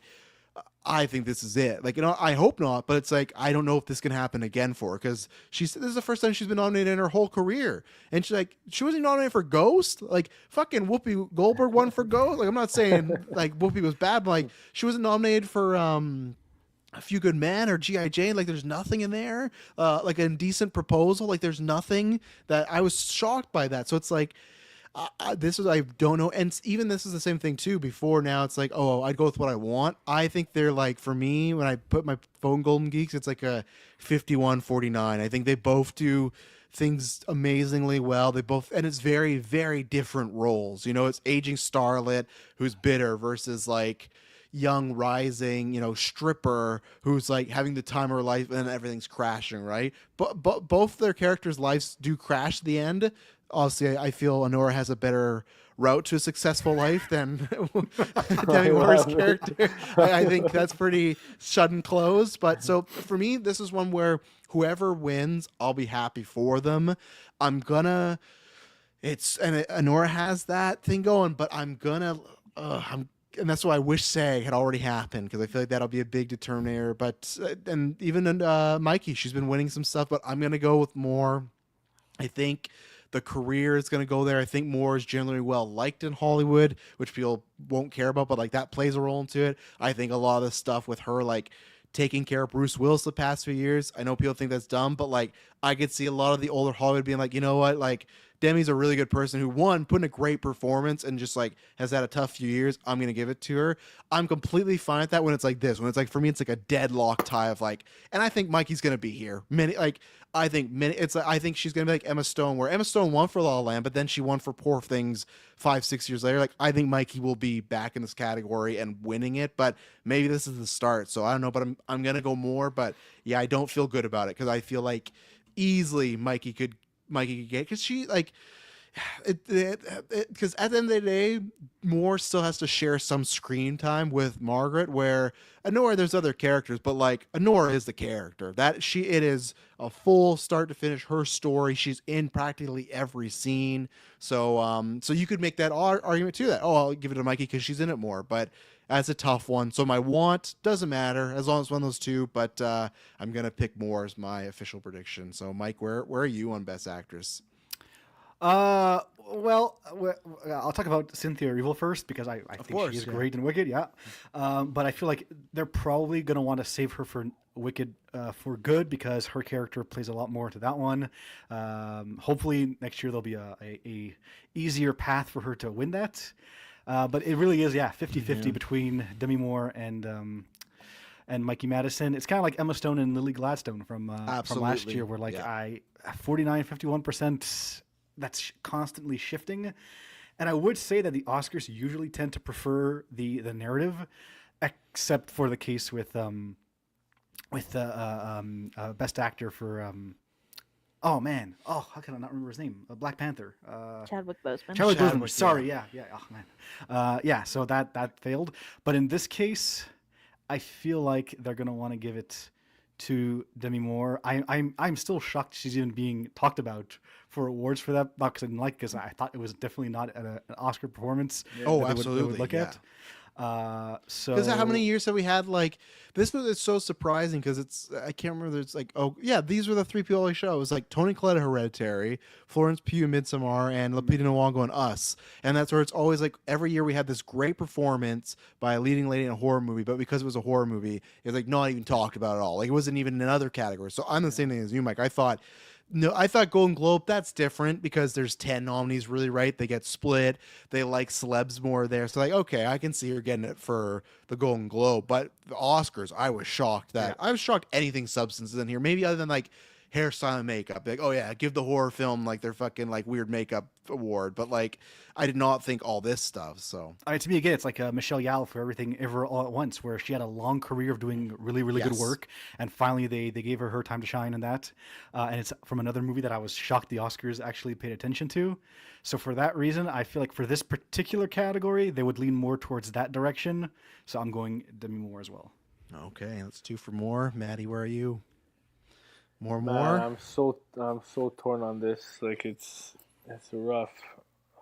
I think this is it. Like, I hope not, but it's like, I don't know if this can happen again for her because this is the first time she's been nominated in her whole career. And she wasn't nominated for Ghost. Like, fucking Whoopi Goldberg won for Ghost. Like, I'm not saying like Whoopi was bad, but like, she wasn't nominated for A Few Good Men or G.I. Jane. Like, there's nothing in there. Like, a Indecent Proposal. Like, there's nothing that I was shocked by that. So it's like, this is, I don't know. And even this is the same thing too. Before, now it's like, I'd go with what I want. I think they're like, for me, when I put my phone Golden Geeks, it's like a 51-49. I think they both do things amazingly well. They both, and it's very, very different roles. It's aging starlet who's bitter versus like young rising, stripper who's like having the time of her life and everything's crashing, right? But both their characters' lives do crash at the end. Obviously, I feel Honora has a better route to a successful life than Demi Moore's character. I think that's pretty shut and closed. But so for me, this is one where whoever wins, I'll be happy for them. And Honora has that thing going, but and that's why I wish SAG had already happened, because I feel like that'll be a big determinator. But and even Mikey, she's been winning some stuff, but I'm gonna go with Moore. I think the career is going to go there. I think Moore is generally well liked in Hollywood, which people won't care about, but like that plays a role into it. I think a lot of the stuff with her, like taking care of Bruce Willis the past few years, I know people think that's dumb, but like I could see a lot of the older Hollywood being like, you know what, like Demi's a really good person who put in a great performance and just like has had a tough few years. I'm going to give it to her. I'm completely fine with that when it's like this, when it's like, for me, it's like a deadlock tie of like, and I think Mikey's going to be here. I think she's going to be like Emma Stone, where Emma Stone won for La La Land, but then she won for Poor Things 5-6 years later. Like, I think Mikey will be back in this category and winning it, but maybe this is the start. So I don't know, but I'm going to go More, but yeah, I don't feel good about it because I feel like easily Mikey could Mikey could get, because she like because at the end of the day, Moore still has to share some screen time with Margaret. Where Honora, there's other characters, but like Honora is the character that it is a full start to finish her story. She's in practically every scene. So you could make that argument too, that I'll give it to Mikey because she's in it more, but that's a tough one. So my want doesn't matter as long as one of those two, but I'm gonna pick Moore as my official prediction. So Mike, where are you on Best Actress? Well, I'll talk about Cynthia Erivo first because I think course, she is yeah. great in Wicked, yeah. But I feel like they're probably going to want to save her for Wicked for good because her character plays a lot more into that one. Hopefully next year there'll be a easier path for her to win that. But it really is, 50-50 between Demi Moore and Mikey Madison. It's kind of like Emma Stone and Lily Gladstone from last year, where like 49-51%. That's constantly shifting, and I would say that the Oscars usually tend to prefer the narrative, except for the case with Best Actor for how can I not remember his name? Black Panther. Chadwick Boseman. Chadwick Chadwick, Boseman. Sorry, yeah. Oh man, so that failed. But in this case, I feel like they're gonna want to give it to Demi Moore. I'm still shocked she's even being talked about for awards for that. Not because I didn't like it, because I thought it was definitely not an Oscar performance. Oh, that absolutely. They would look yeah. at. So Because how many years have we had like this? Was so surprising because it's I can't remember. It's like these were the three people I showed. It was like Toni Collette, Hereditary, Florence Pugh, Midsommar, and Lupita Nyong'o in Us. And that's where it's always like every year we had this great performance by a leading lady in a horror movie, but because it was a horror movie, it was like not even talked about at all. Like it wasn't even in another category. So I'm the same thing as you, Mike. I thought Golden Globe, that's different because there's 10 nominees, really, right? They get split. They like celebs more there. So, like, okay, I can see her getting it for the Golden Globe. But the Oscars, I was shocked I was shocked anything substance is in here. Maybe other than, like, hairstyle and makeup. Like, oh, yeah, give the horror film, like, their fucking, like, weird makeup award. But, like, I did not think all this stuff, so. To me, again, it's like Michelle Yeoh for Everything Ever All at Once, where she had a long career of doing really, really good work, and finally they gave her time to shine in that. And it's from another movie that I was shocked the Oscars actually paid attention to. So for that reason, I feel like for this particular category, they would lean more towards that direction. So I'm going Demi Moore as well. Okay, that's 2 for Moore. Maddie, where are you? More? Man, I'm so torn on this. Like it's rough.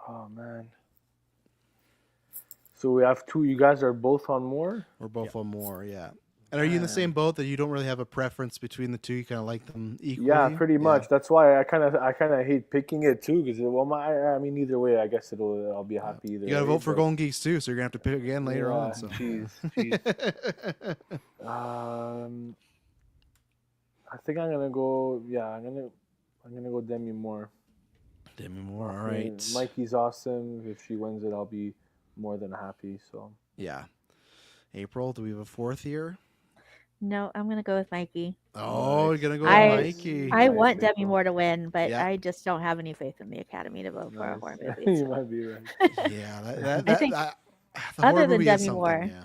Oh man. So we have 2. You guys are both on Moore? We're both on Moore, yeah. And are you in the same boat that you don't really have a preference between the two? You kind of like them equally? Yeah, pretty much. That's why I kind of hate picking it too, because I mean either way, I guess I'll be happy either. You got to way, vote for Golden Geeks too, so you're gonna have to pick again later on. So. Jeez. I think I'm gonna go. Yeah, I'm gonna go Demi Moore. Demi Moore, all right. Mikey's awesome. If she wins it, I'll be more than happy. So yeah. April, do we have a 4th here? No, I'm gonna go with Mikey. Oh, you're gonna go I- with Mikey. I Nice, want April. Demi Moore to win, but Yeah. I just don't have any faith in the Academy to vote for a horror Nice. movie. You so. might be right. Yeah, I think the other horror than movie is Demi something, Moore, yeah.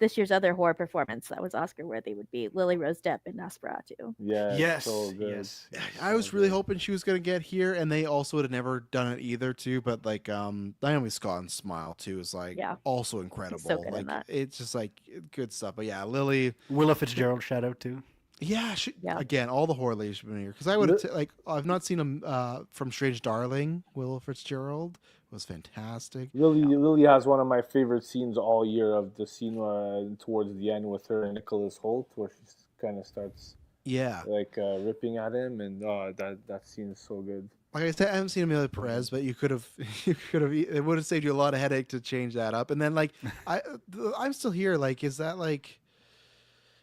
This year's other horror performance that was Oscar worthy would be Lily Rose Depp in Nosferatu. Yeah. Yes. So good. Yes. I was really hoping she was gonna get here, and they also would have never done it either, too. But like, Naomi Scott and Smile too is like also incredible. so good like in that. it's just like good stuff. But yeah, Lily. Willa Fitzgerald shout out too. Yeah, Yeah. again, all the horror ladies have been here because I would have like I've not seen them from Strange Darling. Willa Fitzgerald was fantastic. Lily has one of my favorite scenes all year, of the scene towards the end with her and Nicholas Hoult, where she kind of starts like ripping at him, and that scene is so good. Like I said, I haven't seen Amelia Perez, but you could have it would have saved you a lot of headache to change that up. And then like I'm still here. Like, is that like?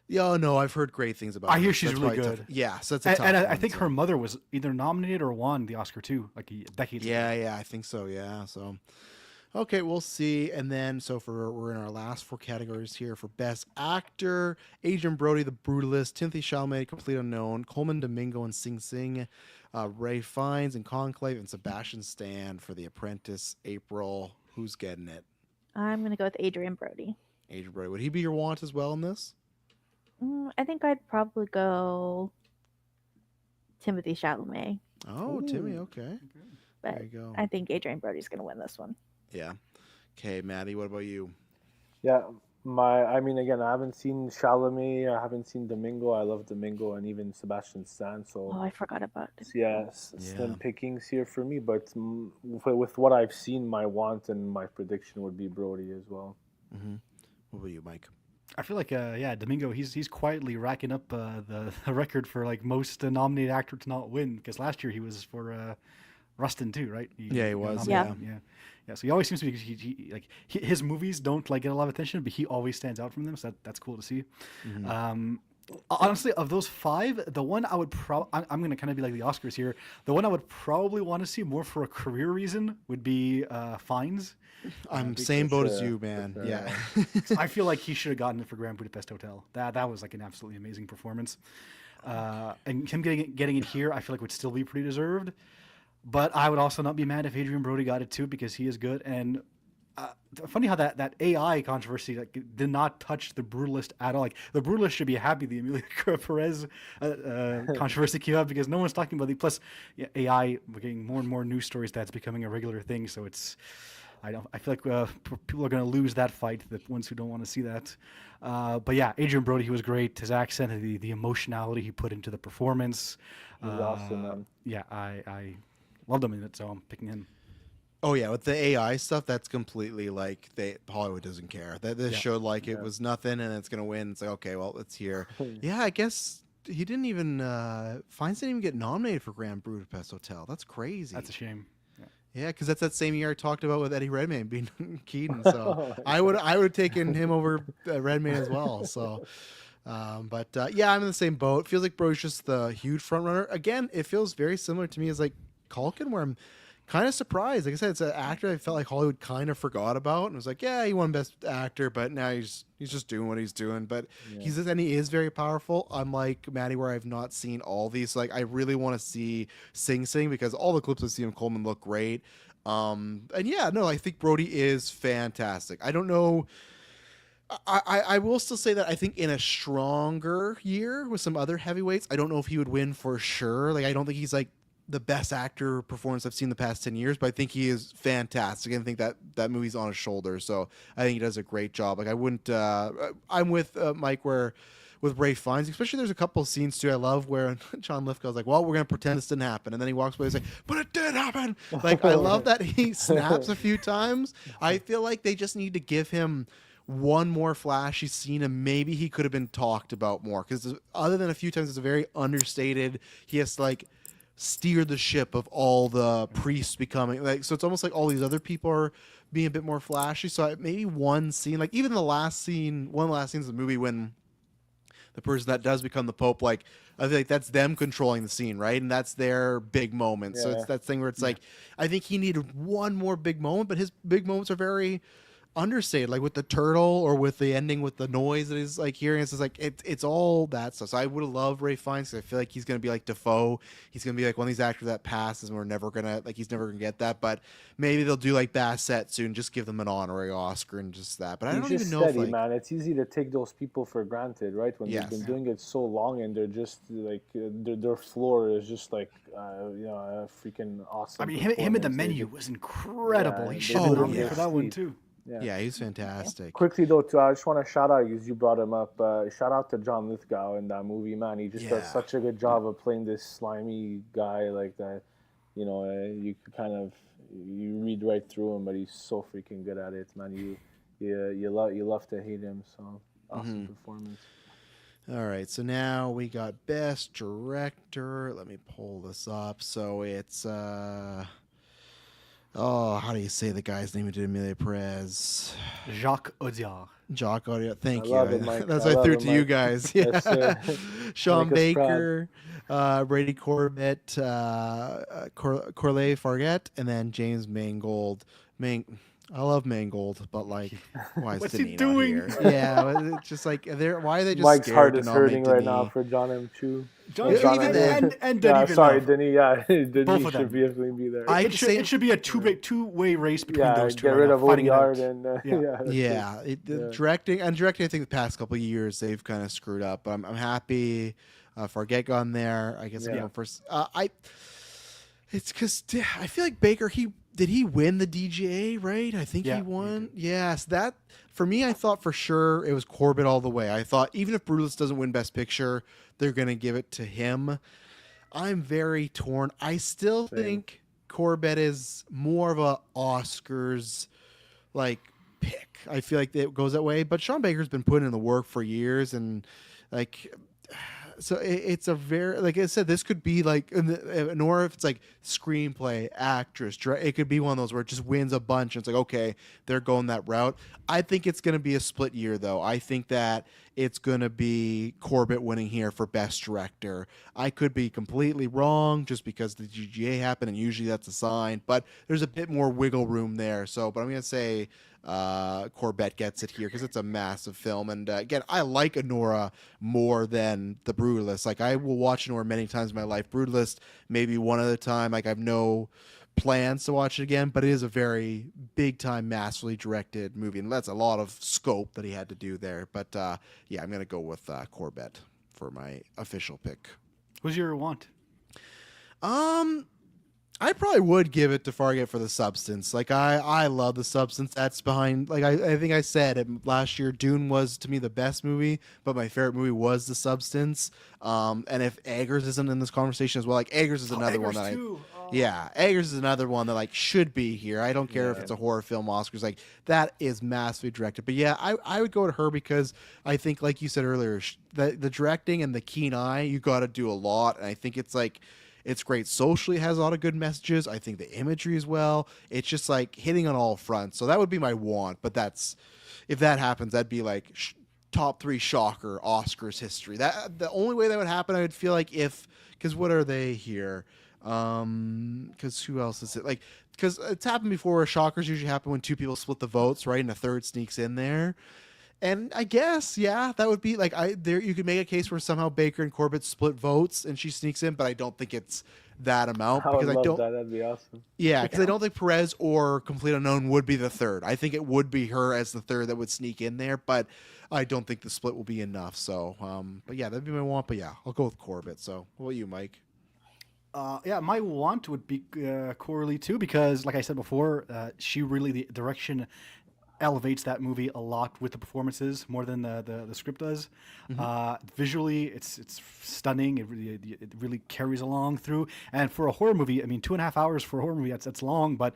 Yeah, no, I've heard great things about her. I hear she's That's really probably good. tough. Yeah, so that's a tough And I one, think so. her mother was either nominated or won the Oscar too, like a decade ago. Yeah, I think so. Yeah, so okay, we'll see. And then we're in our last 4 categories here for Best Actor: Adrian Brody, The Brutalist; Timothy Chalamet, Complete Unknown; Coleman Domingo and Sing Sing; Ray Fiennes and Conclave; and Sebastian Stan for The Apprentice. April, who's getting it? I'm gonna go with Adrian Brody. Adrian Brody. Would he be your want as well in this? I think I'd probably go Timothy Chalamet. Oh, Timmy. Ooh. Okay. But There you go. I think Adrian Brody's going to win this one. Yeah. Okay, Maddie. What about you? Yeah, I mean, again, I haven't seen Chalamet, I haven't seen Domingo. I love Domingo and even Sebastian Stan. So, Oh, I forgot about it. yeah, Yeah. slim pickings here for me. But with what I've seen, my want and my prediction would be Brody as well. Mm-hmm. What about you, Mike? I feel like Domingo he's quietly racking up the record for like most nominated actor to not win, because last year he was for Rustin too, right? Yeah, he got was, nominated. Yeah. So he always seems to be his movies don't like get a lot of attention, but he always stands out from them. So that's cool to see. Mm-hmm. Honestly, of those five, the one I would I'm going to kind of be like the Oscars here. The one I would probably want to see more for a career reason would be Fiennes. I'm same boat as sure, you, for man. sure. Yeah. I feel like he should have gotten it for Grand Budapest Hotel. That was like an absolutely amazing performance. And him getting it here, I feel like would still be pretty deserved. But I would also not be mad if Adrian Brody got it too, because he is good. And funny how that AI controversy did not touch The Brutalist at all. Like, The Brutalist should be happy the Emilia Perez controversy came up, because no one's talking about the plus AI. We're getting more and more news stories that's becoming a regular thing. So it's I feel like people are going to lose that fight. The ones who don't want to see that. But yeah, Adrian Brody, he was great. His accent, the emotionality he put into the performance. He's awesome, man. Yeah, I loved him in it, so I'm picking him. Oh yeah, with the AI stuff, that's completely like Hollywood doesn't care. That this showed like it was nothing, and it's gonna win. It's like, okay, well, it's here. Yeah, I guess he didn't even Fiennes didn't even get nominated for Grand Budapest Hotel. That's crazy. That's a shame. Yeah, because that's that same year I talked about with Eddie Redmayne being Keaton. So I would have taken him over Redmayne as well. So, yeah, I'm in the same boat. Feels like Brody's just the huge front runner. Again, it feels very similar to me as like Culkin, where I'm kind of surprised. Like I said, it's an actor I felt like Hollywood kind of forgot about, and was like, yeah, he won Best Actor, but now he's just doing what he's doing. But he is very powerful. Unlike Maddie, where I've not seen all these. Like I really want to see Sing Sing, because all the clips I've seen of Coleman look great. And yeah, no, I think Brody is fantastic. I don't know. I will still say that I think in a stronger year with some other heavyweights, I don't know if he would win for sure. Like I don't think he's like the best actor performance I've seen the past 10 years, but I think he is fantastic. I think that movie's on his shoulders. So I think he does a great job. Like I wouldn't, I'm with Mike with Ralph Fiennes, especially there's a couple of scenes too I love where John Lithgow's like, well, we're going to pretend this didn't happen. And then he walks away and he's like, but it did happen. Like, I love that he snaps a few times. I feel like they just need to give him one more flashy scene, and maybe he could have been talked about more, because other than a few times, it's a very understated, he has to like steer the ship of all the priests becoming like, so it's almost like all these other people are being a bit more flashy. So maybe one scene, like even one of the last scenes of the movie when the person that does become the Pope, like I feel like that's them controlling the scene, right? And that's their big moment. So it's that thing where it's like, I think he needed one more big moment, but his big moments are very understated, like with the turtle or with the ending with the noise that he's like hearing. It's just like it's all that stuff. So I would have loved Ralph Fiennes, because I feel like he's gonna be like Defoe. He's gonna be like one of these actors that passes, and he's never gonna get that. But maybe they'll do like Bassett soon, just give them an honorary Oscar and just that. But I don't even know steady, if like, man. It's easy to take those people for granted, right? When they've been doing it so long, and they're just like their floor is just like a freaking awesome. I mean, him in The Menu was incredible. He should have been nominated for that one too. Yeah, he's fantastic. Quickly though, too, I just want to shout out, because you brought him up. Shout out to John Lithgow in that movie, man. He just does such a good job of playing this slimy guy like that. You know, you could kind of read right through him, but he's so freaking good at it, man. You love to hate him. So awesome performance. All right, so now we got Best Director. Let me pull this up. So it's how do you say the guy's name who did Emilia Perez? Jacques Audiard. Jacques Audiard. Thank you. Love it, Mike. That's why I threw it to you Mike. guys. Yes, sir. Sean Make us Baker, Brady Corbett, Corley Fargett, and then James Mangold. I love Mangold, but like, why is What's Denis he doing? not here? Yeah, it's just like why are they just Mike's scared heart to is nominate hurting right Denis? now for John M. Chu. John, John even M. and Yeah, Denis sorry, Villeneuve. Denis. Yeah, Denis Both of should them. definitely be there. It should be a two-way race between those two. Get right rid now, of fighting it out. Audiard and The directing. I think the past couple of years they've kind of screwed up. I'm happy Fargett got on there. I guess I'm going first. It's because I feel like Baker. He win the DGA, right? I think Yeah, he he won. did. Yes, that for me. I thought for sure it was Corbett all the way. I thought even if Brutalist doesn't win Best Picture, they're gonna give it to him. I'm very torn. I still Same. think Corbett is more of a Oscars like pick. I feel like it goes that way. But Sean Baker's been putting in the work for years, and like, so it's a very like I said, this could be like, nor if it's like screenplay, actress, it could be one of those where it just wins a bunch. And it's like okay, they're going that route. I think it's going to be a split year though. I think that it's going to be Corbett winning here for best director. I could be completely wrong just because the GGA happened, and usually that's a sign. But there's a bit more wiggle room there. So, but I'm going to say Corbett gets it here because it's a massive film. And again, I like Anora more than The Brutalist. Like I will watch Anora many times in my life. Brutalist maybe one other time. Like I've no plans to watch it again, but it is a very big time, masterfully directed movie, and that's a lot of scope that he had to do there. But yeah, I'm gonna go with Corbett for my official pick. Who's your want? Um, I probably would give it to Fargate for The Substance. Like I love The Substance. That's behind. Like I think I said it last year. Dune was to me the best movie, but my favorite movie was The Substance. And if Eggers isn't in this conversation as well, like Eggers is another one that yeah, Eggers is another one that like should be here. I don't care if it's a horror film Oscars. Like that is massively directed. But yeah, I would go to her because I think, like you said earlier, the directing and the keen eye, you got to do a lot. And I think it's like. It's great socially, it has a lot of good messages. I think the imagery as well. It's just like hitting on all fronts. So that would be my want. But that's if that happens, that'd be like top 3 shocker Oscars history. That the only way that would happen, I would feel like if because what are they here? Because who else is it? Like because it's happened before. Where shockers usually happen when 2 people split the votes, right, and a third sneaks in there. And I guess, yeah, that would be like there. You could make a case where somehow Baker and Corbett split votes and she sneaks in, but I don't think it's that amount I would because I love don't. that. That'd be awesome. Yeah, because I don't think Perez or Complete Unknown would be the third. I think it would be her as the third that would sneak in there, but I don't think the split will be enough. So, but yeah, that'd be my want. But yeah, I'll go with Corbett. So, what about you, Mike? Yeah, my want would be Coralie too, because like I said before, she really the direction elevates that movie a lot with the performances more than the script does. Visually, it's stunning. It really carries along through. And for a horror movie, I mean, 2.5 hours for a horror movie, that's long. But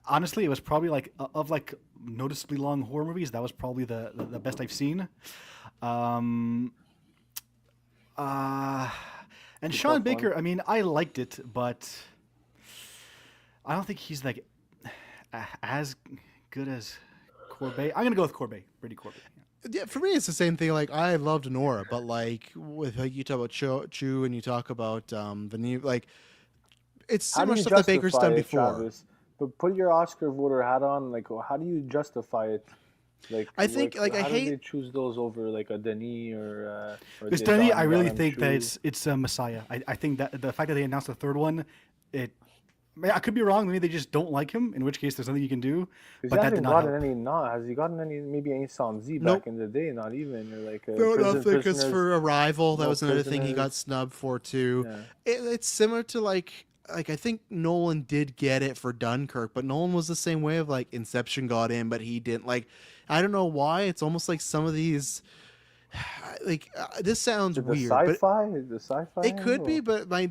honestly, it was probably like of like noticeably long horror movies. That was probably the best I've seen. And Sean Baker, I mean, I liked it, but I don't think he's like as good as Corbett. I'm gonna go with Corbett, Brady Corbett. Yeah, for me, it's the same thing. Like I loved Nora, but like with like you talk about Chu and you talk about the new like it's How do similar you stuff that Baker's justify done it, before. Travis? But put your Oscar voter hat on. Like, how do you justify it? Like, I think, like, I how do hate- they choose those over like a Denis or Because the Denny, Don I really Dunham think that Chu? it's a Messiah. I think that the fact that they announced the third one, I could be wrong. Maybe they just don't like him. In which case, there's nothing you can do. Because But he that did hasn't not gotten help. any. Not has he gotten any? Maybe any Sanzi Nope. back in the day. Not even or like No, nothing. Because prisoners. for Arrival, that no was another thing he got prisoners. snubbed for too. Yeah. It's similar to like I think Nolan did get it for Dunkirk, but Nolan was the same way of like Inception got in, but he didn't. Like I don't know why. It's almost like some of these. Like this sounds The weird, but sci-fi, the sci-fi. it could be. But my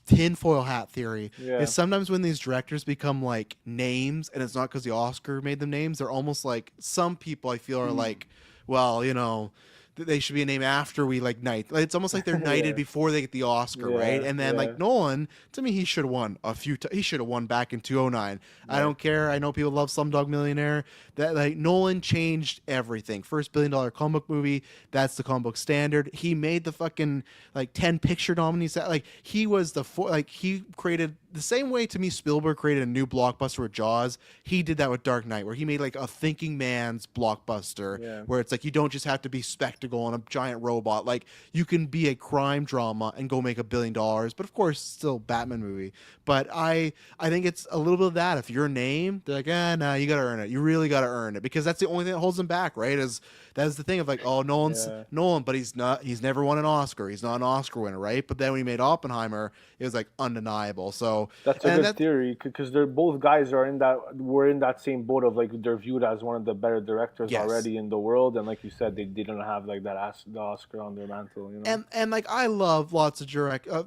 tinfoil hat theory Yeah. is sometimes when these directors become like names, and it's not because the Oscar made them names. They're almost like some people I feel are like, well, you know, they should be a name after we like knight. Like, it's almost like they're knighted Yeah. before they get the Oscar, Yeah, right? And then yeah. like Nolan, to me, he should have won a few. He should have won back in 2009. I don't care. I know people love Slumdog Millionaire. That like Nolan changed everything. First $1 billion comic book movie. That's the comic book standard. He made the fucking like 10 picture nominees. Like he was like he created the same way to me. Spielberg created a new blockbuster with Jaws. He did that with Dark Knight, where he made like a thinking man's blockbuster, Yeah. where it's like you don't just have to be spectacle. spectacle and a giant robot. Like you can be a crime drama and go make $1 billion, but of course still Batman movie. But I think it's a little bit of that. If your name, they're like, nah, you gotta earn it. You really gotta earn it because that's the only thing that holds him back, right? Is that's the thing of like, oh, Nolan, but he's never won an Oscar. He's not an Oscar winner, right? But then when he made Oppenheimer, it was like undeniable. So that's a good theory because they're both guys are in that we're in that same boat of like they're viewed as one of the better directors already in the world, and like you said, they didn't have like the Oscar on their mantle, you know. And like I love lots of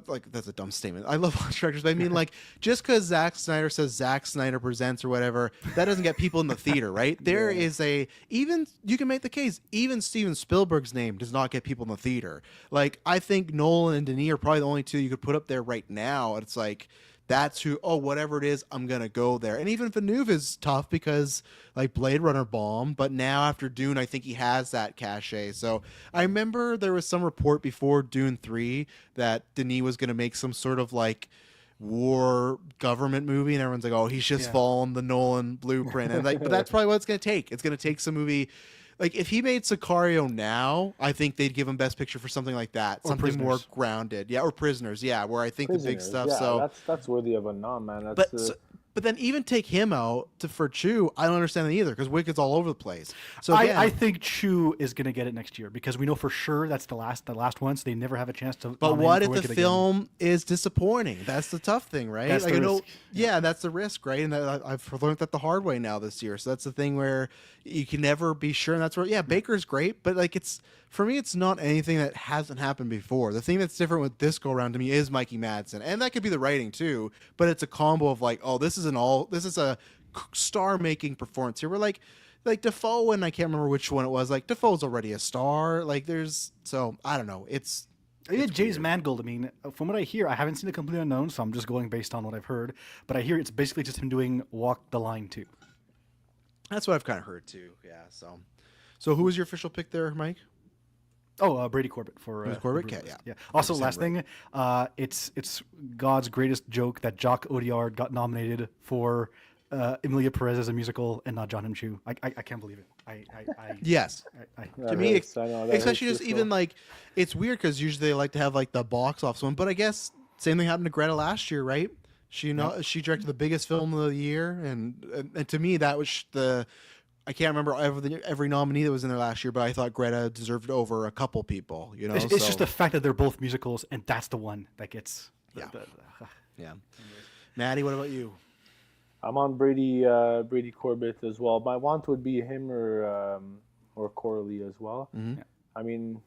like that's a dumb statement. I love lots of directors, but I mean like just because Zack Snyder says Zack Snyder presents or whatever, that doesn't get people in the theater, right? There is even you can make the case even Steven Spielberg's name does not get people in the theater. Like I think Nolan and Denis are probably the only two you could put up there right now. It's like that's who, whatever it is, I'm going to go there. And even Villeneuve is tough because, like, Blade Runner bombed. But now after Dune, I think he has that cachet. So I remember there was some report before Dune 3 that Denis was going to make some sort of, like, war government movie. And everyone's like, oh, he's just following the Nolan blueprint. And, like, but that's probably what it's going to take. It's going to take some movie. Like, if he made Sicario now, I think they'd give him Best Picture for something like that. Or something Prisoners. more grounded. Yeah, or Prisoners. Yeah, where I think the big stuff. Yeah, so that's worthy of a nom, man. But then even take him out for Chew, I don't understand that either because Wicked's all over the place. So again, I think Chew is going to get it next year because we know for sure that's the last one, so they never have a chance to. But what if the Wicked film is disappointing? That's the tough thing, right? That's like, the I know, risk. yeah, that's the risk, right? And I've learned that the hard way now this year. So that's the thing where you can never be sure. And that's where, yeah, Baker's great, but like for me, it's not anything that hasn't happened before. The thing that's different with this go around to me is Mikey Madsen, and that could be the writing too. But it's a combo of like, oh, this is a star-making performance here. We're like Defoe, and I can't remember which one it was. Like Defoe's already a star. Like I don't know. It's James weird. Mangold. I mean, from what I hear, I haven't seen The Complete Unknown, so I'm just going based on what I've heard. But I hear it's basically just him doing Walk the Line too. That's what I've kind of heard too. Yeah. So who was your official pick there, Mike? Oh, Brady Corbett for Corbett? Bruce. Yeah. Yeah. Also, 100% last thing, it's God's greatest joke that Jock Odiard got nominated for Emilia Perez as a musical and not John M. Chu. I can't believe it. Yes. That To me, hurts. I know, that especially hurts just your even soul. like it's weird because usually they like to have like the box office one, but I guess same thing happened to Greta last year, right? She directed the biggest film of the year, and to me that was I can't remember every nominee that was in there last year, but I thought Greta deserved over a couple people. You know, It's just the fact that they're both musicals, and that's the one that gets. Yeah. Maddie, what about you? I'm on Brady Corbett as well. My want would be him or Coralie as well. Mhm. I mean,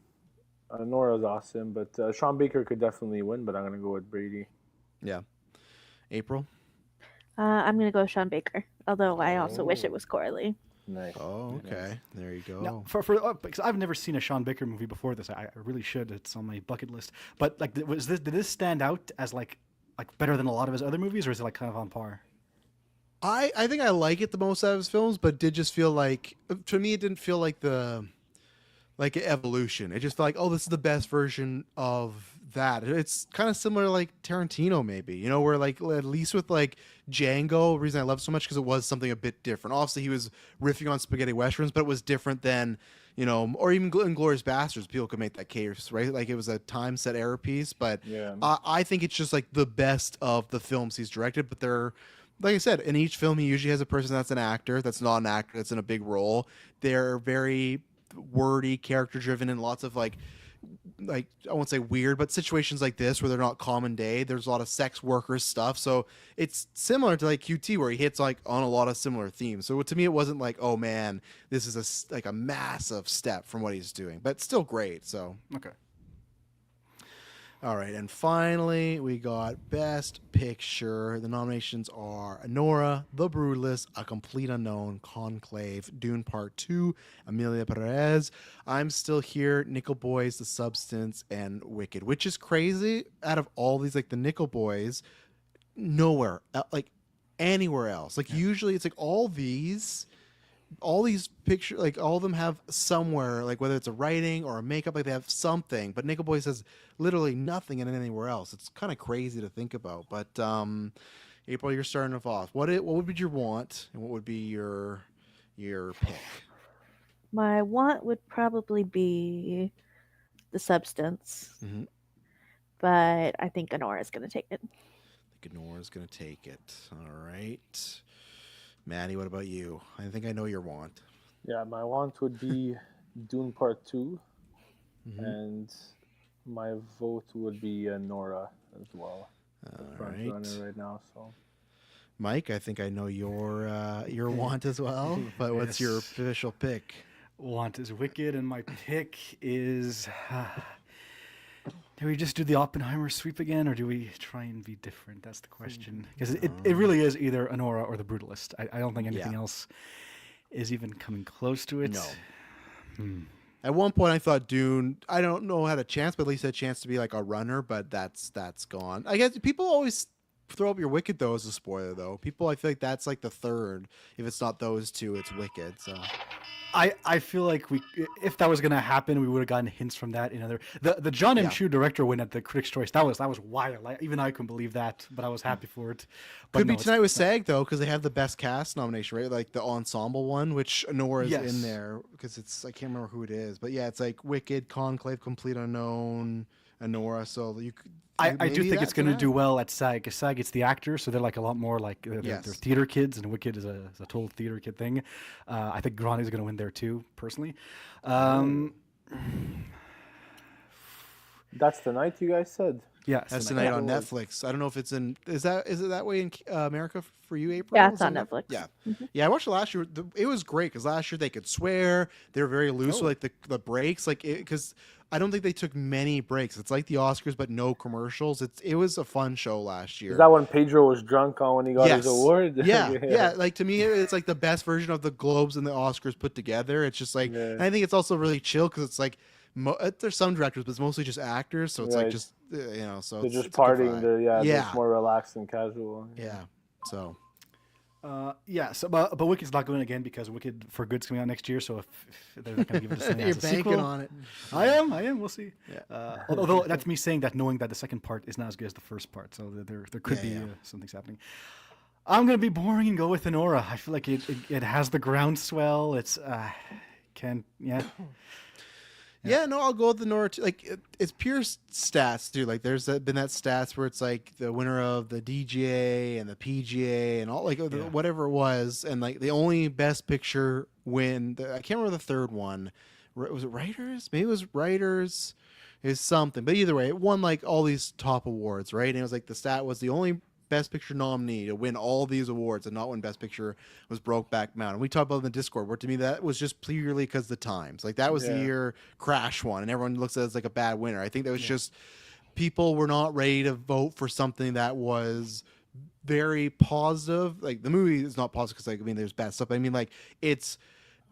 Nora's awesome, but Sean Baker could definitely win. But I'm gonna go with Brady. Yeah. April. I'm gonna go Sean Baker. Although I also wish it was Coralie. Nice. Oh, okay. There you go. Now, because I've never seen a Sean Baker movie before this, I really should. It's on my bucket list. But like, did this stand out as like better than a lot of his other movies, or is it like kind of on par? I think I like it the most out of his films, but did just feel like to me it didn't feel like evolution. It just felt like, oh, this is the best version of that. It's kind of similar like Tarantino maybe, you know, where like at least with like Django, the reason I love it so much because it was something a bit different. Obviously he was riffing on spaghetti westerns, but it was different than, you know, or even Inglourious Bastards. People could make that case, right? Like it was a time set era piece, but Yeah. I think it's just like the best of the films he's directed, but they're like I said, in each film, he usually has a person that's an actor, that's not an actor, that's in a big role. They're very wordy, character driven, and lots of like I won't say weird, but situations like this where they're not common day. There's a lot of sex workers stuff, so it's similar to like QT where he hits like on a lot of similar themes. So to me, it wasn't like, oh man, this is a massive step from what he's doing, but still great. So Okay. all right, and finally, we got Best Picture. The nominations are Nora, The Brutalist, A Complete Unknown, Conclave, Dune Part 2, Emilia Perez, I'm Still Here, Nickel Boys, The Substance, and Wicked, which is crazy. Out of all these, like the Nickel Boys, nowhere, like anywhere else. Like usually it's like all these pictures, like all of them have somewhere, like whether it's a writing or a makeup, like they have something. But Nickel Boys has literally nothing in anywhere else. It's kind of crazy to think about. But April, you're starting us off. What would you want, and what would be your pick? My want would probably be The Substance, Mm-hmm. but I think Honora is going to take it. I think Nora's gonna take it. All right, Maddie. What about you? I think I know your want. Yeah, my want would be Dune Part 2, Mm-hmm. and my vote would be Nora as well, the All front right, runner right now. So Mike. I think I know your want as well. But what's your Yes. official pick? Want is Wicked, and my pick is. Do we just do the Oppenheimer sweep again, or do we try and be different? That's the question. Because it really is either Honora or The Brutalist. I don't think anything Yeah. else is even coming close to it. No. Hmm. At one point, I thought Dune. I don't know had a chance, but at least had a chance to be like a runner. But that's gone. I guess people always throw up your Wicked though as a spoiler though. People, I feel like that's like the third. If it's not those two, it's Wicked. So I feel like if that was gonna happen, we would have gotten hints from that in other the John M. Yeah. Chu director win at the Critics' Choice. That was wild. Even I couldn't believe that, but I was happy for it. But could no, be it's- tonight with SAG though, because they have the best cast nomination, right? Like the ensemble one, which Nora's Yes. in there because it's I can't remember who it is, but yeah, it's like Wicked, Conclave, Complete Unknown, Nora. So you could. I do maybe think it's that's going to gonna do well at SAG. 'Cause SAG, it's the actors, so they're like a lot more like they're Yes. theater kids, and Wicked is a total theater kid thing. I think Grani's going to win there too, personally. Um, that's the night you guys said. yeah, That's so tonight yeah. on Netflix. I don't know if it's in. Is it that way in America for you, April? Yeah, it's Is it on Netflix. Yeah, yeah. I watched it last year. It was great because last year they could swear. They were very loose Oh. with like the breaks, like because I don't think they took many breaks. It's like the Oscars, but no commercials. It was a fun show last year. Is that when Pedro was drunk on when he got his award? Yeah, yeah. Like to me, it's like the best version of the Globes and the Oscars put together. It's just like, Yeah. and I think it's also really chill because it's like there's some directors, but it's mostly just actors. So it's like Right. just so They're it's, just it's a good partying. vibe. Yeah, Yeah. it's more relaxed and casual. Yeah. So Yeah, so but Wicked's not going again because Wicked for Good's coming out next year. So if they're not going to give it a something you're as a banking sequel, on it. I am. We'll see. Yeah. Although that's me saying that, knowing that the second part is not as good as the first part, so there could Yeah, be yeah. something's happening. I'm gonna be boring and go with Honora. I feel like it has the groundswell. It's Yeah, no, I'll go with the Nora. Like it's pure stats, dude. Like there's been that stats where it's like the winner of the DGA and the PGA and all like whatever it was, and like the only Best Picture win. I can't remember the third one. Was it Writers? Maybe it was Writers. Is something, but either way, it won like all these top awards, right? And it was like the stat was the only Best Picture nominee to win all these awards and not win Best Picture was Brokeback Mountain. We talked about it in the Discord, where to me that was just purely because the times. Like that was the Yeah. year Crash won, and everyone looks at it as like a bad winner. I think that was just people were not ready to vote for something that was very positive. Like the movie is not positive because like I mean there's bad stuff. But I mean like it's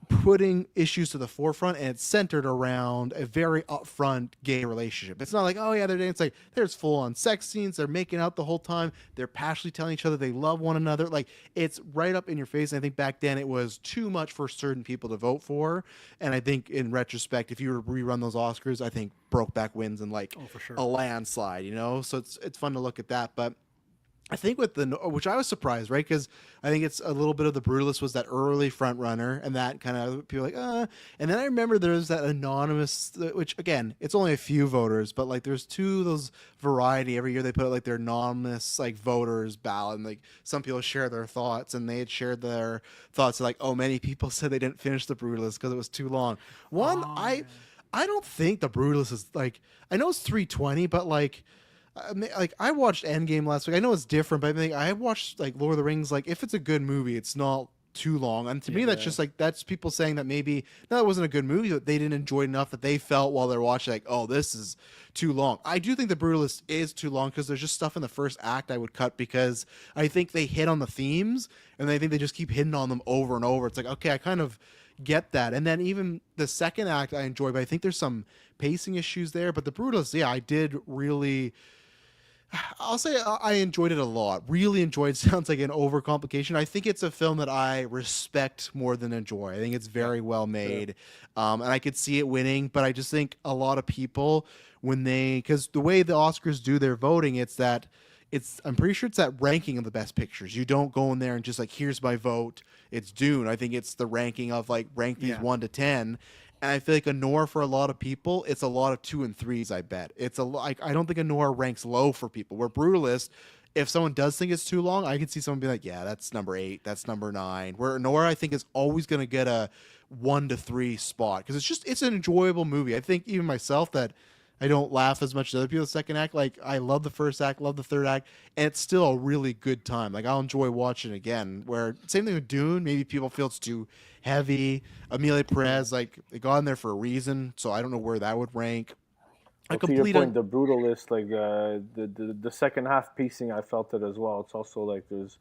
putting issues to the forefront and it's centered around a very upfront gay relationship. It's not like, oh yeah, they're dating. It's like there's full on sex scenes, they're making out the whole time, they're passionately telling each other they love one another. Like it's right up in your face. And I think back then it was too much for certain people to vote for. And I think in retrospect, if you were to rerun those Oscars, I think Brokeback wins in like for sure. a landslide, so it's fun to look at that. But I think with which I was surprised, right? Because I think it's a little bit of The Brutalist was that early front runner, and that kind of people like, And then I remember there's that anonymous, which again, it's only a few voters, but like there's two of those variety every year they put out like their anonymous like voters ballot, and like some people share their thoughts, and they had shared their thoughts like, oh, many people said they didn't finish The Brutalist because it was too long. I don't think The Brutalist is like, I know it's 320, but like. I mean, like I watched Endgame last week. I know it's different, but I mean, I watched like Lord of the Rings. Like if it's a good movie, it's not too long. And to me, that's just like that's people saying that maybe no, it wasn't a good movie, but they didn't enjoy it enough that they felt while they're watching like, oh, this is too long. I do think The Brutalist is too long because there's just stuff in the first act I would cut because I think they hit on the themes and I think they just keep hitting on them over and over. It's like okay, I kind of get that. And then even the second act I enjoy, but I think there's some pacing issues there. But The Brutalist, yeah, I did really. I'll say I enjoyed it a lot. Really enjoyed. Sounds like an overcomplication. I think it's a film that I respect more than enjoy. I think it's very well made, and I could see it winning. But I just think a lot of people because the way the Oscars do their voting, it's that I'm pretty sure it's that ranking of the best pictures. You don't go in there and just like, here's my vote. It's Dune. I think it's the ranking of like rank these 1 to 10. And I feel like Anora for a lot of people, it's a lot of 2 and 3s. I bet it's like I don't think Anora ranks low for people. Where Brutalist, if someone does think it's too long, I can see someone be like, yeah, that's number 8, that's number 9. Where Anora, I think, is always going to get a 1 to 3 spot because it's an enjoyable movie. I think even myself that I don't laugh as much as other people in the second act. Like I love the first act, love the third act, and it's still a really good time. Like I'll enjoy watching it again. Where same thing with Dune, maybe people feel it's too heavy. Amelia Perez, like it got in there for a reason, so I don't know where that would rank. Well, to your point, the Brutalist, like the second half pacing, I felt it as well. It's also like there's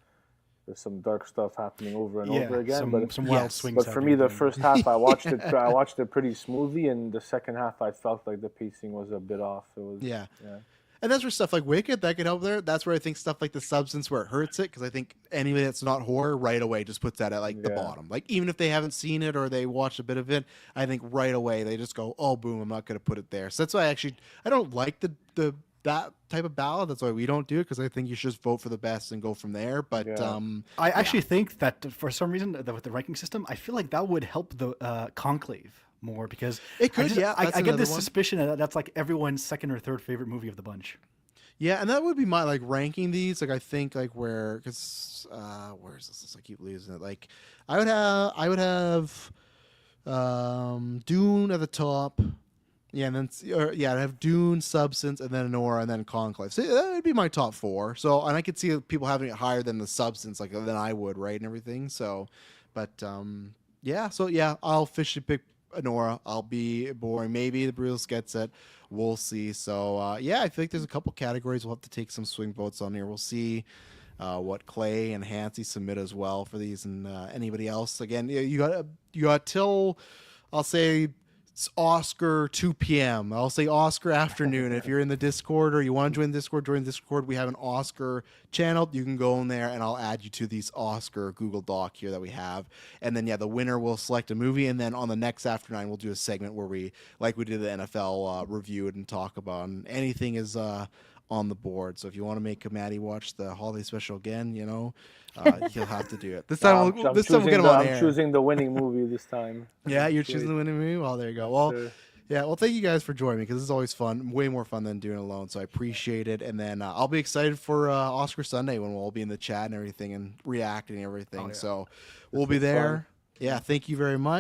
some dark stuff happening over and over again. Some wild swings. But for me, the first half, I watched it pretty smoothly, and the second half, I felt like the pacing was a bit off. It was yeah. And that's where stuff like Wicked that could help there. That's where I think stuff like The Substance where it hurts it because I think anybody that's not horror right away just puts that at like the bottom. Like even if they haven't seen it or they watched a bit of it, I think right away they just go, oh boom, I'm not going to put it there. So that's why I don't like the that type of ballot. That's why we don't do it because I think you should just vote for the best and go from there. But I actually think that for some reason with the ranking system, I feel like that would help the Conclave more because it could. I get this suspicion that that's like everyone's second or third favorite movie of the bunch. Yeah, and that would be my like ranking these. Like I think like where because where's this? I keep losing it. Like I would have Dune at the top. Yeah, and then I'd have Dune, Substance, and then Anora, and then Conclave. So that would be my top 4. So, and I could see people having it higher than the Substance, like than I would, right, and everything. So, but I'll officially pick Anora. I'll be boring. Maybe the Bruce gets it. We'll see. So, I feel like there's a couple categories we'll have to take some swing votes on here. We'll see what Clay and Hansi submit as well for these, and anybody else. Again, you got till I'll say. It's Oscar 2 p.m. I'll say Oscar afternoon. If you're in the Discord or you want to join the Discord, we have an Oscar channel. You can go in there and I'll add you to these Oscar Google Doc here that we have. And then, the winner will select a movie. And then on the next After 9, we'll do a segment where we did the NFL, review it and talk about it. And anything is on the board. So if you want to make Maddie watch the holiday special again, you'll have to do it. This time we'll get him on air. I'm choosing the winning movie this time. Yeah, you're choosing the winning movie? Well, there you go. Well, sure. Yeah, well, thank you guys for joining me because this is always fun. Way more fun than doing it alone, so I appreciate it. And then I'll be excited for Oscar Sunday when we'll all be in the chat and everything and reacting and everything. Oh, yeah. So we'll be there. Fun. Yeah, thank you very much.